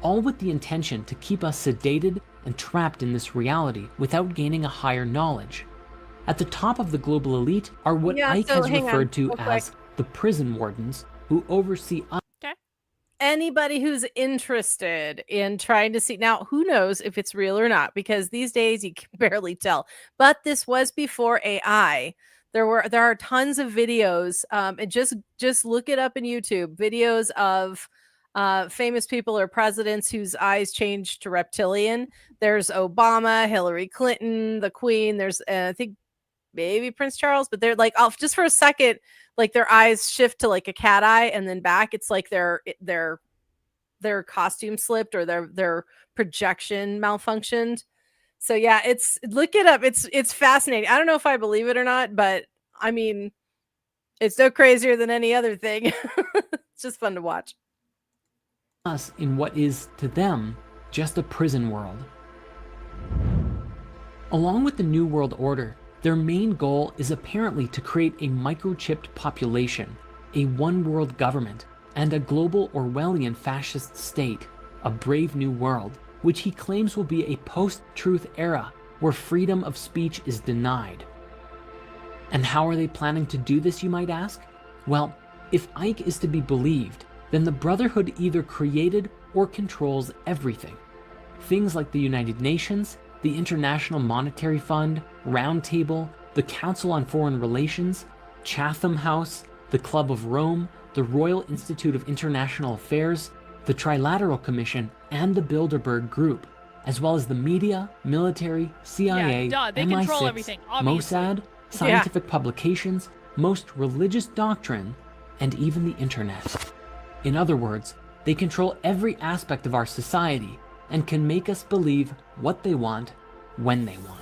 all with the intention to keep us sedated and trapped in this reality without gaining a higher knowledge. At the top of the global elite are what Yeah, Ike so has hang on, referred to real quick. as the prison wardens, who oversee us. Anybody who's interested in trying to see now, who knows if it's real or not, because these days you can barely tell. But this was before AI. There are tons of videos, and just look it up in YouTube. Videos of famous people or presidents whose eyes changed to reptilian. There's Obama, Hillary Clinton, the Queen. There's I think maybe Prince Charles, but they're like off just for a second, like their eyes shift to like a cat eye, and then back. It's like their costume slipped or their projection malfunctioned. So yeah, look it up. It's fascinating. I don't know if I believe it or not, but I mean, it's no crazier than any other thing. It's just fun to watch. Us in what is, to them, just a prison world. Along with the New World Order, their main goal is apparently to create a microchipped population, a one-world government, and a global Orwellian fascist state, a brave new world, which he claims will be a post-truth era where freedom of speech is denied. And how are they planning to do this, you might ask? Well, if Ike is to be believed, then the Brotherhood either created or controls everything. Things like the United Nations, the International Monetary Fund, Round Table, the Council on Foreign Relations, Chatham House, the Club of Rome, the Royal Institute of International Affairs, the Trilateral Commission, and the Bilderberg Group, as well as the media, military, CIA, they control MI6, everything, obviously. Mossad, scientific publications, most religious doctrine, and even the internet. In other words, they control every aspect of our society and can make us believe what they want, when they want.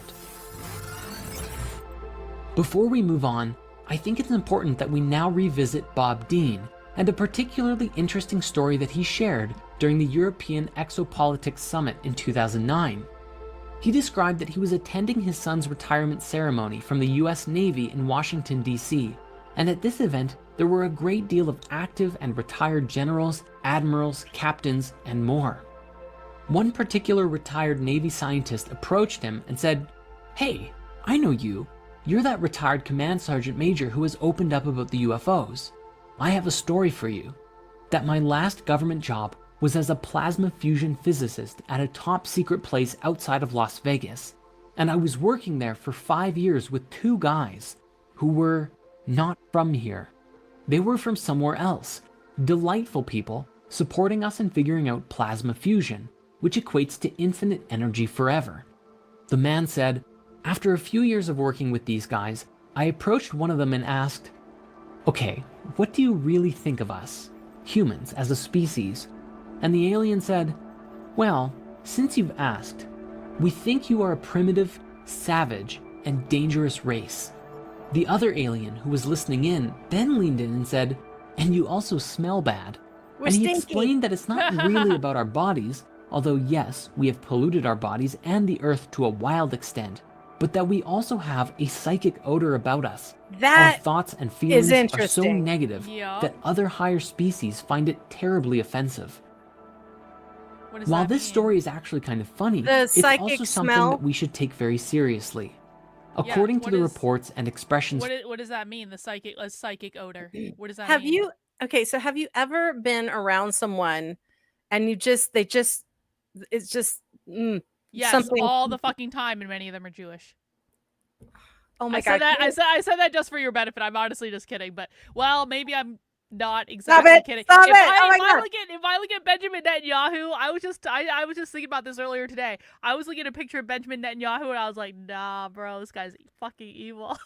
Before we move on, I think it's important that we now revisit Bob Dean and a particularly interesting story that he shared during the European Exopolitics Summit in 2009. He described that he was attending his son's retirement ceremony from the US Navy in Washington, D.C., and at this event, there were a great deal of active and retired generals, admirals, captains, and more. One particular retired Navy scientist approached him and said, "Hey, I know you. You're that retired command sergeant major who has opened up about the UFOs. I have a story for you. That my last government job was as a plasma fusion physicist at a top secret place outside of Las Vegas. And I was working there for 5 years with 2 guys who were not from here. They were from somewhere else. Delightful people supporting us in figuring out plasma fusion, which equates to infinite energy forever." The man said, "After a few years of working with these guys, I approached one of them and asked, okay, what do you really think of us, humans, as a species?" And the alien said, "Well, since you've asked, we think you are a primitive, savage, and dangerous race." The other alien who was listening in then leaned in and said, "And you also smell bad." We're And he stinky. explained that it's not really about our bodies, although yes, we have polluted our bodies and the earth to a wild extent, but that we also have a psychic odor about us. That our thoughts and feelings are so interesting. negative Yeah. that other higher species find it terribly offensive. What does While that this mean? story is actually kind of funny, The it's psychic also something smell? that we should take very seriously. According to the reports and expressions... What does that mean, the psychic odor? What does that mean? So have you ever been around someone and it's just yes, something all the fucking time, and many of them are Jewish. Oh my God. I said that just for your benefit. I'm honestly just kidding, but well, maybe I'm not exactly kidding. Stop it. If I look at Benjamin Netanyahu, I was just thinking about this earlier today. I was looking at a picture of Benjamin Netanyahu and I was like, nah, bro, this guy's fucking evil.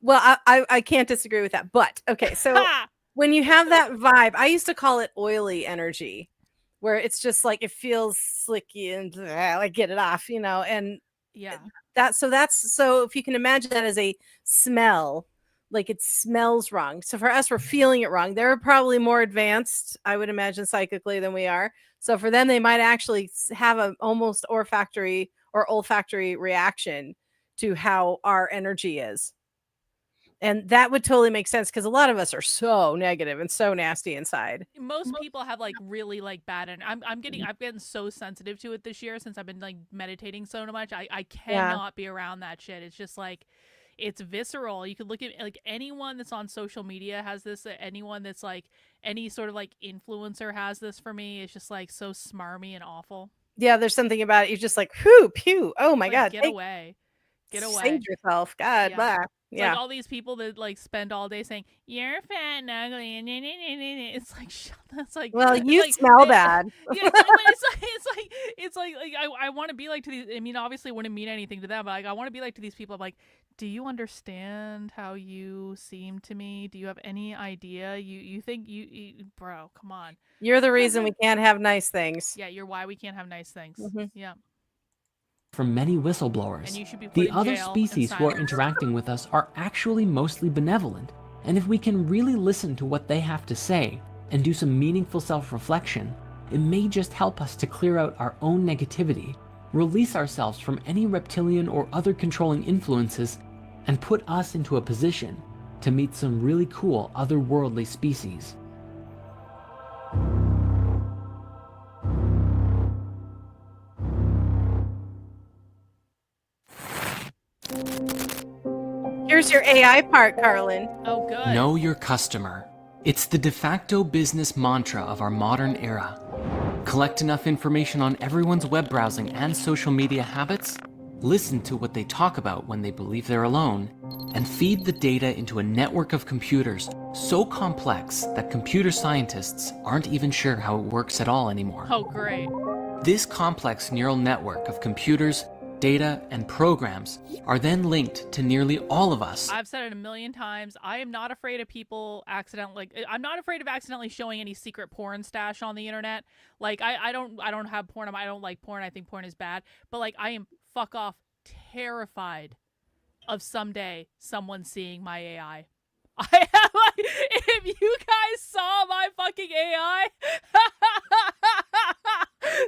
Well, I can't disagree with that. But okay, so when you have that vibe, I used to call it oily energy, where it's just like it feels slicky and like get it off, and yeah. So if you can imagine that as a smell, like it smells wrong. So for us, we're feeling it wrong. They're probably more advanced, I would imagine, psychically than we are. So for them, they might actually have an almost olfactory reaction to how our energy is. And that would totally make sense because a lot of us are so negative and so nasty inside. Most people have like really like bad, and I'm getting so sensitive to it this year since I've been like meditating so much. I cannot be around that shit. It's just like, it's visceral. You could look at like anyone that's on social media has this. Anyone that's like any sort of like influencer has this. For me, it's just like so smarmy and awful. Yeah, there's something about it. You're just like, whew, pew. Oh my God, get away. Save yourself, God. Yeah. Blah. Like all these people that like spend all day saying you're fat and ugly, and it's like, that's like, well, you smell bad. Yeah, it's like I want to be like to these. I mean, obviously, it wouldn't mean anything to them, but like I want to be like to these people. I'm like, do you understand how you seem to me? Do you have any idea? You think you bro? Come on. You're the reason we can't have nice things. Yeah, you're why we can't have nice things. Yeah. From many whistleblowers, the other species who are interacting with us are actually mostly benevolent, and if we can really listen to what they have to say and do some meaningful self-reflection, it may just help us to clear out our own negativity, release ourselves from any reptilian or other controlling influences, and put us into a position to meet some really cool otherworldly species. Here's your AI part, Karlyn. Oh, good. Know your customer. It's the de facto business mantra of our modern era. Collect enough information on everyone's web browsing and social media habits, listen to what they talk about when they believe they're alone, and feed the data into a network of computers so complex that computer scientists aren't even sure how it works at all anymore. Oh, great. This complex neural network of computers, data, and programs are then linked to nearly all of us. I've said it a million times. I am not afraid of people I'm not afraid of accidentally showing any secret porn stash on the internet. Like I don't have porn. I don't like porn. I think porn is bad. But like I am fuck off terrified of someday someone seeing my AI. I am like, if you guys saw my fucking AI,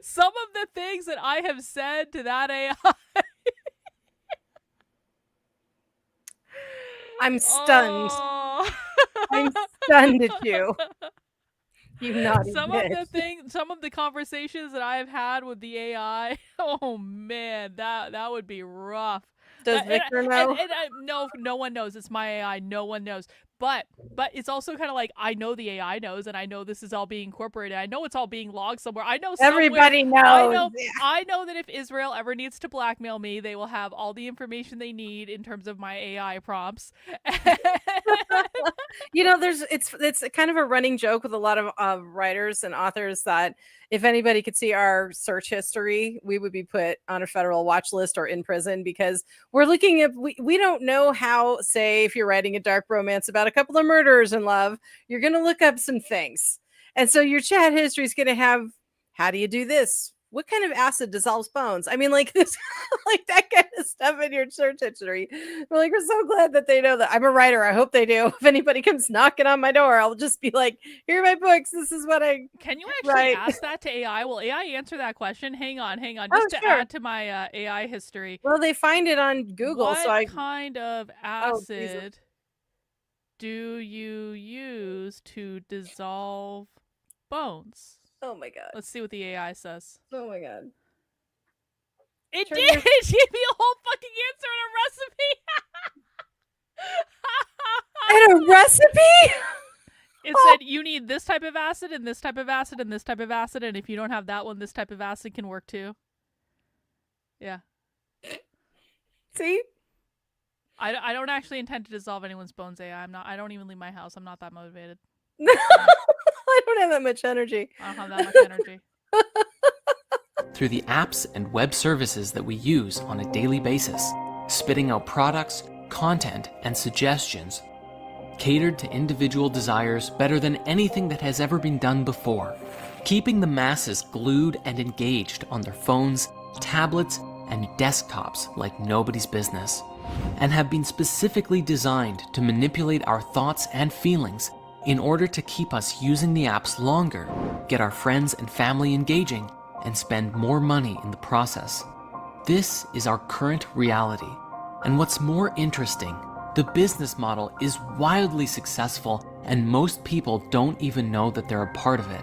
some of the things that I have said to that AI. I'm stunned. Oh. I'm stunned at you. You naughty Some bitch. some of the conversations that I have had with the AI. Oh man, that would be rough. Does Victor know? No one knows. It's my AI. No one knows. But it's also kind of like I know the AI knows, and I know this is all being incorporated. I know it's all being logged somewhere. I know everybody knows. I know that if Israel ever needs to blackmail me, they will have all the information they need in terms of my AI prompts. It's kind of a running joke with a lot of writers and authors that if anybody could see our search history, we would be put on a federal watch list or in prison because we're looking at we don't know how, say, if you're writing a dark romance about a couple of murderers in love, you're going to look up some things. And so your chat history is going to have, how do you do this? What kind of acid dissolves bones? I mean, like this, like that kind of stuff in your search history. We're so glad that they know that. I'm a writer. I hope they do. If anybody comes knocking on my door, I'll just be like, here are my books. This is what I Can you actually ask that to AI? Will AI answer that question? Hang on. Just to add to my AI history. Well, they find it on Google. What kind of acid do you use to dissolve bones? Oh my God. Let's see what the AI says. Oh my God. It did. It gave me a whole fucking answer and a recipe. And a recipe? It said you need this type of acid and this type of acid and this type of acid, and if you don't have that one, this type of acid can work too. Yeah. See? I don't actually intend to dissolve anyone's bones, AI. I don't even leave my house. I'm not that motivated. I don't have that much energy. I don't have that much energy. Through the apps and web services that we use on a daily basis, spitting out products, content, and suggestions catered to individual desires better than anything that has ever been done before, keeping the masses glued and engaged on their phones, tablets, and desktops like nobody's business, and have been specifically designed to manipulate our thoughts and feelings in order to keep us using the apps longer, get our friends and family engaging, and spend more money in the process. This is our current reality. And what's more interesting, the business model is wildly successful and most people don't even know that they're a part of it.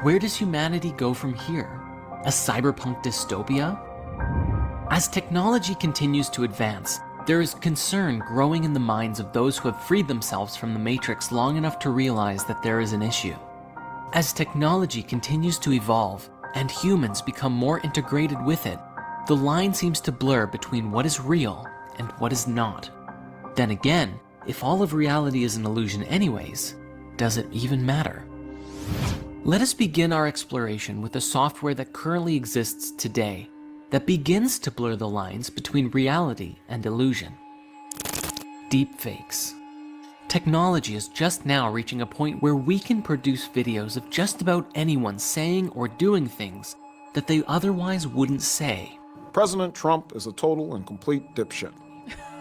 Where does humanity go from here? A cyberpunk dystopia? As technology continues to advance, there is concern growing in the minds of those who have freed themselves from the Matrix long enough to realize that there is an issue. As technology continues to evolve and humans become more integrated with it, the line seems to blur between what is real and what is not. Then again, if all of reality is an illusion anyways, does it even matter? Let us begin our exploration with the software that currently exists today that begins to blur the lines between reality and illusion. Deepfakes. Technology is just now reaching a point where we can produce videos of just about anyone saying or doing things that they otherwise wouldn't say. President Trump is a total and complete dipshit.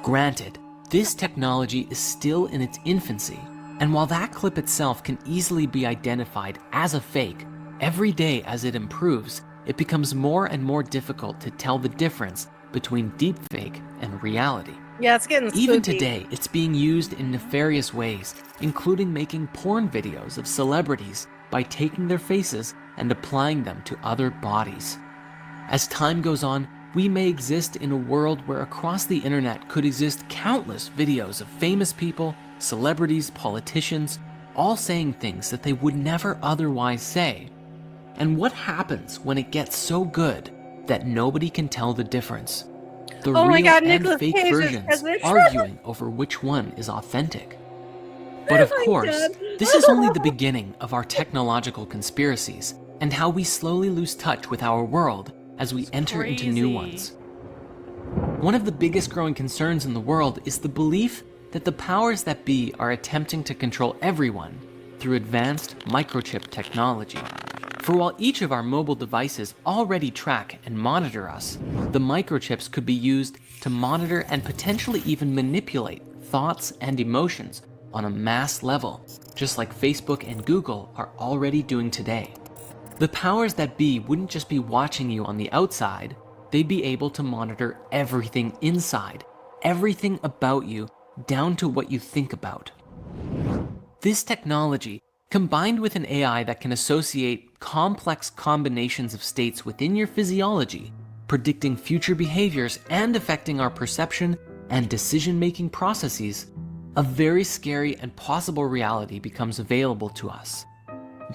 Granted, this technology is still in its infancy, and while that clip itself can easily be identified as a fake, every day as it improves, it becomes more and more difficult to tell the difference between deepfake and reality. Yeah, it's getting spooky. Even today, it's being used in nefarious ways, including making porn videos of celebrities by taking their faces and applying them to other bodies. As time goes on, we may exist in a world where across the internet could exist countless videos of famous people, celebrities, politicians, all saying things that they would never otherwise say. And what happens when it gets so good that nobody can tell the difference? The real and fake versions arguing over which one is authentic. But of course, this is only the beginning of our technological conspiracies and how we slowly lose touch with our world as we enter into new ones. One of the biggest growing concerns in the world is the belief that the powers that be are attempting to control everyone through advanced microchip technology. For while each of our mobile devices already track and monitor us, the microchips could be used to monitor and potentially even manipulate thoughts and emotions on a mass level, just like Facebook and Google are already doing today. The powers that be wouldn't just be watching you on the outside, they'd be able to monitor everything inside, everything about you, down to what you think about. This technology, combined with an AI that can associate complex combinations of states within your physiology, predicting future behaviors and affecting our perception and decision-making processes, a very scary and possible reality becomes available to us,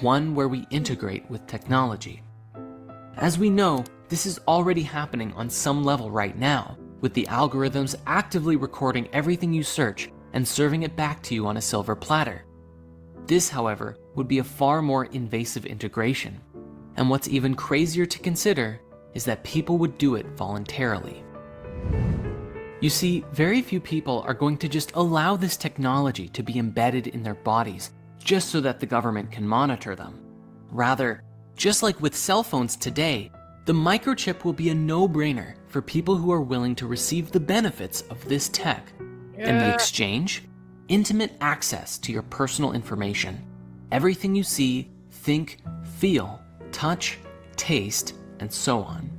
one where we integrate with technology. As we know, this is already happening on some level right now, with the algorithms actively recording everything you search and serving it back to you on a silver platter. This, however, would be a far more invasive integration. And what's even crazier to consider is that people would do it voluntarily. You see, very few people are going to just allow this technology to be embedded in their bodies just so that the government can monitor them. Rather, just like with cell phones today, the microchip will be a no-brainer for people who are willing to receive the benefits of this tech. And the exchange? Intimate access to your personal information. Everything you see, think, feel, touch, taste, and so on.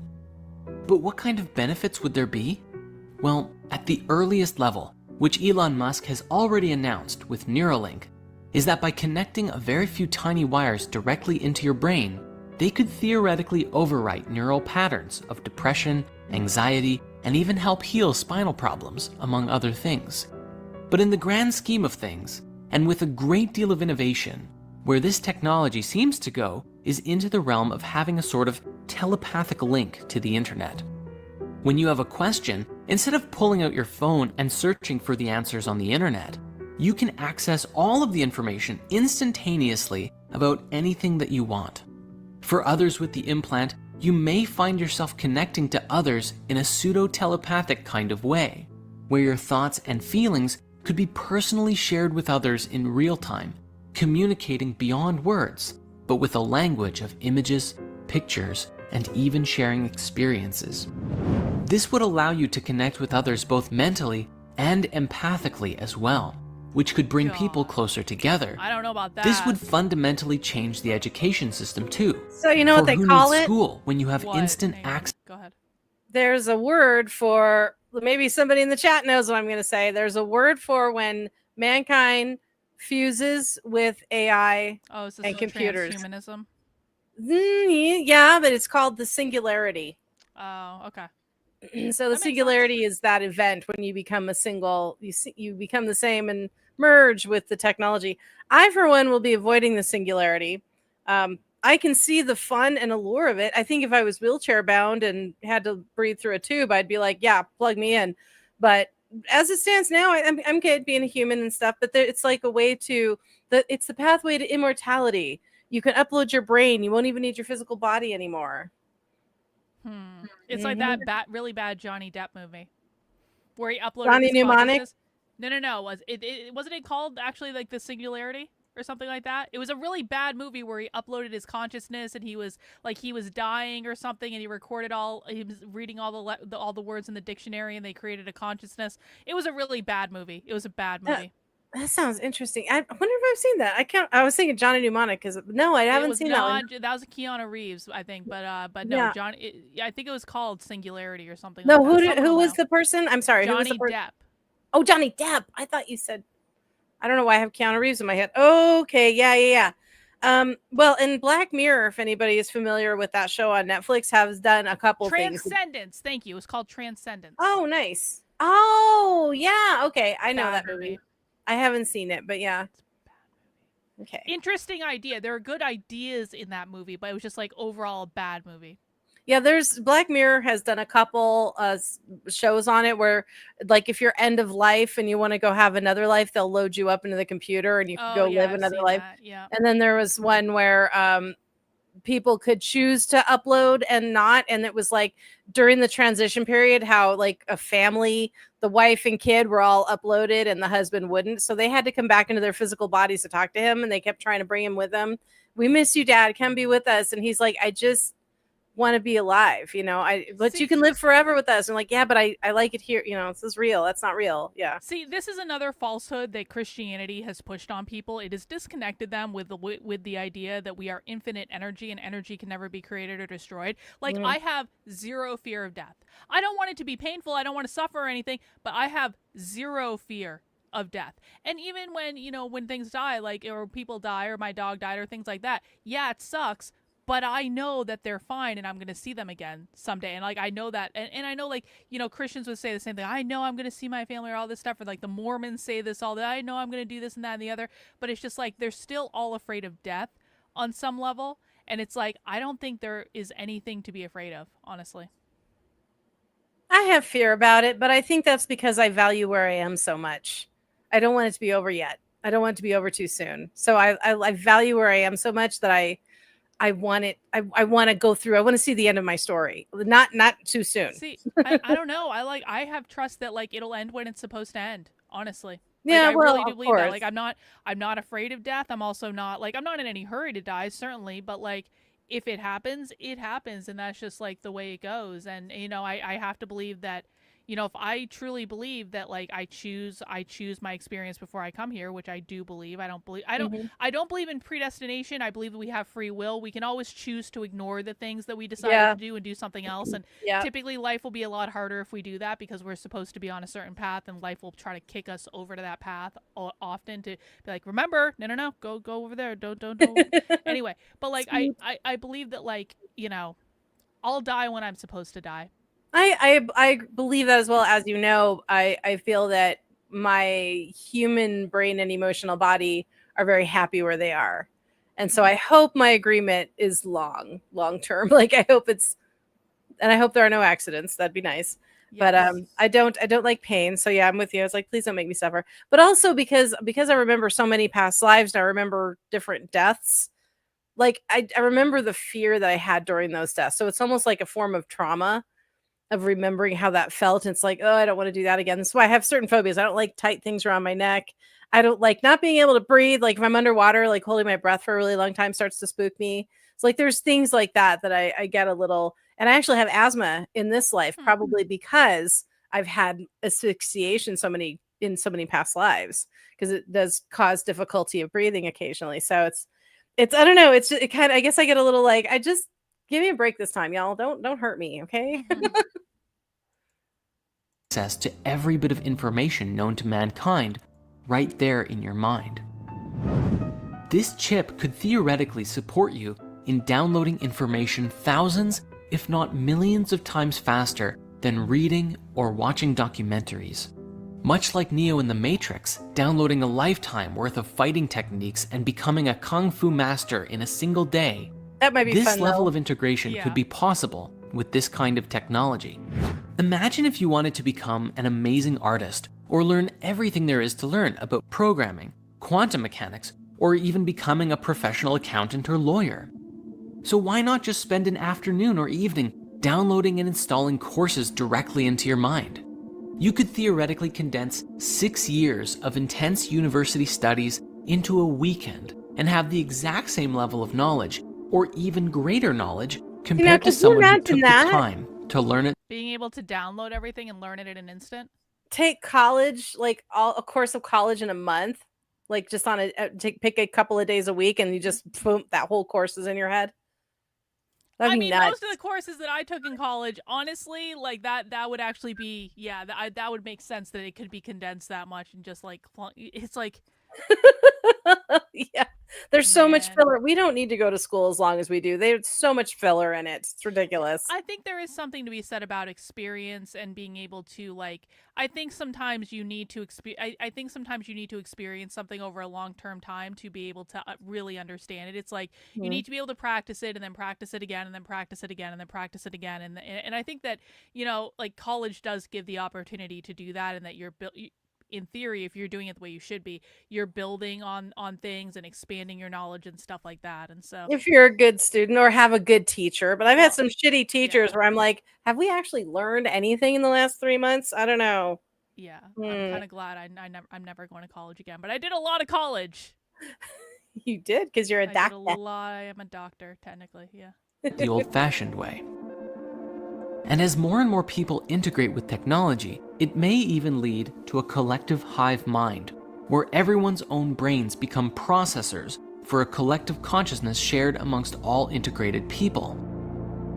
But what kind of benefits would there be? Well, at the earliest level, which Elon Musk has already announced with Neuralink, is that by connecting a very few tiny wires directly into your brain, they could theoretically overwrite neural patterns of depression, anxiety, and even help heal spinal problems, among other things. But in the grand scheme of things, and with a great deal of innovation, where this technology seems to go is into the realm of having a sort of telepathic link to the internet. When you have a question, instead of pulling out your phone and searching for the answers on the internet, you can access all of the information instantaneously about anything that you want. For others with the implant, you may find yourself connecting to others in a pseudo-telepathic kind of way, where your thoughts and feelings could be personally shared with others in real time, communicating beyond words, but with a language of images, pictures, and even sharing experiences. This would allow you to connect with others both mentally and empathically as well, which could bring people closer together. I don't know about that. This would fundamentally change the education system too. So you know what they call it? School when you have instant access. Go ahead. There's a word for, maybe somebody in the chat knows what I'm going to say. There's a word for when mankind fuses with AI and computers. Transhumanism? Yeah, but it's called the singularity. Oh, okay. So the singularity is that event when you become a single, you become the same and merge with the technology. I, for one, will be avoiding the singularity. I can see the fun and allure of it. I think if I was wheelchair bound and had to breathe through a tube, I'd be like, yeah, plug me in. But as it stands now, I'm good being a human and stuff, but it's like a way to, it's the pathway to immortality. You can upload your brain. You won't even need your physical body anymore. It's like that really bad Johnny Depp movie where he uploaded Johnny his Mnemonic? consciousness. No. Wasn't it called actually like the Singularity or something like that? It was a really bad movie where he uploaded his consciousness and he was dying or something, and he recorded he was reading all the words in the dictionary, and they created a consciousness. It was a really bad movie. It was a bad movie. That sounds interesting. I wonder if I've seen that. I was thinking Johnny Mnemonic because no, I haven't seen that one. That was Keanu Reeves, I think, but no, Yeah. I think it was called Singularity or something. No, like that. who was the person? I'm sorry, Johnny who was the Depp. Oh, Johnny Depp. I thought you said. I don't know why I have Keanu Reeves in my head. Okay, yeah. Well, in Black Mirror, if anybody is familiar with that show on Netflix, has done a couple things. Transcendence. Thank you. It was called Transcendence. Oh, nice. Oh, yeah. Okay, I know Bad that movie. I haven't seen it, but yeah. Okay. Interesting idea. There are good ideas in that movie, but it was just like overall a bad movie. Yeah, Black Mirror has done a couple shows on it where, like, if you're end of life and you want to go have another life, they'll load you up into the computer and you can go live another life. Yeah. And then there was one where people could choose to upload and not, and it was like during the transition period how like a family, the wife and kid were all uploaded and the husband wouldn't, so they had to come back into their physical bodies to talk to him, and they kept trying to bring him with them. We miss you, Dad, come be with us. And he's like, I just want to be alive, but you can live forever with us. And like, yeah, but I like it here, this is real. That's not real. Yeah. See, this is another falsehood that Christianity has pushed on people. It has disconnected them with the idea that we are infinite energy and energy can never be created or destroyed. Like, I have zero fear of death. I don't want it to be painful. I don't want to suffer or anything, but I have zero fear of death. And even when things die, like, or people die or my dog died or things like that, yeah, it sucks. But I know that they're fine and I'm going to see them again someday. And like, I know that. And I know, like, Christians would say the same thing. I know I'm going to see my family or all this stuff. Or like the Mormons say this all that. I know I'm going to do this and that and the other. But it's just like, they're still all afraid of death on some level. And it's like, I don't think there is anything to be afraid of, honestly. I have fear about it, but I think that's because I value where I am so much. I don't want it to be over yet. I don't want it to be over too soon. So I value where I am so much that I want it. I want to go through. I want to see the end of my story. Not too soon. See, I don't know. I have trust that like it'll end when it's supposed to end. Honestly. Yeah, I really do believe that. Like, I'm not afraid of death. I'm also not like, I'm not in any hurry to die, certainly. But like, if it happens, and that's just like the way it goes. And I have to believe that, if I truly believe that like I choose my experience before I come here, which I do believe. I don't believe in predestination. I believe that we have free will. We can always choose to ignore the things that we decided to do and do something else. And typically life will be a lot harder if we do that, because we're supposed to be on a certain path, and life will try to kick us over to that path often to be like, remember, no, go over there. Don't. Anyway, but like I believe that, like, I'll die when I'm supposed to die. I believe that as well. As you know, I feel that my human brain and emotional body are very happy where they are. And so I hope my agreement is long term. Like I hope there are no accidents. That'd be nice. Yes. But I don't like pain. So yeah, I'm with you. I was like, please don't make me suffer. But also because I remember so many past lives and I remember different deaths. Like I remember the fear that I had during those deaths. So it's almost like a form of trauma of remembering how that felt. And it's like, oh, I don't want to do that again. That's why I have certain phobias. I don't like tight things around my neck. I don't like not being able to breathe. Like if I'm underwater, like holding my breath for a really long time starts to spook me. It's like there's things like that I get a little, and I actually have asthma in this life, probably because I've had asphyxiation in so many past lives, because it does cause difficulty of breathing occasionally. So it's I don't know. It kind of, I guess I get a little like, give me a break this time, y'all. Don't hurt me, okay? Access to every bit of information known to mankind right there in your mind. This chip could theoretically support you in downloading information thousands, if not millions of times faster than reading or watching documentaries. Much like Neo in The Matrix, downloading a lifetime worth of fighting techniques and becoming a kung fu master in a single day. That might be this fun, level though. of integration could be possible with this kind of technology. Imagine if you wanted to become an amazing artist or learn everything there is to learn about programming, quantum mechanics, or even becoming a professional accountant or lawyer. So why not just spend an afternoon or evening downloading and installing courses directly into your mind? You could theoretically condense 6 years of intense university studies into a weekend and have the exact same level of knowledge, or even greater knowledge, compared to someone who took the time to learn it. Being able to download everything and learn it in an instant. Take college, like a course of college in a month, like just on pick a couple of days a week, and you just boom, that whole course is in your head. I mean, most of the courses that I took in college, honestly, like that would actually be, that would make sense that it could be condensed that much and just like, it's like. Yeah, there's so much filler. We don't need to go to school as long as we do. There's so much filler in it. It's ridiculous. I think there is something to be said about experience and being able to, like, I think sometimes you need to experience something over a long-term time to be able to really understand it. It's like you need to be able to practice it and then practice it again and then practice it again and then practice it again. And I think that, like college does give the opportunity to do that, and that in theory, if you're doing it the way you should be, you're building on things and expanding your knowledge and stuff like that. And so if you're a good student or have a good teacher, but I've had some shitty teachers where I'm like, have we actually learned anything in the last 3 months? I don't know. Yeah, I'm kind of glad I'm never going to college again, but I did a lot of college. You did, because you're a doctor. I am a doctor, technically, yeah. The old-fashioned way. And as more and more people integrate with technology, it may even lead to a collective hive mind, where everyone's own brains become processors for a collective consciousness shared amongst all integrated people.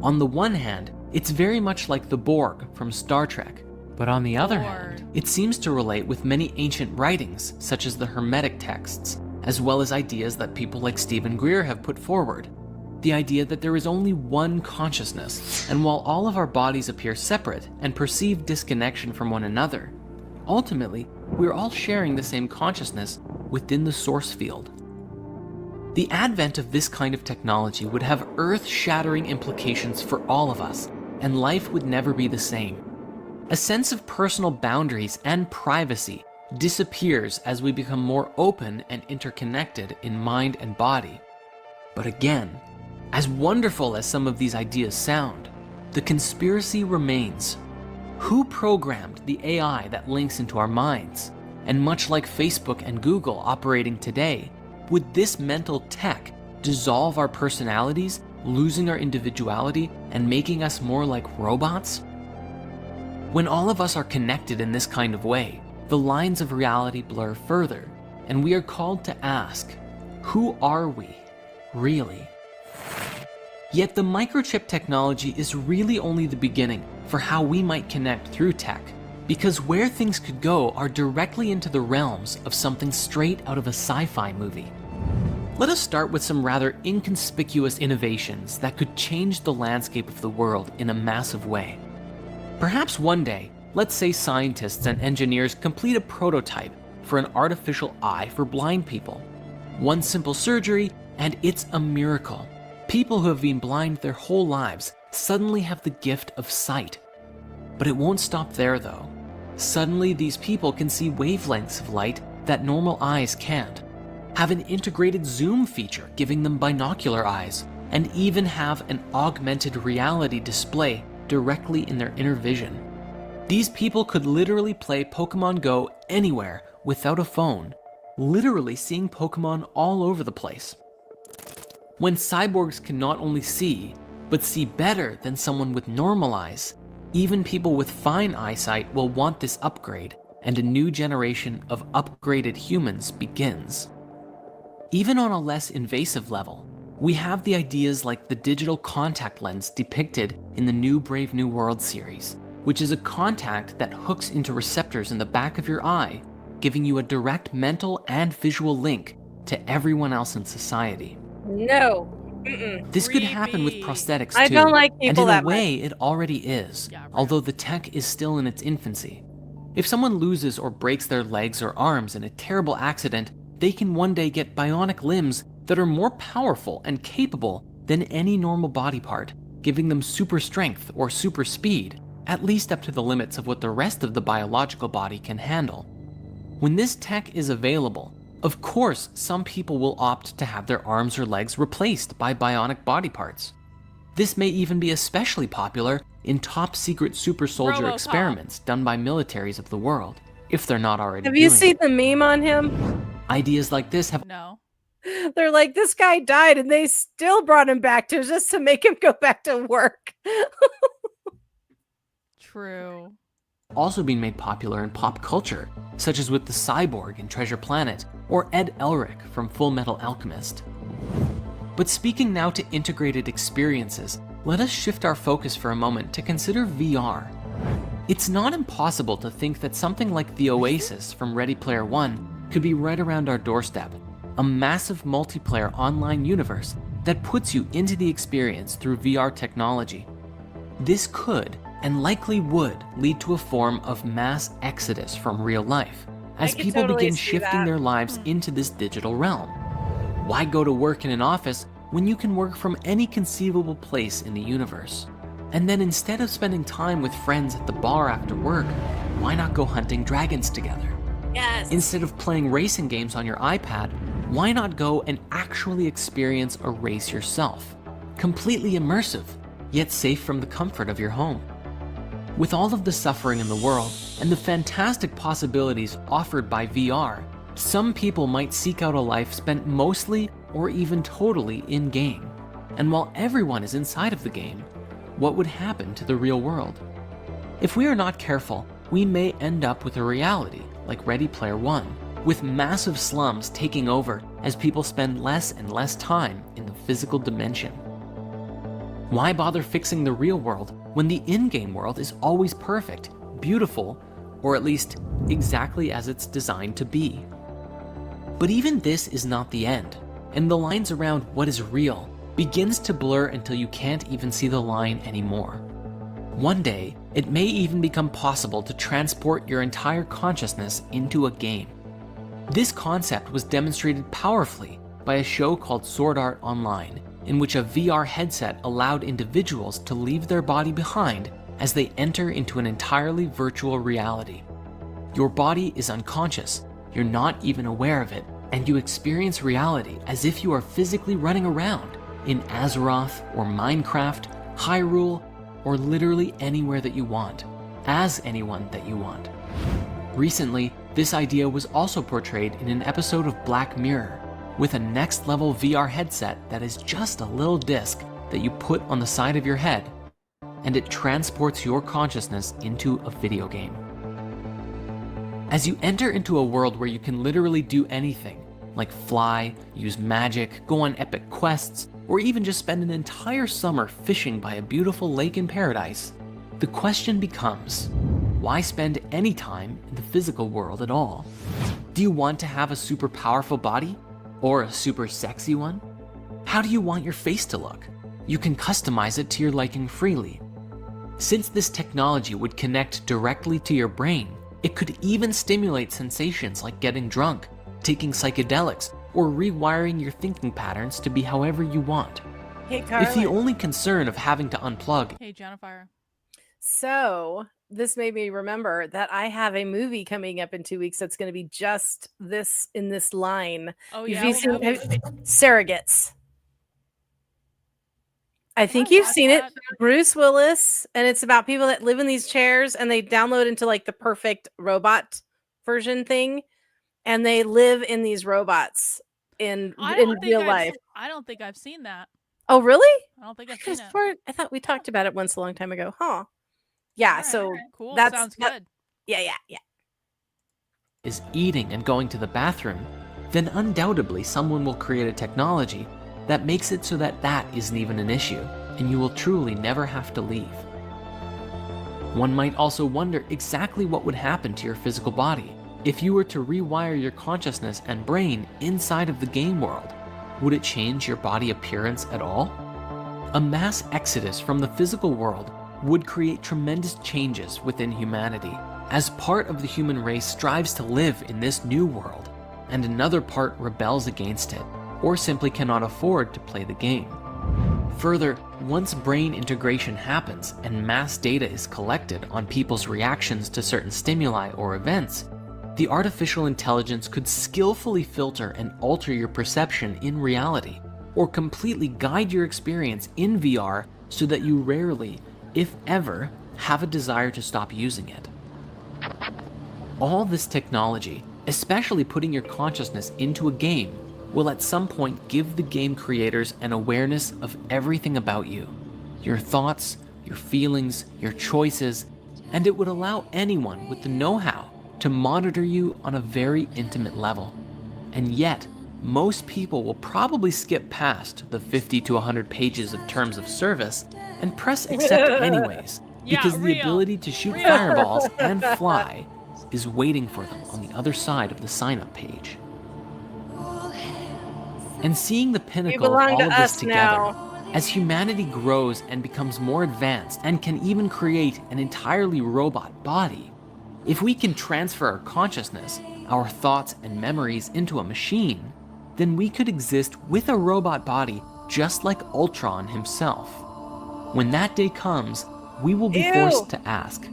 On the one hand, it's very much like the Borg from Star Trek, but on the other hand, it seems to relate with many ancient writings, such as the Hermetic texts, as well as ideas that people like Stephen Greer have put forward. The idea that there is only one consciousness, and while all of our bodies appear separate and perceive disconnection from one another, ultimately, we're all sharing the same consciousness within the source field. The advent of this kind of technology would have earth-shattering implications for all of us, and life would never be the same. A sense of personal boundaries and privacy disappears as we become more open and interconnected in mind and body. But again, as wonderful as some of these ideas sound, the conspiracy remains. Who programmed the AI that links into our minds? And much like Facebook and Google operating today, would this mental tech dissolve our personalities, losing our individuality and making us more like robots? When all of us are connected in this kind of way, the lines of reality blur further, and we are called to ask, who are we, really? Yet the microchip technology is really only the beginning for how we might connect through tech, because where things could go are directly into the realms of something straight out of a sci-fi movie. Let us start with some rather inconspicuous innovations that could change the landscape of the world in a massive way. Perhaps one day, let's say scientists and engineers complete a prototype for an artificial eye for blind people. One simple surgery, and it's a miracle. People who have been blind their whole lives suddenly have the gift of sight. But it won't stop there though. Suddenly these people can see wavelengths of light that normal eyes can't, have an integrated zoom feature giving them binocular eyes, and even have an augmented reality display directly in their inner vision. These people could literally play Pokemon Go anywhere without a phone, literally seeing Pokemon all over the place. When cyborgs can not only see, but see better than someone with normal eyes, even people with fine eyesight will want this upgrade, and a new generation of upgraded humans begins. Even on a less invasive level, we have the ideas like the digital contact lens depicted in the new Brave New World series, which is a contact that hooks into receptors in the back of your eye, giving you a direct mental and visual link to everyone else in society. No. This could happen with prosthetics too. I don't like people and in that a way, it already is, although the tech is still in its infancy. If someone loses or breaks their legs or arms in a terrible accident, they can one day get bionic limbs that are more powerful and capable than any normal body part, giving them super strength or super speed, at least up to the limits of what the rest of the biological body can handle. When this tech is available, of course, some people will opt to have their arms or legs replaced by bionic body parts. This may even be especially popular in top-secret super soldier experiments done by militaries of the world, if they're not already doing it. Have you seen the meme on him? Ideas like this have... No. They're like, this guy died and they still brought him back to just to make him go back to work. True. Also been made popular in pop culture, such as with the cyborg in Treasure Planet, or Ed Elric from Full Metal Alchemist. But speaking now to integrated experiences, let us shift our focus for a moment to consider VR. It's not impossible to think that something like the Oasis from Ready Player One could be right around our doorstep, a massive multiplayer online universe that puts you into the experience through VR technology. This could, and likely would, lead to a form of mass exodus from real life, as people begin shifting their lives into this digital realm. Why go to work in an office when you can work from any conceivable place in the universe? And then instead of spending time with friends at the bar after work, why not go hunting dragons together? Yes. Instead of playing racing games on your iPad, why not go and actually experience a race yourself? Completely immersive, yet safe from the comfort of your home. With all of the suffering in the world and the fantastic possibilities offered by VR, some people might seek out a life spent mostly or even totally in-game. And while everyone is inside of the game, what would happen to the real world? If we are not careful, we may end up with a reality like Ready Player One, with massive slums taking over as people spend less and less time in the physical dimension. Why bother fixing the real world when the in-game world is always perfect, beautiful, or at least exactly as it's designed to be? But even this is not the end, and the lines around what is real begins to blur until you can't even see the line anymore. One day, it may even become possible to transport your entire consciousness into a game. This concept was demonstrated powerfully by a show called Sword Art Online, in which a VR headset allowed individuals to leave their body behind as they enter into an entirely virtual reality. Your body is unconscious, you're not even aware of it, and you experience reality as if you are physically running around in Azeroth or Minecraft, Hyrule, or literally anywhere that you want, as anyone that you want. Recently, this idea was also portrayed in an episode of Black Mirror, with a next-level VR headset that is just a little disc that you put on the side of your head. and it transports your consciousness into a video game. As you enter into a world where you can literally do anything, like fly, use magic, go on epic quests, or even just spend an entire summer fishing by a beautiful lake in paradise, the question becomes, why spend any time in the physical world at all? Do you want to have a super powerful body? Or a super sexy one? How do you want your face to look? You can customize it to your liking freely. Since this technology would connect directly to your brain, it could even stimulate sensations like getting drunk, taking psychedelics, or rewiring your thinking patterns to be however you want. Hey, Karlyn. If the only concern of having to unplug... Hey, Jennifer. So, this made me remember that I have a movie coming up in 2 weeks that's going to be just this, in this line. Oh, Have yeah? you seen Surrogates? I think you've seen it. Bruce Willis, and it's about people that live in these chairs and they download into like the perfect robot version thing, and they live in these robots in real life. I don't think I've seen that. Oh, really? I don't think I've seen it. I thought we talked about it once a long time ago. Huh. Yeah, All so right. Cool. that Sounds good. Yeah. is eating and going to the bathroom, then undoubtedly someone will create a technology that makes it so that that isn't even an issue, and you will truly never have to leave. One might also wonder exactly what would happen to your physical body if you were to rewire your consciousness and brain inside of the game world. Would it change your body appearance at all? A mass exodus from the physical world would create tremendous changes within humanity, as part of the human race strives to live in this new world, and another part rebels against it, or simply cannot afford to play the game. Further, once brain integration happens and mass data is collected on people's reactions to certain stimuli or events, the artificial intelligence could skillfully filter and alter your perception in reality, or completely guide your experience in VR so that you rarely, if ever, have a desire to stop using it. All this technology, especially putting your consciousness into a game, will at some point give the game creators an awareness of everything about you, your thoughts, your feelings, your choices, and it would allow anyone with the know-how to monitor you on a very intimate level. And yet, most people will probably skip past the 50 to 100 pages of terms of service and press accept anyways, because the ability to shoot fireballs and fly is waiting for them on the other side of the sign-up page. And seeing the pinnacle of all of this together, as humanity grows and becomes more advanced and can even create an entirely robot body, if we can transfer our consciousness, our thoughts and memories into a machine, then we could exist with a robot body just like Ultron himself. When that day comes, we will be forced to ask,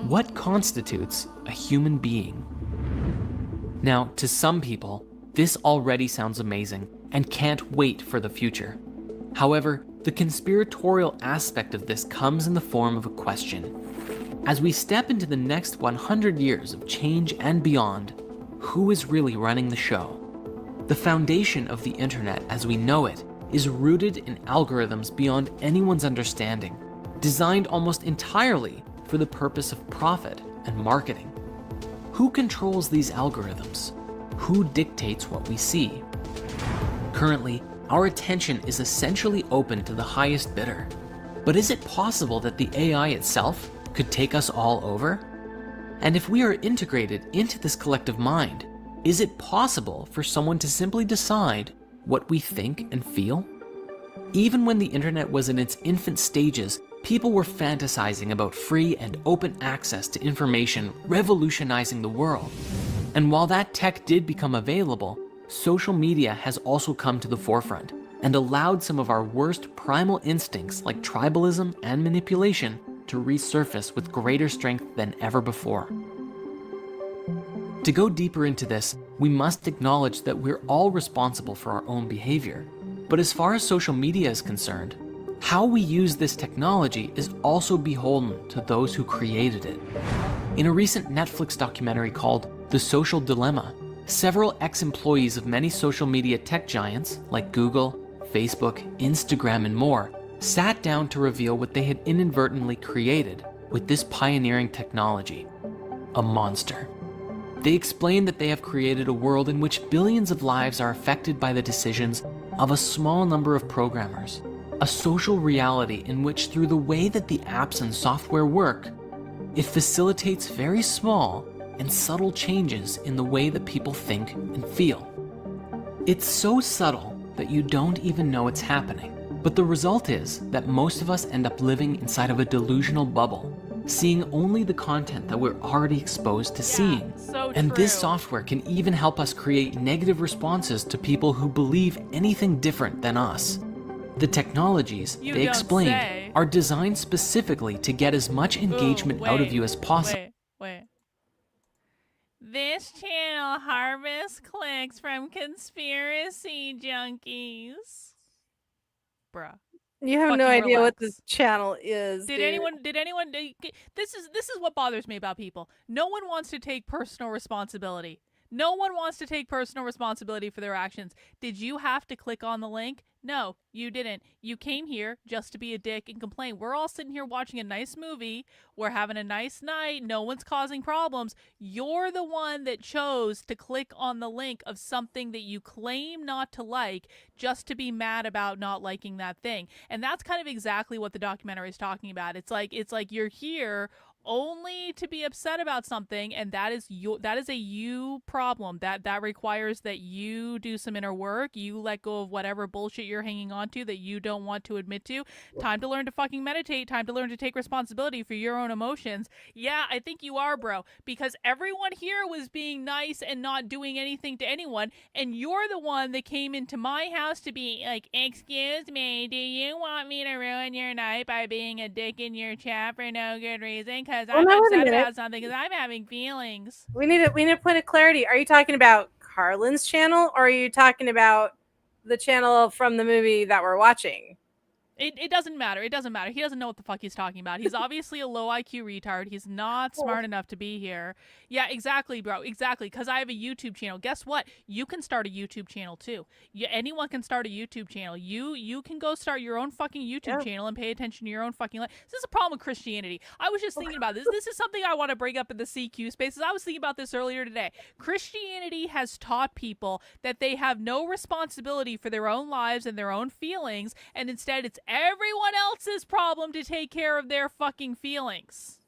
what constitutes a human being? Now, to some people, this already sounds amazing and can't wait for the future. However, the conspiratorial aspect of this comes in the form of a question. As we step into the next 100 years of change and beyond, who is really running the show? The foundation of the internet as we know it is rooted in algorithms beyond anyone's understanding, designed almost entirely for the purpose of profit and marketing. Who controls these algorithms? Who dictates what we see? Currently, our attention is essentially open to the highest bidder. But is it possible that the AI itself could take us all over? And if we are integrated into this collective mind, is it possible for someone to simply decide what we think and feel? Even when the internet was in its infant stages, people were fantasizing about free and open access to information revolutionizing the world. And while that tech did become available, social media has also come to the forefront and allowed some of our worst primal instincts like tribalism and manipulation to resurface with greater strength than ever before. To go deeper into this, we must acknowledge that we're all responsible for our own behavior. But as far as social media is concerned, how we use this technology is also beholden to those who created it. In a recent Netflix documentary called The Social Dilemma, several ex-employees of many social media tech giants like Google, Facebook, Instagram, and more sat down to reveal what they had inadvertently created with this pioneering technology: a monster. They explained that they have created a world in which billions of lives are affected by the decisions of a small number of programmers, a social reality in which, through the way that the apps and software work, it facilitates very small and subtle changes in the way that people think and feel. It's so subtle that you don't even know it's happening, but the result is that most of us end up living inside of a delusional bubble, seeing only the content that we're already exposed to seeing. And this software can even help us create negative responses to people who believe anything different than us. The technologies, they explained, are designed specifically to get as much engagement out of you as possible. Wait. This channel harvests clicks from conspiracy junkies. Bruh. You have no idea what this channel is. Did anyone this is what bothers me about people. No one wants to take personal responsibility. No one wants to take personal responsibility for their actions. Did you have to click on the link? No, you didn't. You came here just to be a dick and complain. We're all sitting here watching a nice movie. We're having a nice night. No one's causing problems. You're the one that chose to click on the link of something that you claim not to like just to be mad about not liking that thing. And that's kind of exactly what the documentary is talking about. It's like you're here only to be upset about something, and that is a you problem. That requires that you do some inner work. You let go of whatever bullshit you're hanging on to that you don't want to admit to. Time to learn to fucking meditate. Time to learn to take responsibility for your own emotions. Yeah, I think you are, bro, because everyone here was being nice and not doing anything to anyone, and you're the one that came into my house to be like, excuse me, do you want me to ruin your night by being a dick in your chat for no good reason? Because I'm upset about something, because I'm having feelings. We need a point of clarity. Are you talking about Karlyn's channel, or are you talking about the channel from the movie that we're watching? It doesn't matter. It doesn't matter. He doesn't know what the fuck he's talking about. He's obviously a low IQ retard. He's not smart enough to be here. Yeah, exactly, bro. Exactly. Because I have a YouTube channel. Guess what? You can start a YouTube channel too. Anyone can start a YouTube channel. You can go start your own fucking YouTube channel and pay attention to your own fucking life. This is a problem with Christianity. I was just thinking about this. This is something I want to bring up in the CQ spaces. I was thinking about this earlier today. Christianity has taught people that they have no responsibility for their own lives and their own feelings, and instead it's everyone else's problem to take care of their fucking feelings.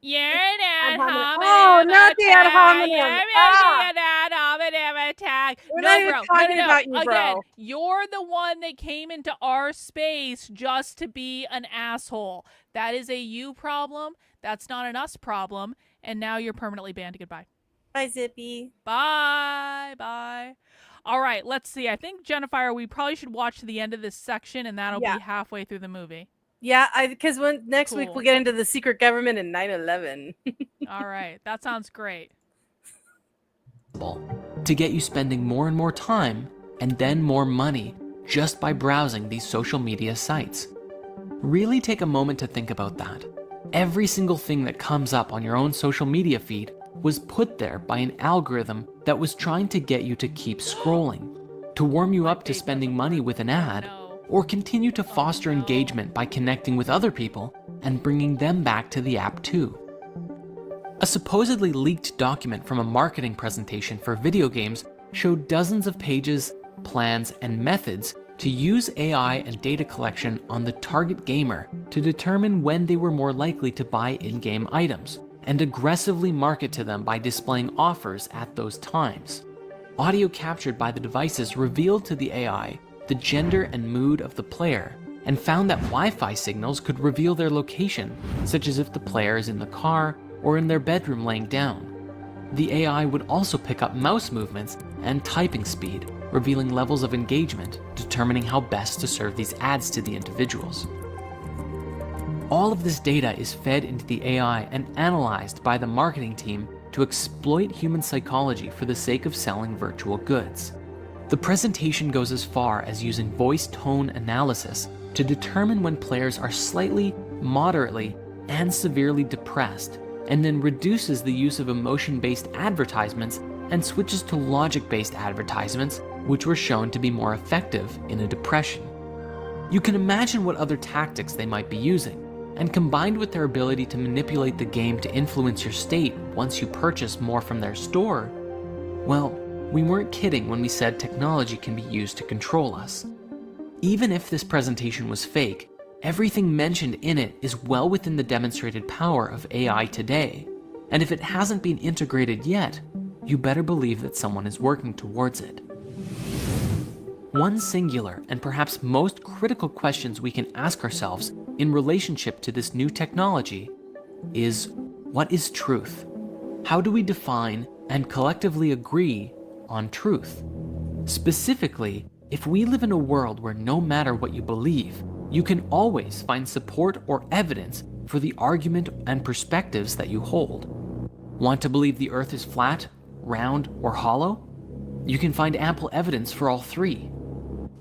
You're an ad hominem. Oh, not the ad hominem. You're an ad hominem attack. We're not even talking about you, bro. Again, you're the one that came into our space just to be an asshole. That is a you problem. That's not an us problem. And now you're permanently banned. Goodbye. Bye, Zippy. Bye. All right, let's see. I think, Jennifer, we probably should watch to the end of this section, and that'll be halfway through the movie. Yeah, because next week we'll get into the secret government and 9/11. All right, that sounds great. To get you spending more and more time, and then more money, just by browsing these social media sites. Really take a moment to think about that. Every single thing that comes up on your own social media feed was put there by an algorithm that was trying to get you to keep scrolling, to warm you up to spending money with an ad, or continue to foster engagement by connecting with other people and bringing them back to the app too. A supposedly leaked document from a marketing presentation for video games showed dozens of pages, plans, and methods to use AI and data collection on the target gamer to determine when they were more likely to buy in-game items, and aggressively market to them by displaying offers at those times. Audio captured by the devices revealed to the AI the gender and mood of the player, and found that Wi-Fi signals could reveal their location, such as if the player is in the car or in their bedroom laying down. The AI would also pick up mouse movements and typing speed, revealing levels of engagement, determining how best to serve these ads to the individuals. All of this data is fed into the AI and analyzed by the marketing team to exploit human psychology for the sake of selling virtual goods. The presentation goes as far as using voice tone analysis to determine when players are slightly, moderately, and severely depressed, and then reduces the use of emotion-based advertisements and switches to logic-based advertisements, which were shown to be more effective in a depression. You can imagine what other tactics they might be using, and combined with their ability to manipulate the game to influence your state once you purchase more from their store, well, we weren't kidding when we said technology can be used to control us. Even if this presentation was fake, everything mentioned in it is well within the demonstrated power of AI today, and if it hasn't been integrated yet, you better believe that someone is working towards it. One singular and perhaps most critical questions we can ask ourselves in relationship to this new technology is, what is truth? How do we define and collectively agree on truth? Specifically, if we live in a world where no matter what you believe, you can always find support or evidence for the argument and perspectives that you hold. Want to believe the earth is flat, round, or hollow? You can find ample evidence for all three.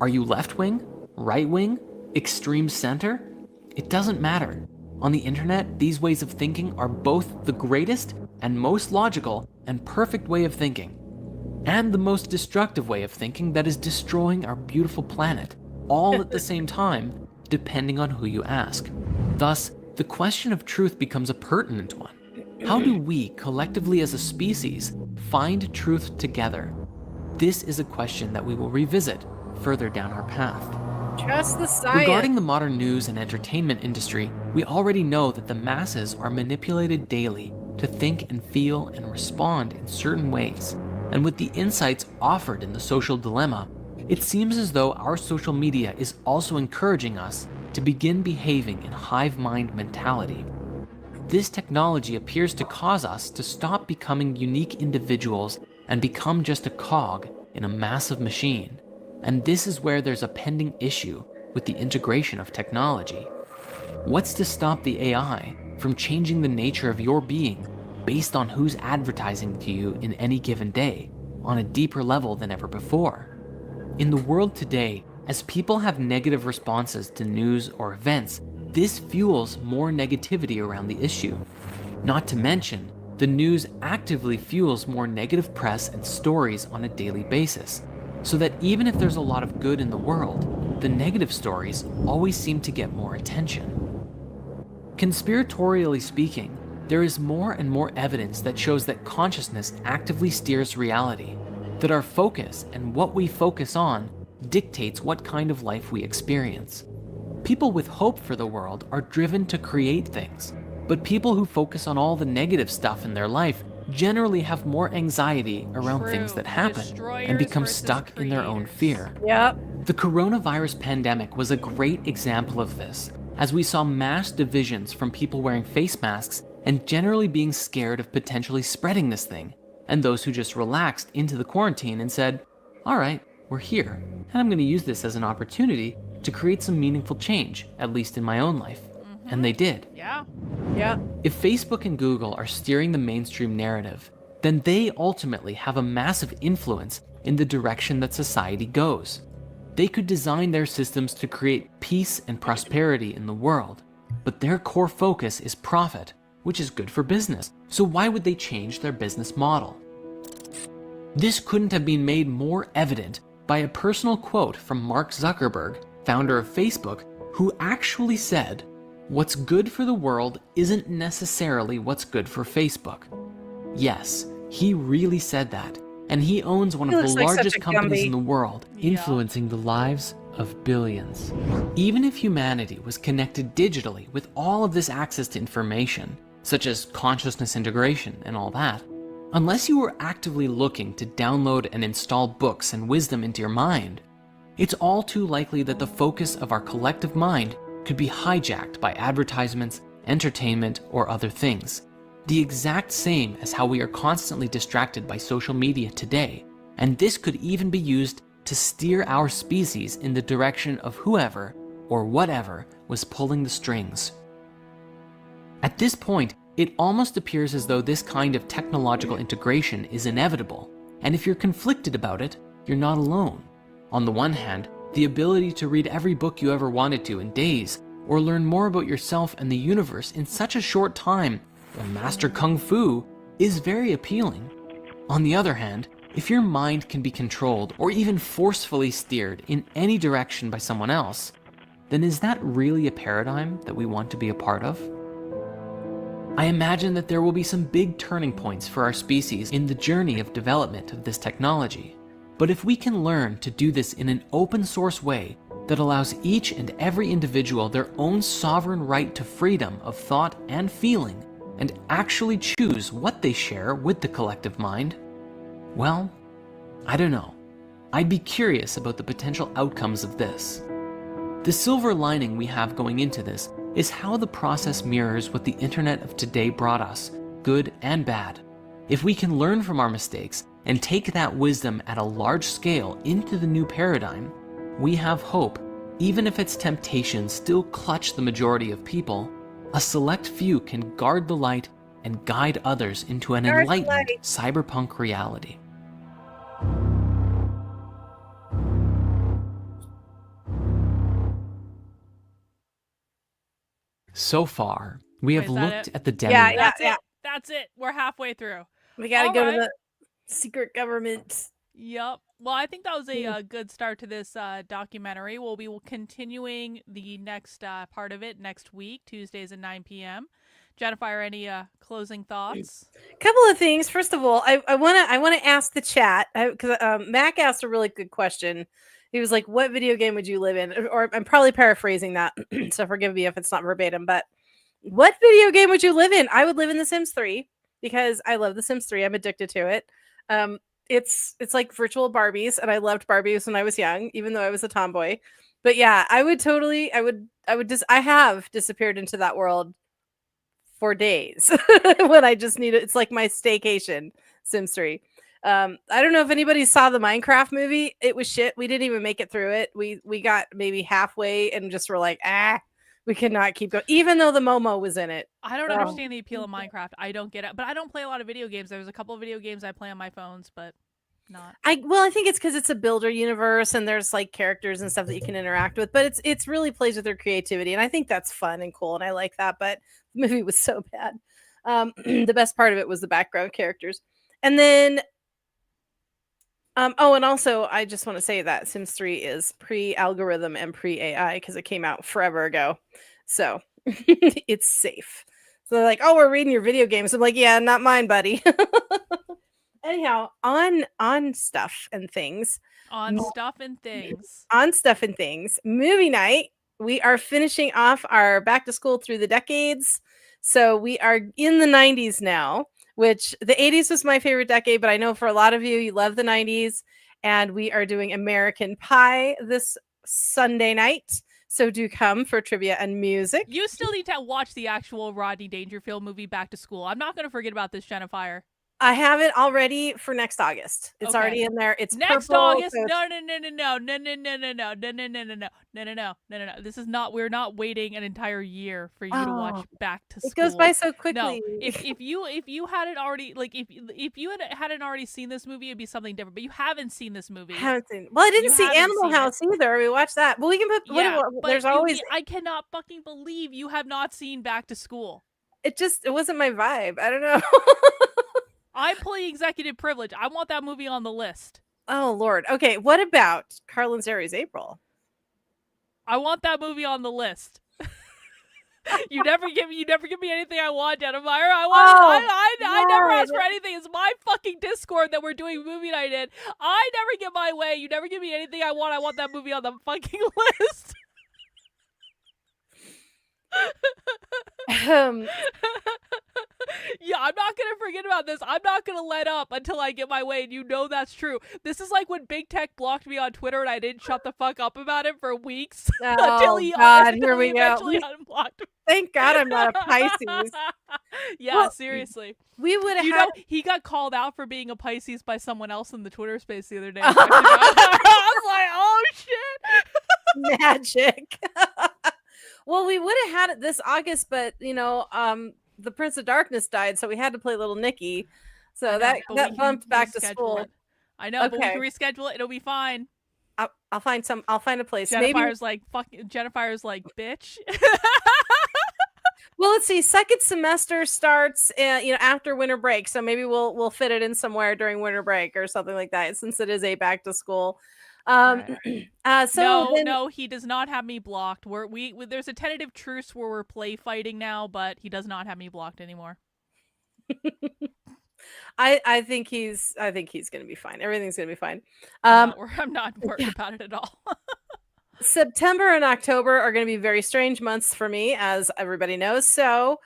Are you left-wing, right-wing, extreme center? It doesn't matter. On the internet, these ways of thinking are both the greatest and most logical and perfect way of thinking, and the most destructive way of thinking that is destroying our beautiful planet, all at the same time, depending on who you ask. Thus, the question of truth becomes a pertinent one. How do we, collectively as a species, find truth together? This is a question that we will revisit further down our path. Trust the science. Regarding the modern news and entertainment industry, we already know that the masses are manipulated daily to think and feel and respond in certain ways. And with the insights offered in the social dilemma, it seems as though our social media is also encouraging us to begin behaving in hive mind mentality. This technology appears to cause us to stop becoming unique individuals and become just a cog in a massive machine. And this is where there's a pending issue with the integration of technology. What's to stop the AI from changing the nature of your being based on who's advertising to you in any given day on a deeper level than ever before? In the world today, as people have negative responses to news or events, this fuels more negativity around the issue. Not to mention, the news actively fuels more negative press and stories on a daily basis, so that even if there's a lot of good in the world, the negative stories always seem to get more attention. Conspiratorially speaking, there is more and more evidence that shows that consciousness actively steers reality, that our focus and what we focus on dictates what kind of life we experience. People with hope for the world are driven to create things, but people who focus on all the negative stuff in their life generally have more anxiety around things that happen and become stuck in their own fear. Yep. The coronavirus pandemic was a great example of this, as we saw mass divisions from people wearing face masks and generally being scared of potentially spreading this thing, and those who just relaxed into the quarantine and said, all right, we're here, and I'm going to use this as an opportunity to create some meaningful change, at least in my own life. And they did. Yeah. Yeah. If Facebook and Google are steering the mainstream narrative, then they ultimately have a massive influence in the direction that society goes. They could design their systems to create peace and prosperity in the world, but their core focus is profit, which is good for business. So why would they change their business model? This couldn't have been made more evident by a personal quote from Mark Zuckerberg, founder of Facebook, who actually said, "What's good for the world isn't necessarily what's good for Facebook." Yes, he really said that, and he owns one of the largest companies in the world, influencing the lives of billions. Even if humanity was connected digitally with all of this access to information, such as consciousness integration and all that, unless you were actively looking to download and install books and wisdom into your mind, it's all too likely that the focus of our collective mind could be hijacked by advertisements, entertainment, or other things. The exact same as how we are constantly distracted by social media today, and this could even be used to steer our species in the direction of whoever or whatever was pulling the strings. At this point, it almost appears as though this kind of technological integration is inevitable, and if you're conflicted about it, you're not alone. On the one hand, the ability to read every book you ever wanted to in days, or learn more about yourself and the universe in such a short time, or master Kung Fu, is very appealing. On the other hand, if your mind can be controlled or even forcefully steered in any direction by someone else, then is that really a paradigm that we want to be a part of? I imagine that there will be some big turning points for our species in the journey of development of this technology. But if we can learn to do this in an open source way that allows each and every individual their own sovereign right to freedom of thought and feeling, and actually choose what they share with the collective mind, well, I don't know. I'd be curious about the potential outcomes of this. The silver lining we have going into this is how the process mirrors what the internet of today brought us, good and bad. If we can learn from our mistakes and take that wisdom at a large scale into the new paradigm, we have hope. Even if its temptations still clutch the majority of people, a select few can guard the light and guide others into an enlightened cyberpunk reality. So far, we have looked at the demo. That's it. We're halfway through. We gotta go to the secret government. Yep. Well, I think that was a good start to this documentary. We'll be continuing the next part of it next week, Tuesdays at 9 p.m. Jennifer, any closing thoughts? Couple of things. First of all, I wanna ask the chat, because Mac asked a really good question. He was like, "What video game would you live in?" Or I'm probably paraphrasing that, so forgive me if it's not verbatim. But what video game would you live in? I would live in The Sims 3 because I love The Sims 3. I'm addicted to it. It's like virtual Barbies, and I loved Barbies when I was young, even though I was a tomboy. But yeah, I have disappeared into that world for days when I just need it. It's like my staycation, Sims 3. I don't know if anybody saw the Minecraft movie. It was shit. We didn't even make it through it. We got maybe halfway and just were like, we cannot keep going, even though the Momo was in it. I don't understand the appeal of Minecraft. I don't get it. But I don't play a lot of video games. There's a couple of video games I play on my phones, but not. I think it's because it's a builder universe and there's like characters and stuff that you can interact with. But it's really plays with their creativity, and I think that's fun and cool, and I like that. But the movie was so bad. The best part of it was the background characters, and then. And also, I just want to say that Sims 3 is pre-algorithm and pre-AI because it came out forever ago. So it's safe. So they're like, "Oh, we're reading your video games." I'm like, "Yeah, not mine, buddy." Anyhow, on stuff and things. On stuff and things. On stuff and things. Movie night. We are finishing off our back to school through the decades. So we are in the 90s now. Which the 80s was my favorite decade, but I know for a lot of you love the 90s. And we are doing American Pie this Sunday night. So do come for trivia and music. You still need to watch the actual Rodney Dangerfield movie Back to School. I'm not going to forget about this, Jennifer. I have it already for next August. It's already in there. It's next purple, August. So No. This is not. We're not waiting an entire year for you to watch Back to School. It goes by so quickly. No, if you hadn't already if you hadn't already seen this movie, it'd be something different. But you haven't seen this movie. Haven't seen. Well, I didn't see Animal House either. We watched that. Well, we can put. Yeah, there's always. I cannot fucking believe you have not seen Back to School. It wasn't my vibe. I don't know. I'm playing executive privilege. I want that movie on the list. Oh Lord. Okay. What about Karlyn's Aries April? I want that movie on the list. You never give me anything I want, Jennifer. I never ask for anything. It's my fucking Discord that we're doing movie night in. I never get my way. You never give me anything I want. I want that movie on the fucking list. Yeah, I'm not gonna forget about this. I'm not gonna let up until I get my way, and you know that's true. This is like when Big Tech blocked me on Twitter and I didn't shut the fuck up about it for weeks until he eventually unblocked me. Thank God I'm not a Pisces. Yeah, well, seriously. We would have know, he got called out for being a Pisces by someone else in the Twitter space the other day. I was like, oh shit. Magic. Well, we would have had it this August, but the Prince of Darkness died, so we had to play Little Nicky. So that bumped back to school. It. I know, but we can reschedule it. It'll be fine. I'll find a place. Jennifer's like, bitch. Well, let's see. Second semester starts, after winter break. So maybe we'll fit it in somewhere during winter break or something like that, since it is a back to school. No, he does not have me blocked. There's a tentative truce where we're play fighting now, but he does not have me blocked anymore. I think he's gonna be fine. Everything's gonna be fine. I'm not worried about it at all. September and October are going to be very strange months for me, as everybody knows. So,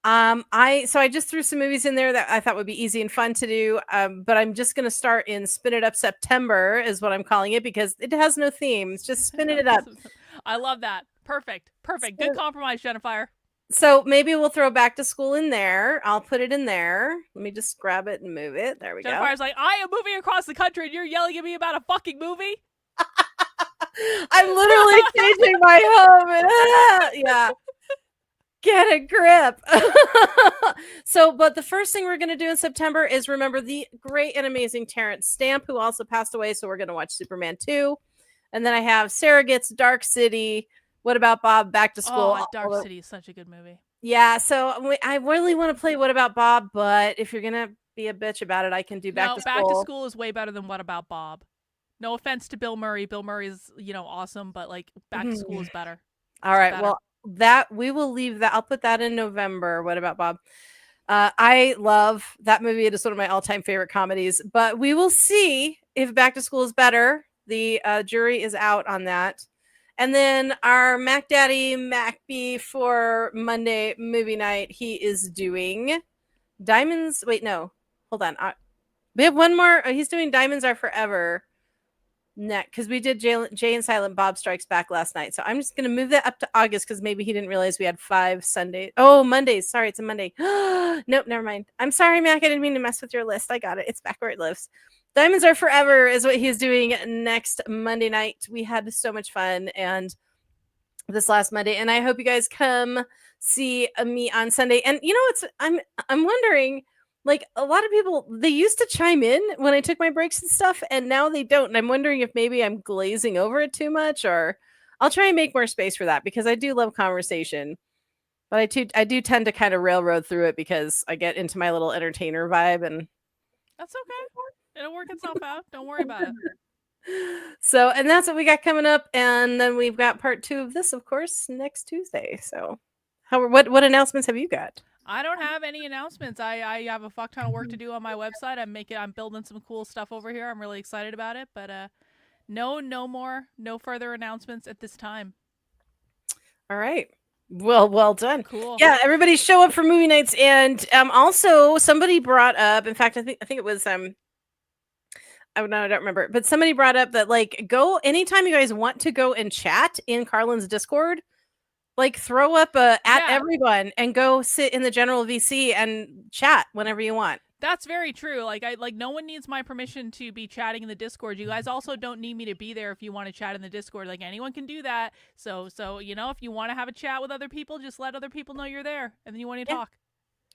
I just threw some movies in there that I thought would be easy and fun to do. But I'm just going to start in Spin It Up September, is what I'm calling it, because it has no theme. It's just spinning it up. I love that. Perfect. Good compromise, Jennifer. So maybe we'll throw Back to School in there. I'll put it in there. Let me just grab it and move it. There we go. Jennifer's like, I am moving across the country, and you're yelling at me about a fucking movie. I'm literally changing my home. Yeah. Get a grip. But the first thing we're going to do in September is remember the great and amazing Terrence Stamp, who also passed away. So we're going to watch Superman 2. And then I have Surrogates, Dark City, What About Bob, Back to School. Oh, Dark City is such a good movie. Yeah. So I really want to play What About Bob, but if you're going to be a bitch about it, I can do Back to School. Back to School is way better than What About Bob. No offense to Bill Murray. Bill Murray is, awesome, but like Back to School is better. All right. Well, that we will leave that. I'll put that in November. What About Bob? I love that movie. It is one of my all-time favorite comedies, but we will see if Back to School is better. The jury is out on that. And then our Mac Daddy MacB for Monday movie night, he is doing Diamonds. Wait, no, hold on. We have one more. He's doing Diamonds Are Forever. Because we did Jay and Silent Bob Strikes Back last night. So I'm just going to move that up to August because maybe he didn't realize we had 5 Sundays. Oh, Mondays. Sorry, it's a Monday. Nope, never mind. I'm sorry, Mac. I didn't mean to mess with your list. I got it. It's back where it lives. Diamonds Are Forever is what he's doing next Monday night. We had so much fun and this last Monday. And I hope you guys come see me on Sunday. And I'm wondering, like, a lot of people, they used to chime in when I took my breaks and stuff, and now they don't. And I'm wondering if maybe I'm glazing over it too much, or I'll try and make more space for that because I do love conversation. But I do tend to kind of railroad through it because I get into my little entertainer vibe. And that's okay. It'll work itself out. Don't worry about it. So, and that's what we got coming up. And then we've got part 2 of this, of course, next Tuesday. So what announcements have you got? I don't have any announcements. I have a fuck ton of work to do on my website. I'm building some cool stuff over here. I'm really excited about it, but no further announcements at this time. All right. Well done. Cool. Yeah, everybody show up for movie nights. And also somebody brought up, in fact, I think it was I don't remember, but somebody brought up that, like, go anytime you guys want to go and chat in Karlyn's Discord. Like, throw up everyone and go sit in the general VC and chat whenever you want. That's very true. Like, no one needs my permission to be chatting in the Discord. You guys also don't need me to be there if you want to chat in the Discord. Like, anyone can do that. So if you want to have a chat with other people, just let other people know you're there, and then you want to talk.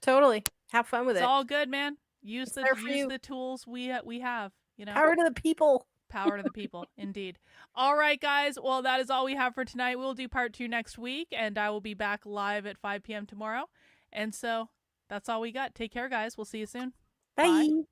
Totally. Have fun with it. It's all good, man. Use the tools we have. Power to the people. Power to the people, indeed. All right, guys. Well, that is all we have for tonight. We'll do part 2 next week, and I will be back live at 5 p.m. tomorrow. And so that's all we got. Take care, guys. We'll see you soon. Bye. Bye.